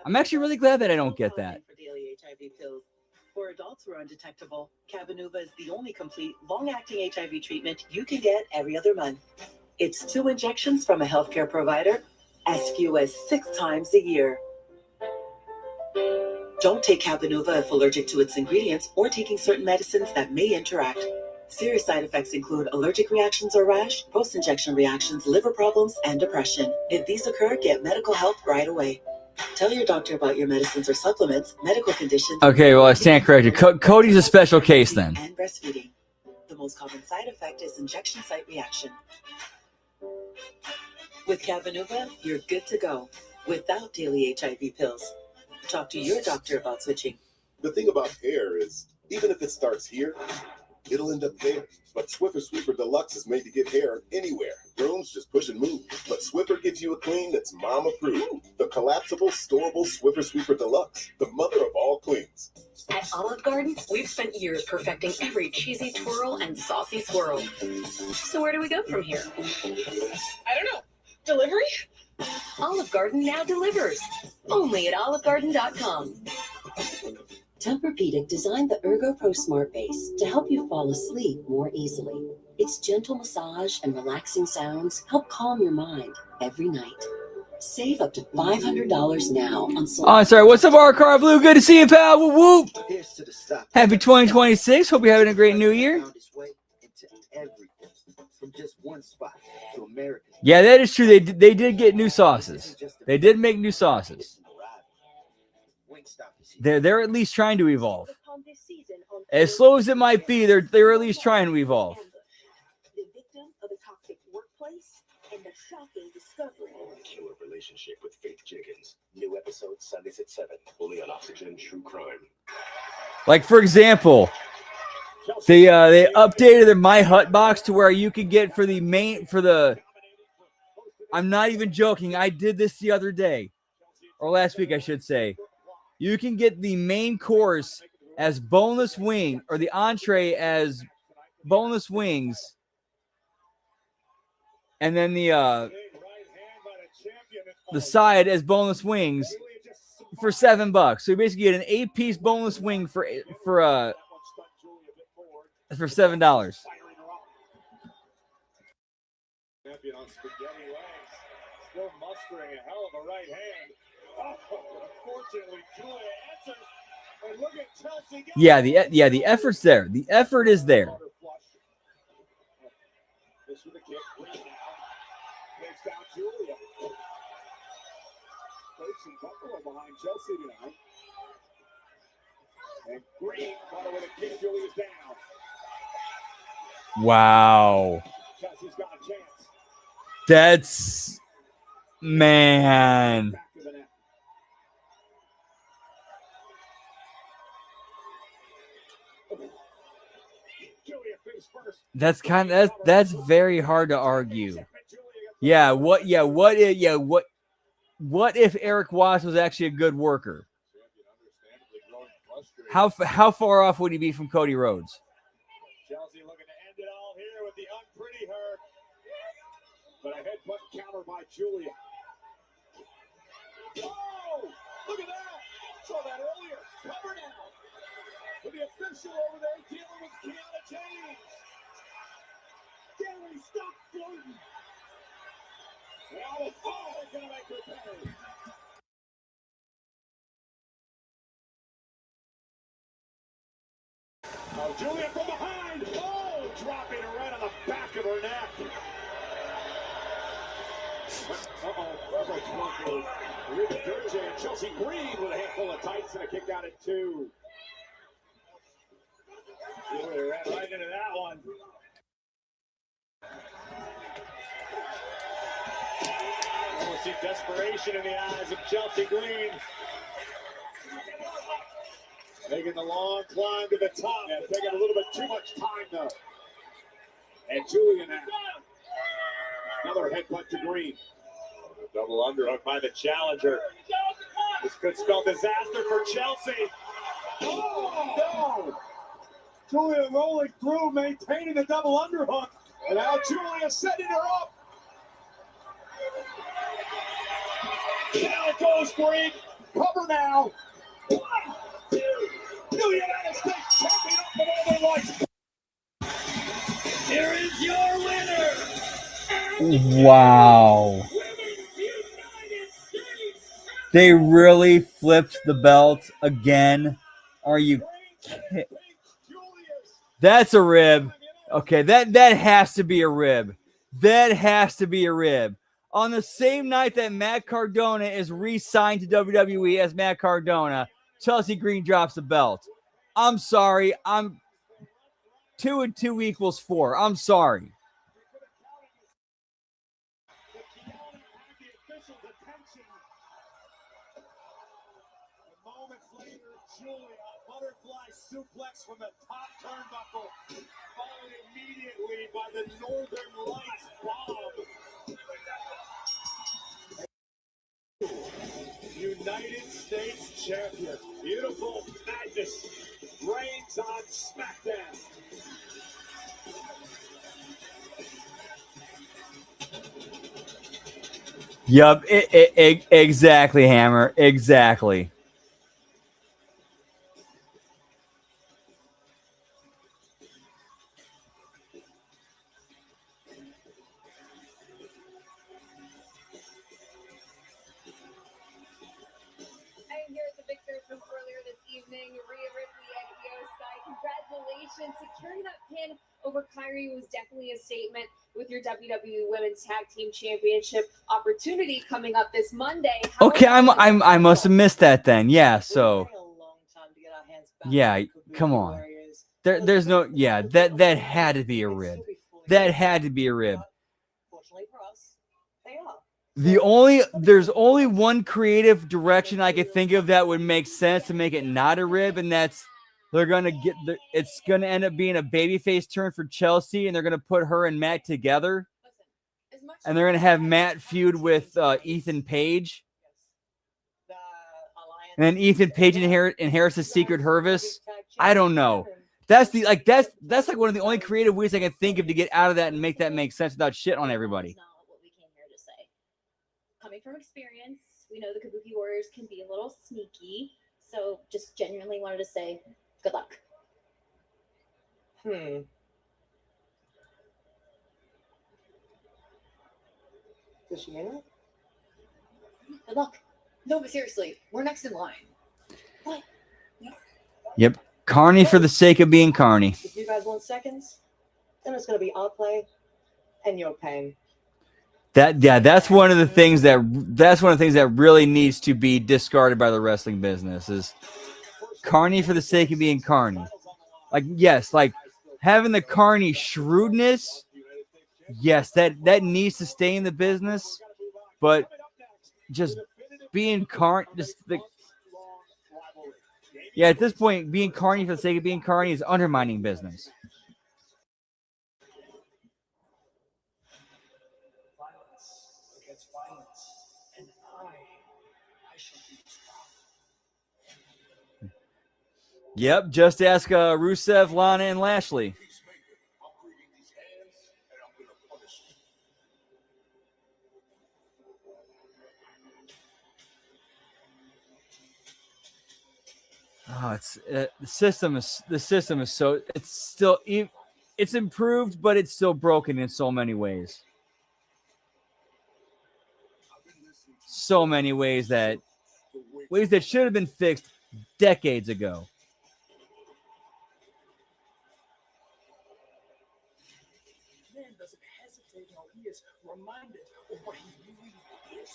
I'm actually really glad that I don't get that. For daily HIV pills. For adults who are undetectable, Cabenuva is the only complete, long-acting HIV treatment you can get every other month. It's 2 injections from a healthcare provider, as few as 6 times a year. Don't take Cabenuva if allergic to its ingredients or taking certain medicines that may interact. Serious side effects include allergic reactions or rash, post-injection reactions, liver problems, and depression. If these occur, get medical help right away. Tell your doctor about your medicines or supplements, medical conditions. Okay, well, I stand corrected. Cody's a special case then. And breastfeeding. The most common side effect is injection site reaction. With Cabenuva, you're good to go without daily HIV pills. Talk to your doctor about switching. The thing about hair is, even if it starts here, it'll end up there. But Swiffer Sweeper Deluxe is made to get hair anywhere. Grooms just push and move. But Swiffer gives you a clean that's mom-approved. The collapsible, storable Swiffer Sweeper Deluxe, the mother of all cleans. At Olive Garden, we've spent years perfecting every cheesy twirl and saucy swirl. So where do we go from here? I don't know. Delivery? Olive Garden now delivers. Only at olivegarden.com. Tempur-Pedic designed the Ergo Pro Smart Base to help you fall asleep more easily. Its gentle massage and relaxing sounds help calm your mind every night. Save up to $500 now on Oh, sorry. What's up, R-Car Blue? Good to see you, pal. Whoop, whoop. Happy 2026. Hope you're having a great new year. From just one spot to America. Yeah, that is true. They did get new sauces. They did make new sauces. They're at least trying to evolve. As slow as it might be, they're at least trying to evolve. The victim of a toxic workplace and the shocking discovery. Killer relationship with Faith Jenkins. New episode Sundays at 7. Only on Oxygen True Crime. Like, for example, they updated their My Hut box to where you could get I'm not even joking. I did this the other day, or last week, I should say. You can get the main course as boneless wing, or the entree as boneless wings, and then the side as boneless wings for $7. So you basically get an 8-piece boneless wing for $7. Champion on spaghetti legs, still mustering a hell of a right hand. Oh, unfortunately, Julia answers. And look at Chelsea. The effort's there. The effort is there. This with a kick. Green now. Takes down Julia. Bates and Buffalo behind Chelsea tonight. And Green caught her with a kick. Julia's down. Wow. Chelsea's got a chance. That's, man. That's very hard to argue. What if Eric Watts was actually a good worker? How far off would he be from Cody Rhodes? Chelsea looking to end it all here with the unpretty her. But a headbutt counter by Julia. Oh, look at that. Saw that earlier. Cover now. With the official over there dealing with Kiana James. Gary, stop floating. Now the fall is going to make her pay. Oh, Julia from behind. Oh, dropping her right on the back of her neck. And Chelsea Green with a handful of tights and a kick out at 2. Julia ran right into that one. We'll see desperation in the eyes of Chelsea Green. Making the long climb to the top. Yeah, taking a little bit too much time, though. And Julia now. Another headbutt to Green. Double underhook by the challenger. This could spell disaster for Chelsea. Oh, no. Julia rolling through, maintaining the double underhook. And now Julia setting her up. Now it goes Green. Cover now. 1, 2. New United States champion up and over lights. Here is your winner. Wow. They really flipped the belt again. Are you kidding? That's a rib. Okay, that has to be a rib. That has to be a rib. On the same night that Matt Cardona is re-signed to WWE as Matt Cardona, Chelsea Green drops the belt. I'm sorry. 2 and 2 equals 4. I'm sorry. Moments later, Julia, butterfly suplex from the top turnbuckle, followed immediately by the Northern Lights bomb. United States champion, beautiful madness, reigns on SmackDown. Yup, exactly, Hammer. Exactly. Congratulations. Securing that pin over Kyrie was definitely a statement with your WWE Women's Tag Team Championship opportunity coming up this Monday. Okay, I must have missed that then. Yeah, so yeah, come on. There's no that had to be a rib. That had to be a rib. There's only one creative direction I could think of that would make sense to make it not a rib, and that's it's gonna end up being a babyface turn for Chelsea, and they're gonna put her and Matt together, and they're gonna have Matt feud with Ethan Page. And then Ethan Page inherits the secret Hervis. I don't know. That's like one of the only creative ways I can think of to get out of that and make that make sense without shit on everybody. Not what we came here to say. Coming from experience, we know the Kabuki Warriors can be a little sneaky, so just genuinely wanted to say good luck. Does she mean it? Good luck. No, but seriously, we're next in line. What? Yep. Carney for the sake of being Carney. If you guys want seconds, then it's going to be our play and your pain. That's one of the things that really needs to be discarded by the wrestling business is Carney for the sake of being Carney. Like, yes, like having the Carney shrewdness, yes, that needs to stay in the business, but just being Carney, at this point, being Carney for the sake of being Carney is undermining business. Yep, just ask Rusev, Lana, and Lashley. Oh, it's the system is so it's improved, but it's still broken in so many ways. So many ways that should have been fixed decades ago. Man doesn't hesitate until he is reminded of what he really is.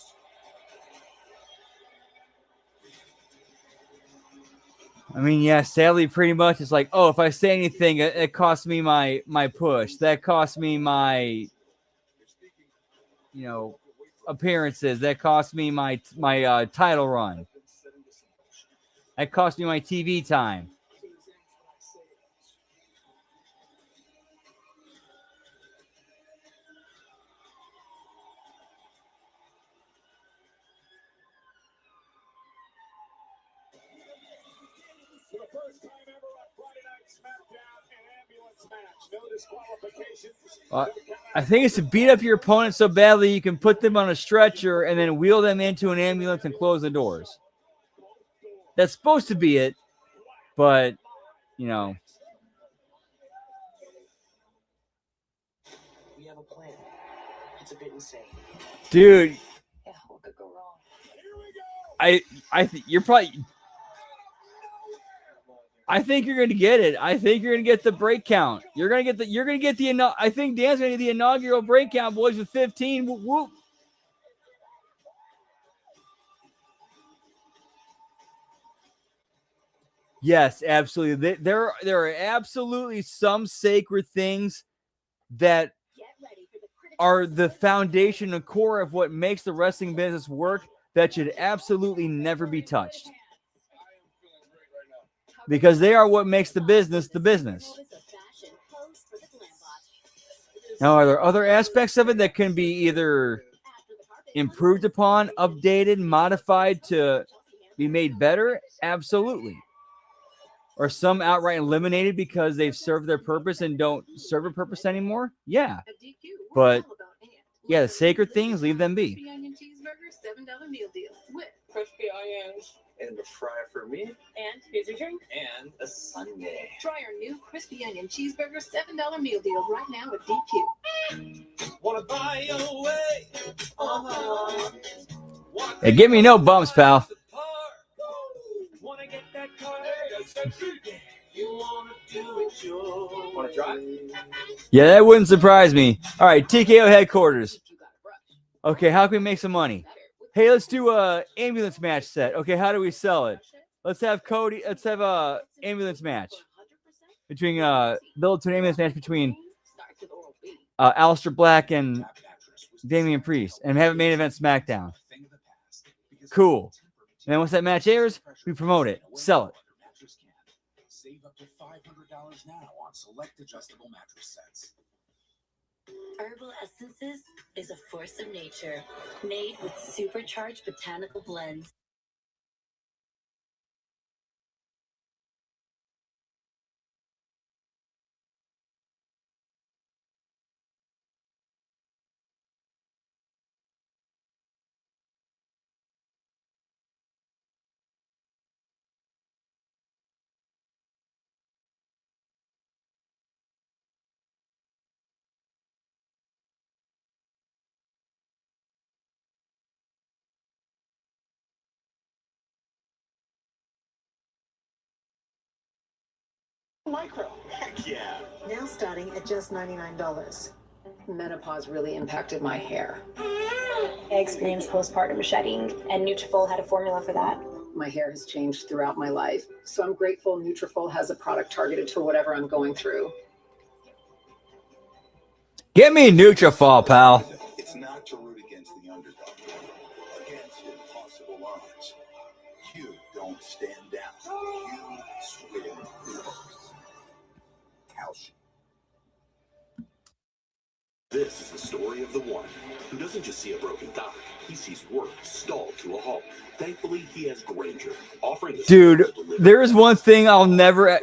I mean, yeah, sadly, pretty much it's like, oh, if I say anything, it costs me my push. That costs me my, appearances. That costs me my title run. That cost me my TV time. For the first time ever on Friday Night SmackDown, an ambulance match. No disqualifications. I think it's to beat up your opponent so badly you can put them on a stretcher and then wheel them into an ambulance and close the doors. That's supposed to be it, but, We have a plan. It's a bit insane. Dude, Yeah, what could go wrong? I think you're going to get it. I think you're going to get the break count. I think Dan's going to get the inaugural break count, boys, with 15. Whoop. Yes, absolutely. There are absolutely some sacred things that are the foundation and core of what makes the wrestling business work that should absolutely never be touched. Because they are what makes the business the business. Now, are there other aspects of it that can be either improved upon, updated, modified to be made better? Absolutely. Or some outright eliminated because they've served their purpose and don't serve a purpose anymore? Yeah. But, yeah, the sacred things, leave them be. Crispy onion cheeseburger, $7 meal deal with Crispy onions. And a fry for me. and here's your drink. And a sundae. Try our new crispy onion cheeseburger, $7 meal deal right now at DQ. Wanna buy your way? Hey, give me no bumps, pal. Wanna get that car? You wanna do it your Wanna drive? Yeah, that wouldn't surprise me. All right, TKO headquarters. Okay, how can we make some money? Hey, let's do a ambulance match set. Okay, how do we sell it? Let's have a ambulance match between build to an ambulance match between Aleister Black and Damian Priest, and have a main event SmackDown. Cool. And then once that match airs, we promote it, sell it. Save up to $500 now on select adjustable mattress sets. Herbal Essences is a force of nature, made with supercharged botanical blends. Micro. Heck yeah. Now starting at just $99. Menopause really impacted my hair. I experienced postpartum shedding, and Nutrafol had a formula for that. My hair has changed throughout my life, so I'm grateful Nutrafol has a product targeted for whatever I'm going through. Get me Nutrafol, pal. It's not to root against the underdog, against impossible odds. You don't stand down. You swim first. Calcium. This is the story of the one who doesn't just see a broken dock, he sees work stalled to a halt. Thankfully, he has Granger, offering the Dude, there is one thing I'll never.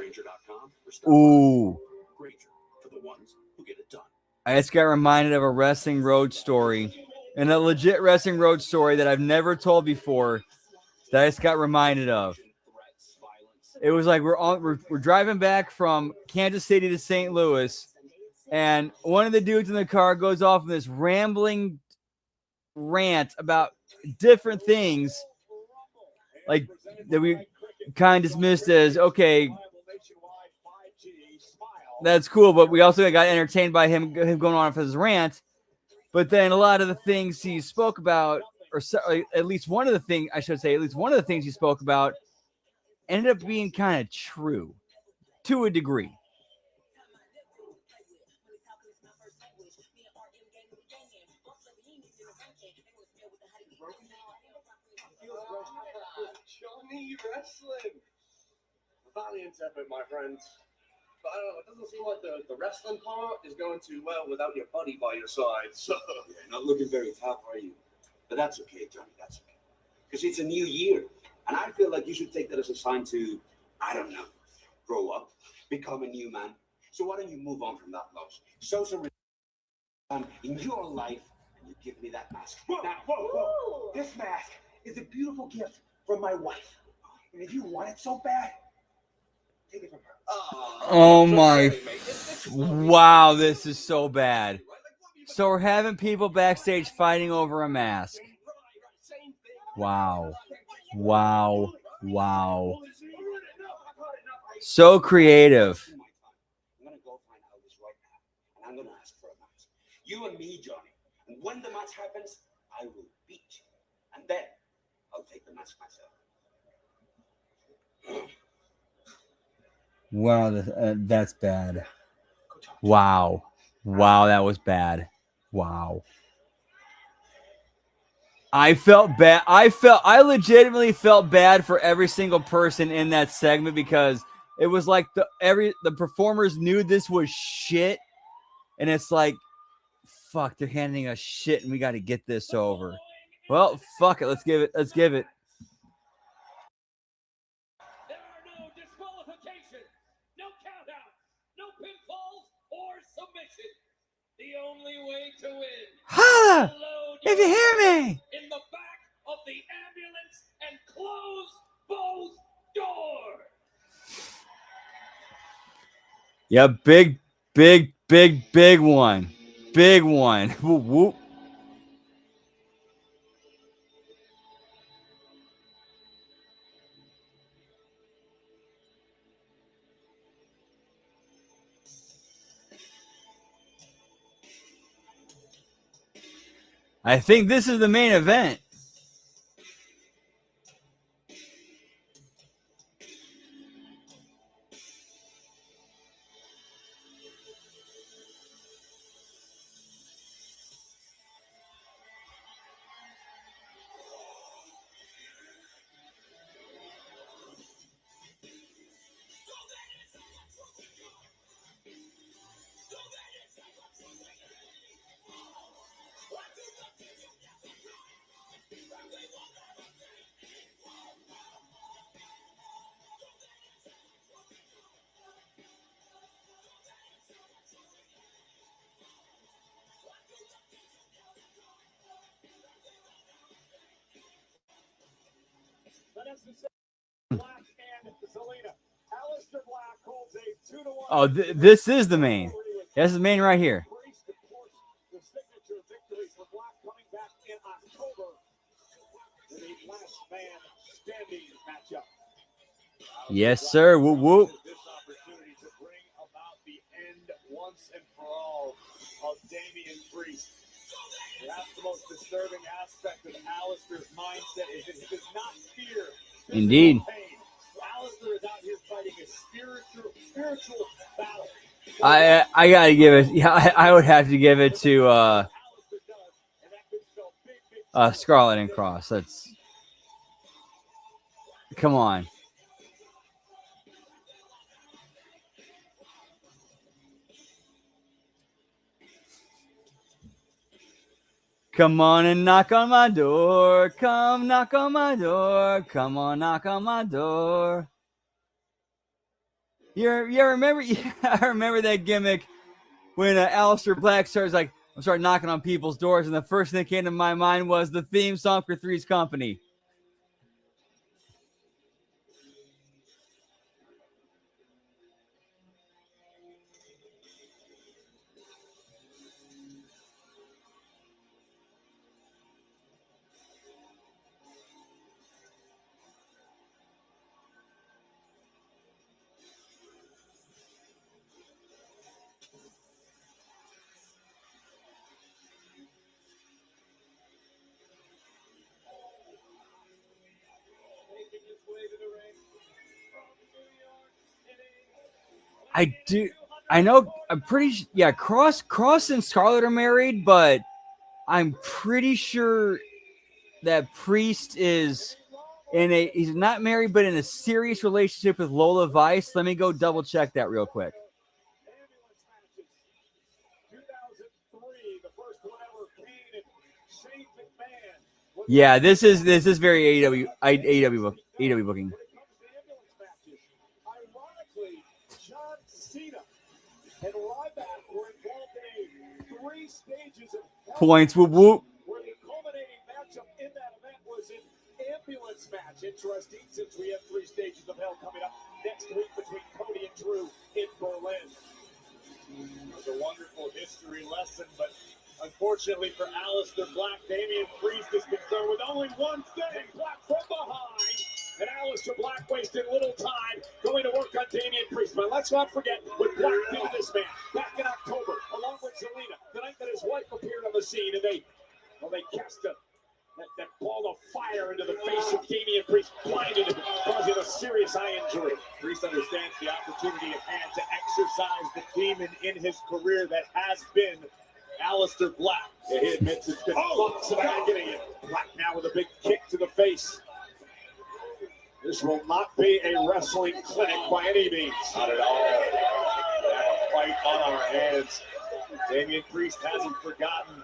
Ooh. Granger for the ones who get it done. I just got reminded of a wrestling road story, and a legit wrestling road story that I've never told before. That I just got reminded of. It was like we're driving back from Kansas City to St. Louis. And one of the dudes in the car goes off in this rambling rant about different things, like that we kind of dismissed as, okay, that's cool, but we also got entertained by him going on for his rant. But then a lot of the things he spoke about, or at least one of the things he spoke about ended up being kind of true to a degree. Johnny Wrestling. Valiant effort, my friends. But I don't know, it doesn't seem like the wrestling part is going too well without your buddy by your side. So Yeah, not looking very tough, are you? But that's okay, Johnny, that's okay. Because it's a new year. And I feel like you should take that as a sign to, I don't know, grow up, become a new man. So why don't you move on from that loss? Show some in your life, and you give me that mask. Whoa, Now, whoa. This mask is a beautiful gift from my wife. And if you want it so bad, take it from her. Oh my. Wow, this is so bad. So we're having people backstage fighting over a mask. Wow. Wow. Wow. So creative. I'm going to go find Elvis right now, and I'm going to ask for a match. You and me, Johnny. And when the match happens, I will beat you. And then I'll take the match myself. Wow, that's bad. Wow. Wow, that was bad. Wow. I felt bad. I legitimately felt bad for every single person in that segment because it was like the performers knew this was shit, and it's like, fuck, they're handing us shit, and we got to get this over. Well, fuck it, let's give it. There are no disqualifications, no countouts, no pinfalls or submission. The only way to win. Holla! If you hear me! In the back of the ambulance and close both doors. Yeah, big one. Big one. Whoop, whoop. I think this is the main event. Oh, this is the main. This is the main right here. Yes, sir. Whoop, whoop. Perhaps the most disturbing aspect of Alistair's mindset is that he does not fear physical Indeed. pain. Alistair is out here fighting a spiritual battle. I gotta give it. Yeah, I would have to give it to Scarlett and Cross. That's come on. Come on and knock on my door. Come knock on my door. Come on, knock on my door. You remember? Yeah, I remember that gimmick when Aleister Black started knocking on people's doors, and the first thing that came to my mind was the theme song for Three's Company. I know. I'm pretty. Yeah, Cross and Scarlett are married, but I'm pretty sure that Priest is he's not married, but in a serious relationship with Lola Vice. Let me go double check that real quick. Yeah, this is very AEW booking. John Cena and Ryback were involved in a 3 stages of Points. Whoop whoop. where the culminating matchup in that event was an ambulance match. Interesting, since we have 3 stages of hell coming up next week between Cody and Drew in Berlin. It was a wonderful history lesson, but unfortunately for Aleister Black, Damian Priest is concerned with only one thing: Black from behind. And Aleister Black wasted little time going to work on Damian Priest. But let's not forget what Black did to this man back in October, along with Zelina, the night that his wife appeared on the scene, and they cast that ball of fire into the face of Damian Priest, blinded him, causing a serious eye injury. Priest understands the opportunity at hand to exercise the demon in his career that has been Aleister Black. Yeah, he admits it's been months of agony. Black now with a big kick to the face. This will not be a wrestling clinic by any means. Not at all. We have a fight on our hands. Damian Priest hasn't forgotten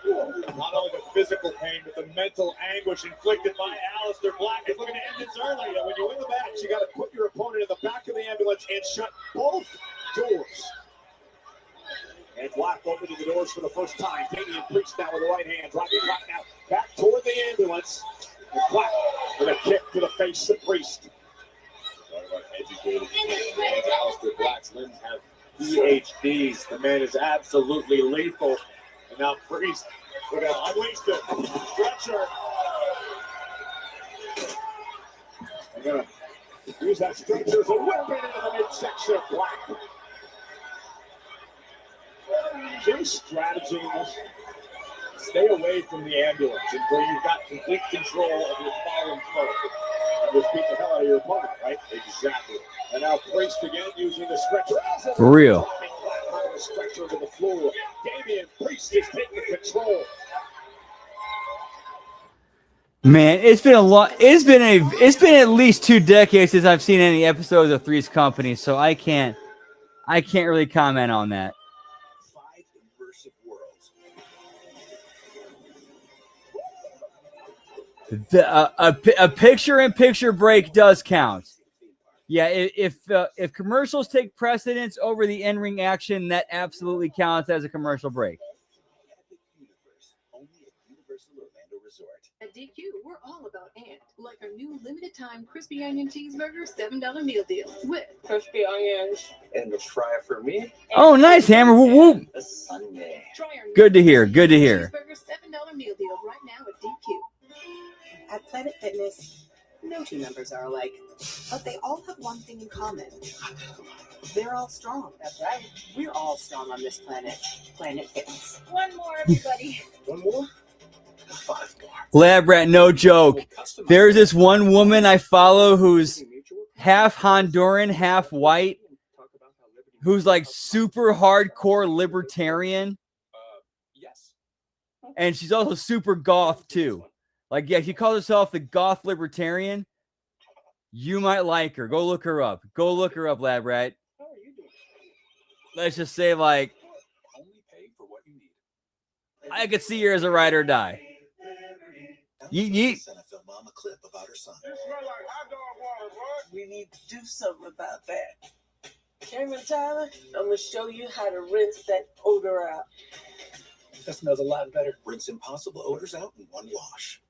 not only the physical pain, but the mental anguish inflicted by Aleister Black. He's looking to end this early. And when you win the match, you got to put your opponent in the back of the ambulance and shut both doors. And Black opening the doors for the first time. Damian Priest now with the right hand. Driving Black now back toward the ambulance. And Black with a kick to the face of Priest. Talk about educated. Aleister Black's limbs have PhDs. The man is absolutely lethal. And now Priest, we're going to unleash the stretcher. I'm going to use that stretcher as a weapon into the midsection of Black. Jim's strategy in this: stay away from the ambulance until you've got complete control of your fallen foe. And just beat the hell out of your opponent, right? Exactly. And now Priest again using the stretcher. For real. Out of the stretcher to the floor. Damian Priest is taking control. Man, it's been a lot. It's been at least 2 decades since I've seen any episodes of Three's Company, so I can't really comment on that. A picture-in-picture break does count. Yeah, if commercials take precedence over the in-ring action, that absolutely counts as a commercial break. At DQ, we're all about and, like our new limited-time crispy onion cheeseburger $7 meal deal with crispy onions. And the fry for me. Oh, nice, Hammer. Whoop, whoop. A Sunday. Good to hear. Good to hear. Cheeseburger $7 meal deal right now at DQ. At Planet Fitness, no 2 members are alike, but they all have one thing in common. They're all strong. That's right. We're all strong on this planet. Planet Fitness. One more, everybody. One more? Lab Rat, no joke. There's this one woman I follow who's half Honduran, half white, who's like super hardcore libertarian. And she's also super goth too. Like, yeah, she calls herself the goth libertarian. You might like her. Go look her up. Go look her up, Lab Rat. Let's just say, like, I could see her as a ride or die. Yeet, yeet. Sent a film mom a clip about her son. We need to do something about that. Cameron Tyler, I'm going to show you how to rinse that odor out. That smells a lot better. Rinse impossible odors out in one wash.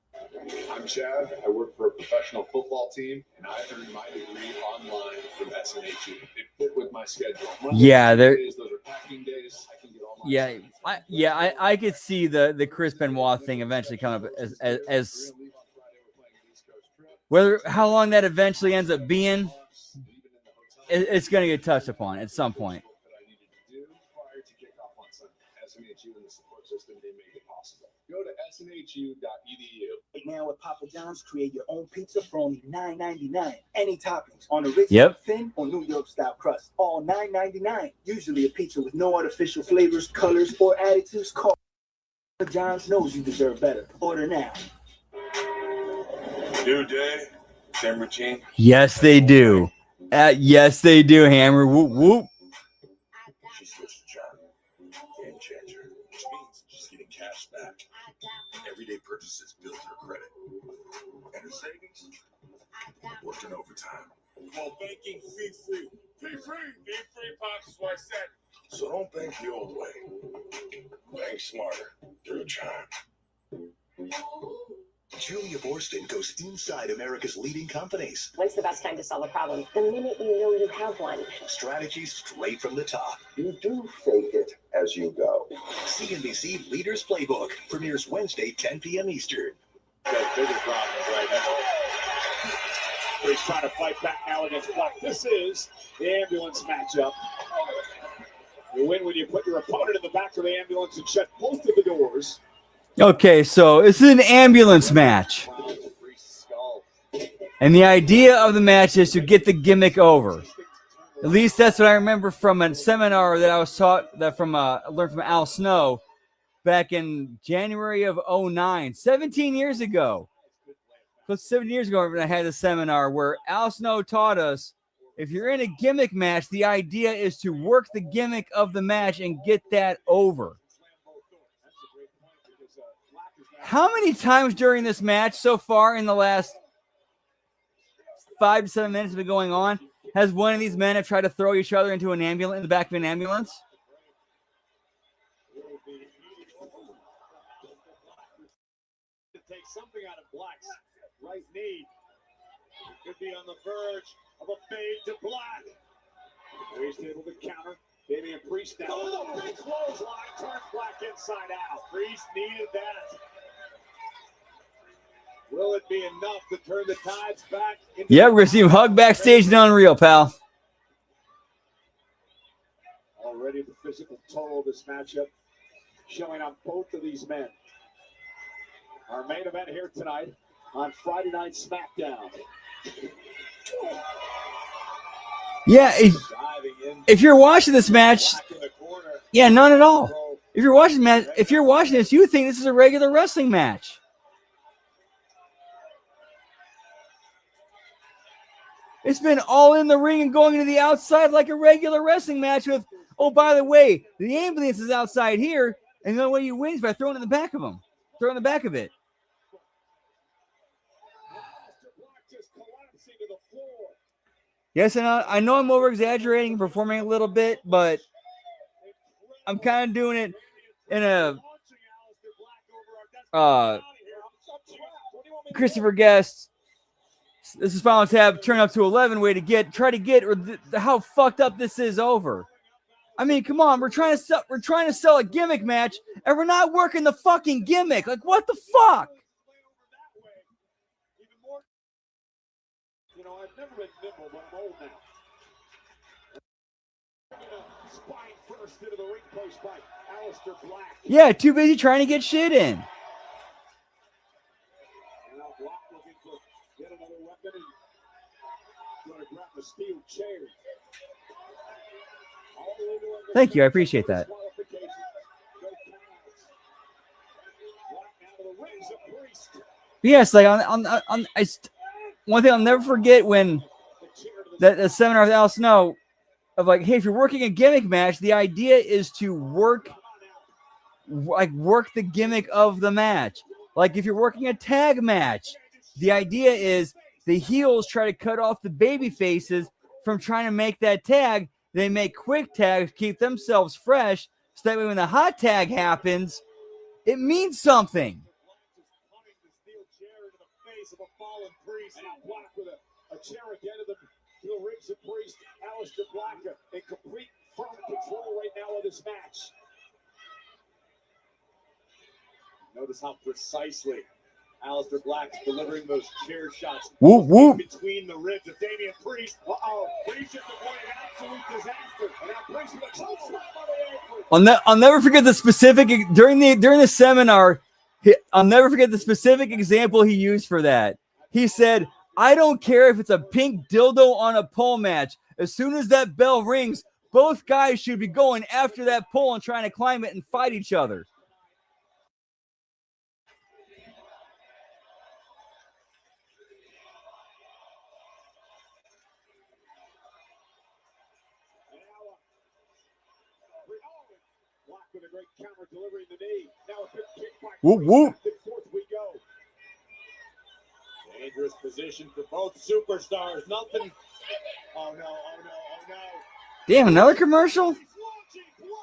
I'm Chad. I work for a professional football team, and I earned my degree online from SNHU. It fit with my schedule. Yeah, those are packing days. I can get all my I could see the Chris Benoit thing eventually come up as whether how long that eventually ends up being, it's going to get touched upon at some point. SNHU and the support system, they make it possible. Go to snhu.edu. Right now at Papa John's, create your own pizza for only $9.99. Any toppings on original thin or New York style crust. All $9.99. Usually a pizza with no artificial flavors, colors, or additives. Call Papa John's knows you deserve better. Order now. New day, same routine. Yes, they do. Yes, they do, Hammer. Whoop, whoop. She switched to job. Game changer. Which means she's getting cash back. Everyday purchases build her credit. And her savings worked in overtime. Well, banking fee free. Fee free. Fee free, Pops, is what I said. So don't bank the old way. Bank smarter through time. Julia Borston goes inside America's leading companies. When's the best time to solve a problem? The minute you know you have one. Strategies straight from the top. You do fake it as you go. CNBC Leaders Playbook premieres Wednesday, 10 p.m. Eastern. Got bigger problems right now. He's trying to fight back now against Black. This is the ambulance matchup. You win when you put your opponent in the back of the ambulance and shut both of the doors. Okay, so this is an ambulance match. And the idea of the match is to get the gimmick over. At least that's what I remember from a seminar that I was taught that I learned from Al Snow back in January of 2009, 17 years ago. Close to 7 years ago, I had a seminar where Al Snow taught us if you're in a gimmick match, the idea is to work the gimmick of the match and get that over. How many times during this match so far in the last 5 to 7 minutes of it going on has one of these men have tried to throw each other into an ambulance in the back of an ambulance? To take something out of Black's right knee. Could be on the verge of a fade to Black. Priest able to counter. Damian Priest now. Oh, the big clothesline turns Black inside out. Priest needed that. Will it be enough to turn the tides back? Yeah, we're going to see him hug backstage and Unreal, pal. Already the physical toll of this matchup showing on both of these men. Our main event here tonight on Friday Night SmackDown. Yeah, if you're watching this match, yeah, none at all. If you're watching this, you think this is a regular wrestling match. It's been all in the ring and going to the outside like a regular wrestling match with, oh, by the way, the ambulance is outside here, and the only way you win is by throwing it in the back of them. Throw it in the back of it. Yes, and I know I'm over-exaggerating and performing a little bit, but I'm kind of doing it in a Christopher Guest. This is Final Tab, turn up to 11 way to try to get how fucked up this is over. I mean, come on, we're trying to sell a gimmick match, and we're not working the fucking gimmick. Like, what the fuck? You know, I've never been nimble, but I'm old now. Spine first into the ring post by Aleister Black. Yeah, too busy trying to get shit in. Thank you. I appreciate that. Yes, like one thing I'll never forget when the seminar with Al Snow of like, hey, if you're working a gimmick match, the idea is to work the gimmick of the match. Like if you're working a tag match, the idea is the heels try to cut off the baby faces from trying to make that tag. They make quick tags, keep themselves fresh, so that way when the hot tag happens, it means something. A chair again to the ribs of Priest. Aleister Black in complete firm control right now of this match. Notice how precisely Aleister Black's delivering those chair shots. Whoop, whoop. Between the ribs of Damian Priest. Priest just avoided absolute disaster. And now Priest with a choke slam on the apron. I'll never forget the specific during the seminar. I'll never forget the specific example he used for that. He said, I don't care if it's a pink dildo on a pole match. As soon as that bell rings, both guys should be going after that pole and trying to climb it and fight each other. Black with a great counter delivering the knee. Now a big kick by Whoop, whoop. Forth we go. Dangerous position for both superstars. Nothing. Oh no, oh no, oh no. Damn, another commercial?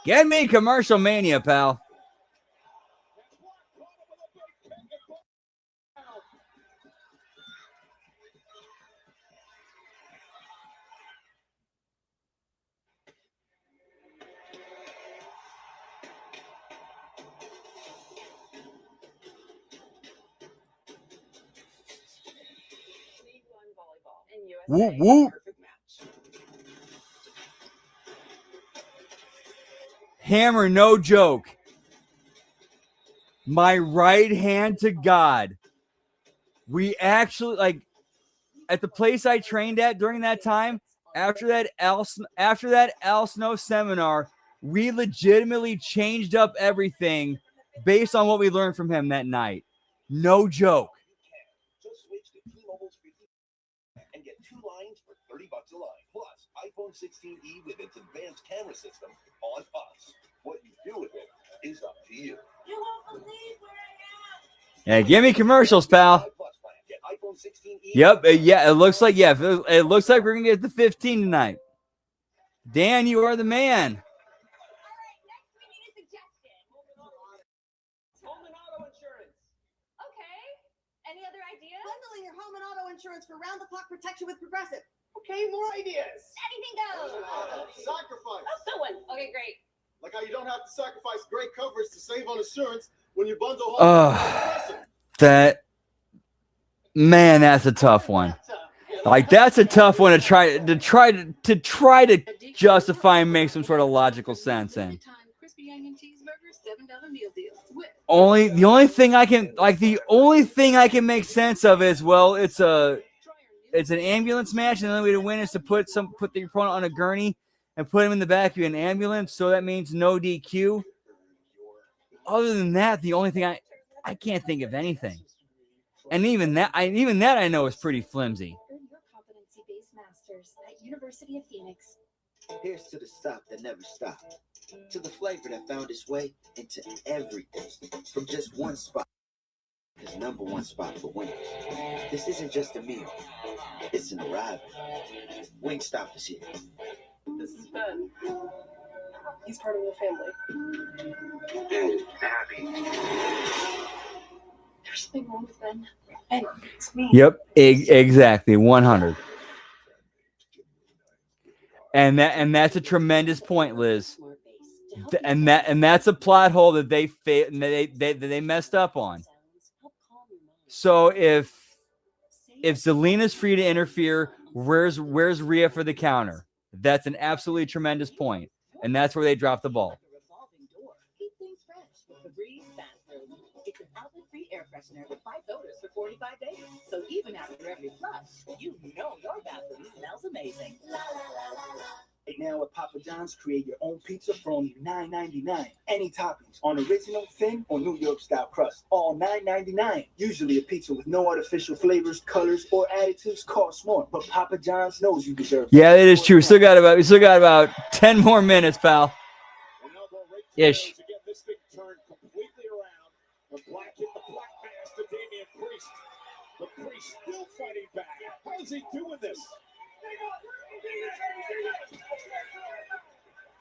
Get me commercial mania, pal. Whoop, whoop. Hammer, no joke. My right hand to God. We actually, like, at the place I trained at during that time, after that Al Snow seminar, we legitimately changed up everything based on what we learned from him that night. No joke. Just switch to T-Mobile's 50 and get 2 lines for $30 a line. Plus, iPhone 16e with its advanced camera system on us. What you do with it is up to you. You won't believe where I am. Yeah, give me commercials, pal. Get iPhone 16e. Yep. Yeah, it looks like it looks like we're gonna get the 15 tonight. Dan, you are the man. Home and auto insurance. Okay. Any other ideas? Bundling your home and auto insurance for round-the-clock protection with Progressive. Okay, more ideas. Anything goes. Sacrifice. Oh, good one. Okay, great. Like how you don't have to sacrifice great coverage to save on insurance when you bundle home. That's a tough one. Like that's a tough one to try to justify and make some sort of logical sense in. The only thing I can make sense of is, well, it's an ambulance match, and the only way to win is to put the opponent on a gurney and put him in the back of an ambulance. So that means no DQ. Other than that, the only thing I can't think of anything. And even that I know is pretty flimsy. Earn your competency-based masters at University of Phoenix. Here's to the stop that never stopped. To the flavor that found its way into everything. From just one spot. His number one spot for winners. This isn't just a meal. It's an arrival. Wingstop is here. This is Ben. He's part of the family. And Abby. There's something wrong with Ben. And it's me. Yep, exactly, 100. And that's a tremendous point, Liz. And that's a plot hole that they messed up on. So if Zelina's free to interfere, where's Rhea for the counter? That's an absolutely tremendous point, and that's where they dropped the ball. Keep things fresh with Febreze bathroom. It's an outlet-free air freshener freshener with 5 odors for 45 days. So even after every flush, you know your bathroom smells amazing. Right now at Papa John's, create your own pizza for only $9.99. Any toppings on original, thin, or New York style crust. All $9.99. Usually a pizza with no artificial flavors, colors, or additives costs more. But Papa John's knows you deserve it. Yeah, it is true. We still got about 10 more minutes, pal. Ish. To get this thing turned completely around. The Black hit the Black Mass to Damian Priest. But Priest still fighting back. How's he doing this?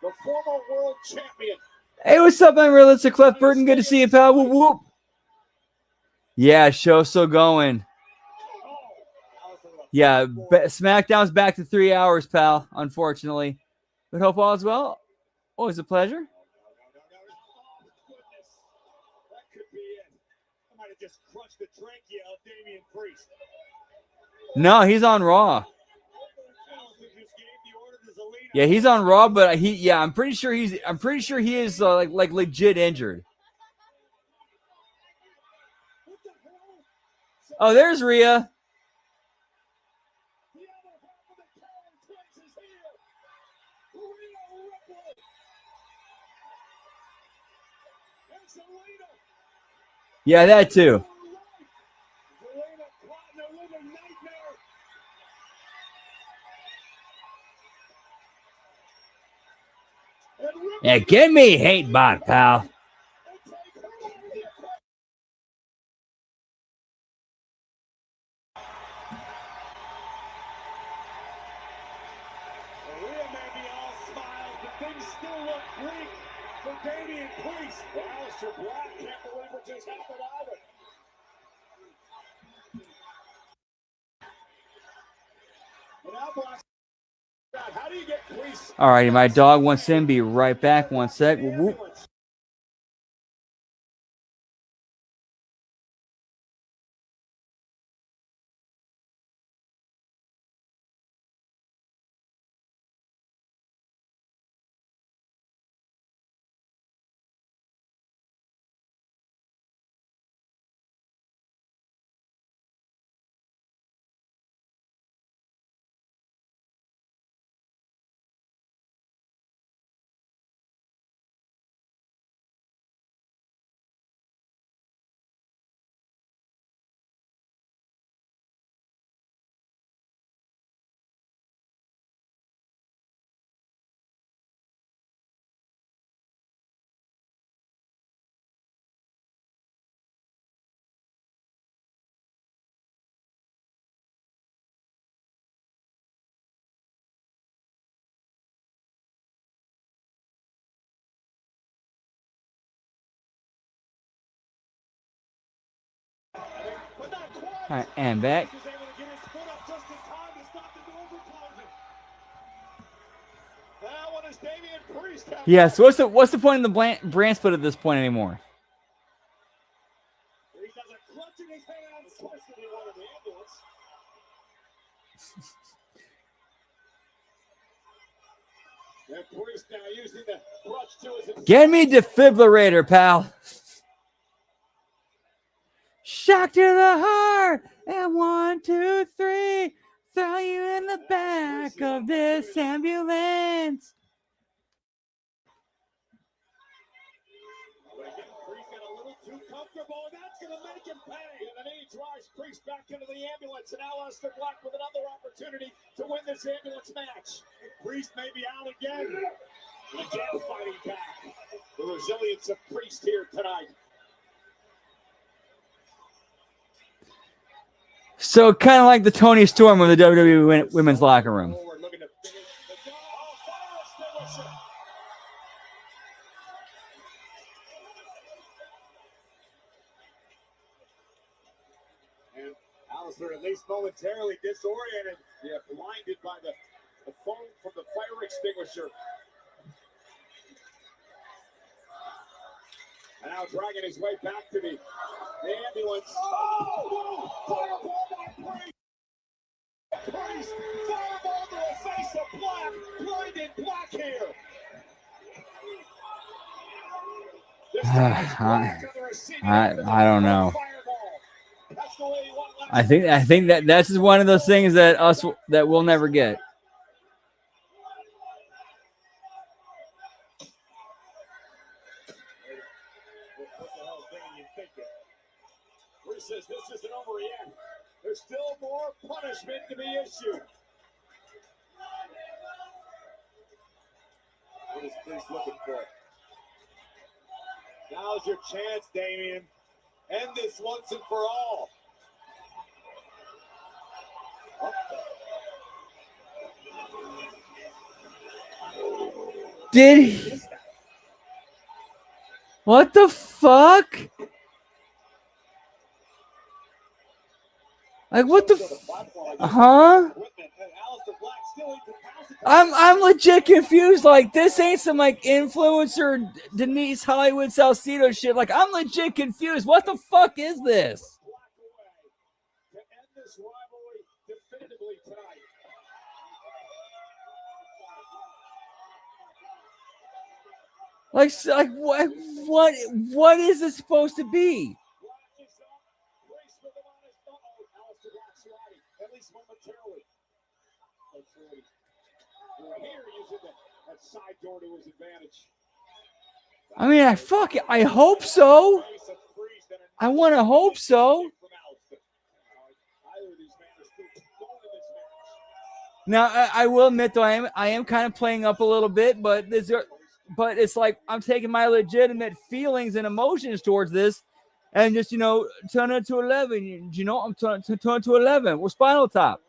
The former world champion. Hey, what's up, Unrealistic Clef Burton? Good to see you, pal. Whoop, whoop. Yeah, show's still going. Yeah, SmackDown's back to 3 hours, pal, unfortunately. But hope all is well. Always a pleasure. That could be it. I might have just crushed the trachea of Damian Priest. No, he's on Raw. Yeah, he's on Raw, but I'm pretty sure he is like legit injured. Oh, there's Rhea. Yeah, that too. Yeah, give me hate bot, pal. Damian Priest. Alistair Black can't believe what just happened either. How do you get Priest? All righty, my dog wants in. Be right back. One sec. Whoop, whoop. All right, and back. Yeah, so what's the point of the brand split at this point anymore? Get me defibrillator, pal. Shock to the heart, and 1, 2, 3, throw you in the back of this ambulance. Comfortable, and that's going to make him pay. And then he drives Priest back into the ambulance, and Alistair Black with another opportunity to win this ambulance match. Priest may be out again. And again fighting back. The resilience of Priest here tonight. So kind of like the Tony Storm of the WWE women's locker room. Alistair at least momentarily disoriented, blinded by the foam from the fire extinguisher. And now dragging his way back to the ambulance. Oh! Fireball by Priest! Priest! Fireball to the face of Black! Blinded Black here! I don't know. Fireball. I think that that's just one of those things that we'll never get. Bruce says this isn't over yet. There's still more punishment to be issued. What is Bruce looking for? Now's your chance, Damien. End this once and for all. Did he? What the fuck? Like what the? Huh? I'm legit confused. Like this ain't some like influencer Denise Hollywood Salcedo shit. Like I'm legit confused. What the fuck is this? Like what is this supposed to be? At least momentarily. Here using that side door to his advantage. I mean, I hope so. I want to hope so. Now, I will admit though, I am kind of playing up a little bit, but it's like I'm taking my legitimate feelings and emotions towards this, and just turn it to 11. I'm turn to 11. We're Spinal Tap.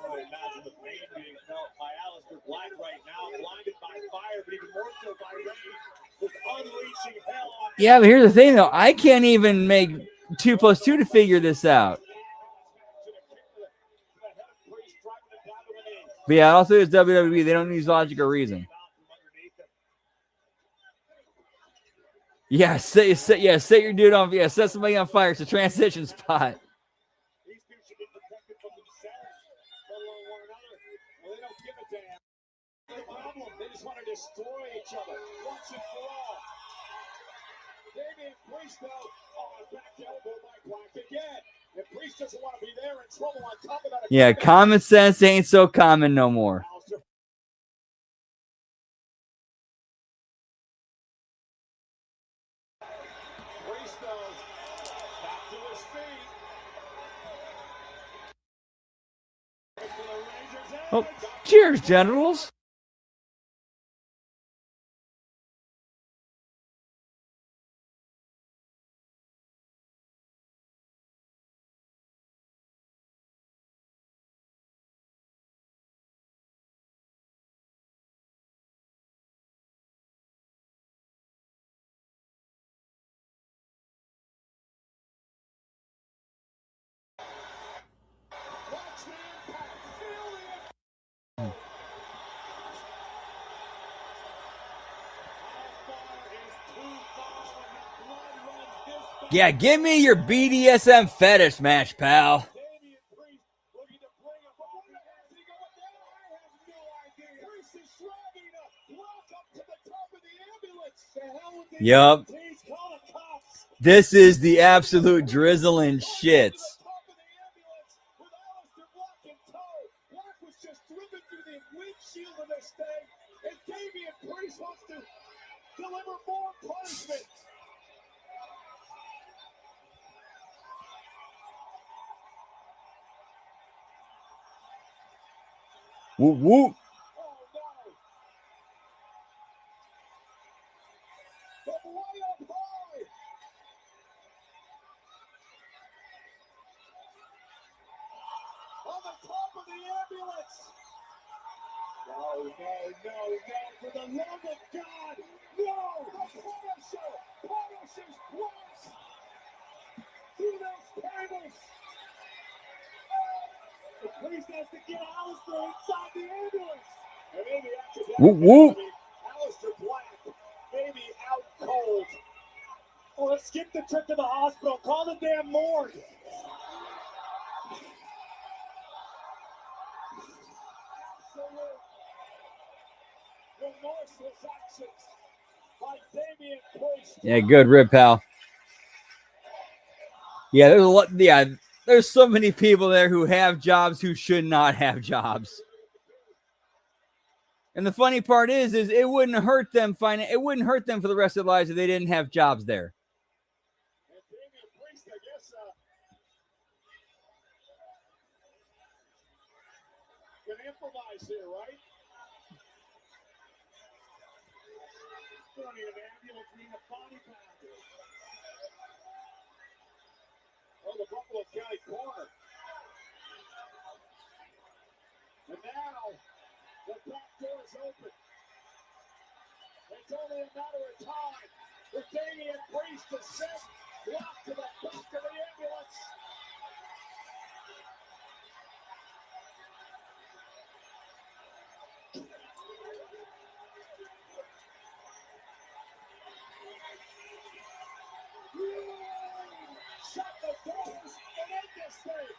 I imagine the pain being felt by Aleister Black right now, blinded by fire, but even more so by rain, with unleashing hell on. Yeah, but here's the thing though, I can't even make 2 + 2 to figure this out. But yeah, also it's WWE. They don't use logic or reason. Yeah, set your dude on. Yeah, set somebody on fire. It's a transition spot. They just want to destroy each other once and for all. Damien Priest, though, back elbow by Black again. And Priest doesn't want to be there in trouble on top of that. Yeah, common sense ain't so common no more. Priest, though, back to his feet. Oh, cheers, generals. Yeah, give me your BDSM fetish match, pal. Yup. This is the absolute drizzling shits. Deliver more punishment. Whoop whoop. On the top of the ambulance. No, for the love of God. No, Punisher's close. Through those tables. The priest has to get Aleister inside the ambulance. And maybe after that, Whoop whoop. Aleister Black, maybe out cold. Well, let's skip the trip to the hospital. Call the damn morgue. Remorseless actions by Damian Priest. Yeah, good rip, pal. Yeah, there's a lot. Yeah, there's so many people there who have jobs who should not have jobs. And the funny part is it wouldn't hurt them it wouldn't hurt them for the rest of their lives if they didn't have jobs there. And Damian Priest, I guess, can improvise here, right? Don't need an ambulance, we need a body bag. Oh, the Buffalo County corner. And now, the back door is open. It's only a matter of time for Damian Priest to send Rock to the back of the ambulance. Shut the doors and end this thing.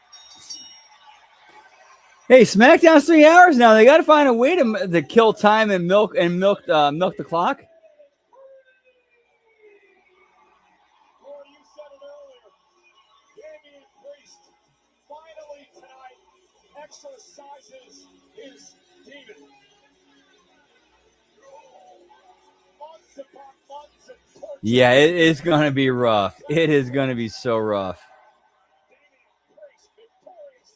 Hey, SmackDown's 3 hours now. They got to find a way to kill time and milk the clock. Corey, you said it earlier. Damian Priest finally tonight exercises his demon. Months upon months of torture. Yeah, it is going to be rough. It is going to be so rough. Damian Priest victorious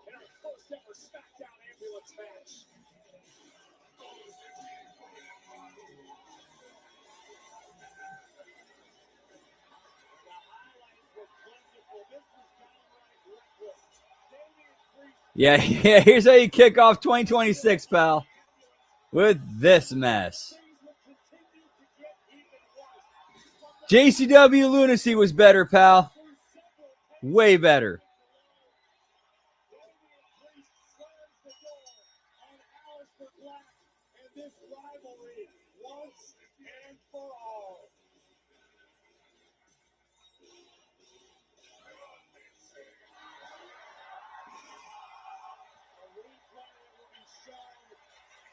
in our first ever SmackDown ambulance match. Yeah, here's how you kick off 2026, pal. With this mess. JCW Lunacy was better, pal. Way better.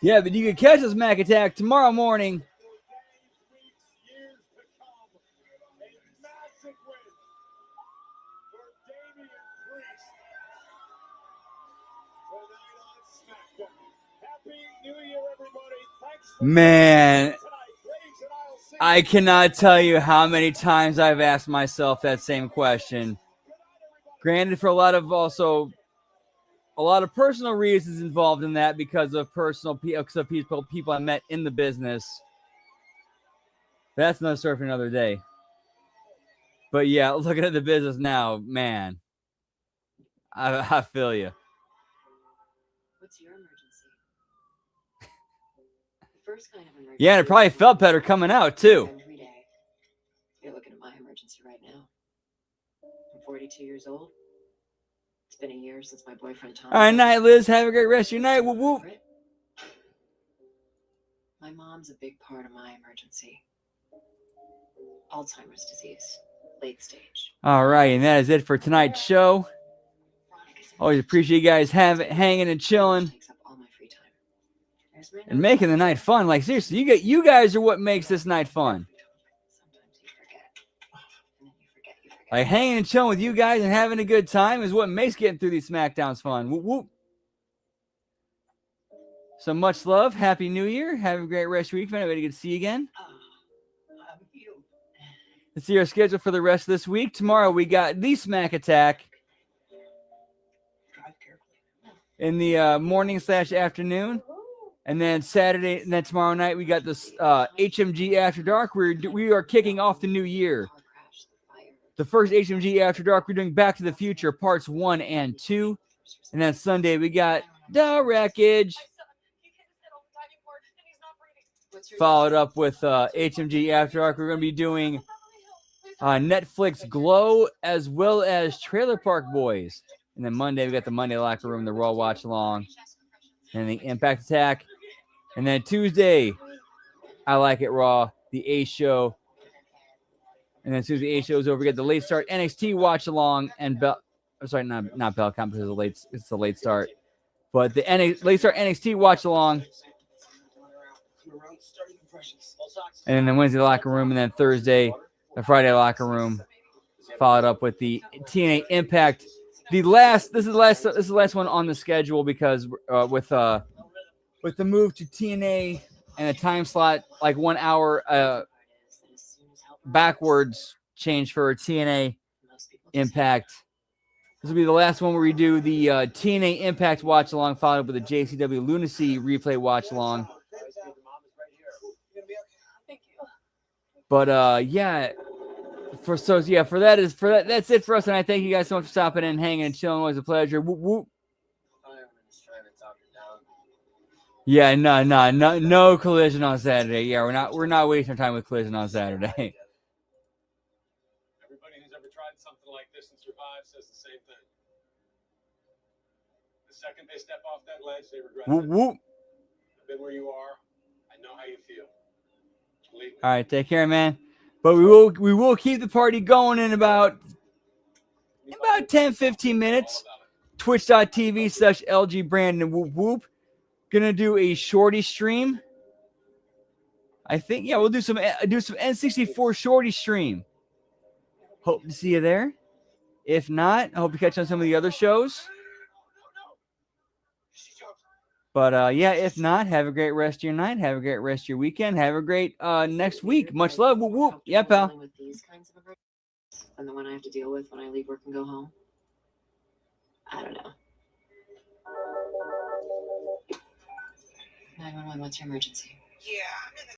Yeah, but you can catch this Mac Attack tomorrow morning. Man, I cannot tell you how many times I've asked myself that same question. Granted, for a lot of personal reasons involved in that because of people I met in the business. That's another story for another day. But yeah, looking at the business now, man, I feel you. What's your emergency? The first kind of emergency. Yeah, and it probably felt better coming out too. Every day. You're looking at my emergency right now. I'm 42 years old. It's been a year since my boyfriend Tom. All right, night, Liz. Have a great rest of your night. Whoop, whoop. My mom's a big part of my emergency. Alzheimer's disease, late stage. All right, and that is it for tonight's show. Always appreciate you guys hanging and chilling and making the night fun. Like seriously, you guys are what makes this night fun. Like hanging and chilling with you guys and having a good time is what makes getting through these SmackDowns fun. Whoop, whoop. So much love. Happy New Year. Have a great rest of your week. Anybody good to see you again. Let's see our schedule for the rest of this week. Tomorrow we got the Smack Attack in the morning/afternoon. And then Saturday, and then tomorrow night we got this HMG After Dark. We are kicking off the new year. The first HMG After Dark, we're doing Back to the Future parts 1 and 2. And then Sunday we got The Wreckage. Followed up with HMG After Dark. We're going to be doing Netflix Glow as well as Trailer Park Boys. And then Monday we got the Monday Locker Room, the Raw Watch Along, and the Impact Attack. And then Tuesday, I Like It Raw, the A Show, And then as soon as the A show is over, we get the late start NXT watch along and I'm sorry, not Bell Count because it's the late start. But the late start NXT watch along. And then Wednesday locker room, and then Thursday, the Friday locker room, followed up with the TNA Impact. This is the last one on the schedule because with the move to TNA and a time slot like 1 hour backwards change for TNA Impact. This will be the last one where we do the TNA Impact watch along, followed up with the JCW Lunacy replay watch along. But yeah, that's it for us. And I thank you guys so much for stopping in, hanging, and chilling. It was a pleasure. Whoop, whoop. Yeah, no collision on Saturday. Yeah, we're not wasting our time with collision on Saturday. Everybody who's ever tried something like this and survived says the same thing. The second they step off that ledge, they regret Whoop, it. whoop. I've been where you are. I know how you feel. Believe me. All right, take care, man. But we will keep the party going in about 10-15 minutes. Twitch.tv/LG Brandon whoop whoop. Gonna do a shorty stream. I think, yeah, we'll do some N64 shorty stream. Hope to see you there. If not, I hope you catch on some of the other shows. But yeah, if not, have a great rest of your night. Have a great rest of your weekend. Have a great next week. Much love. Whoop whoop. Yeah, pal. With these kinds of emergencies and the one I have to deal with when I leave work and go home. I don't know. 911, what's your emergency? Yeah, I'm in the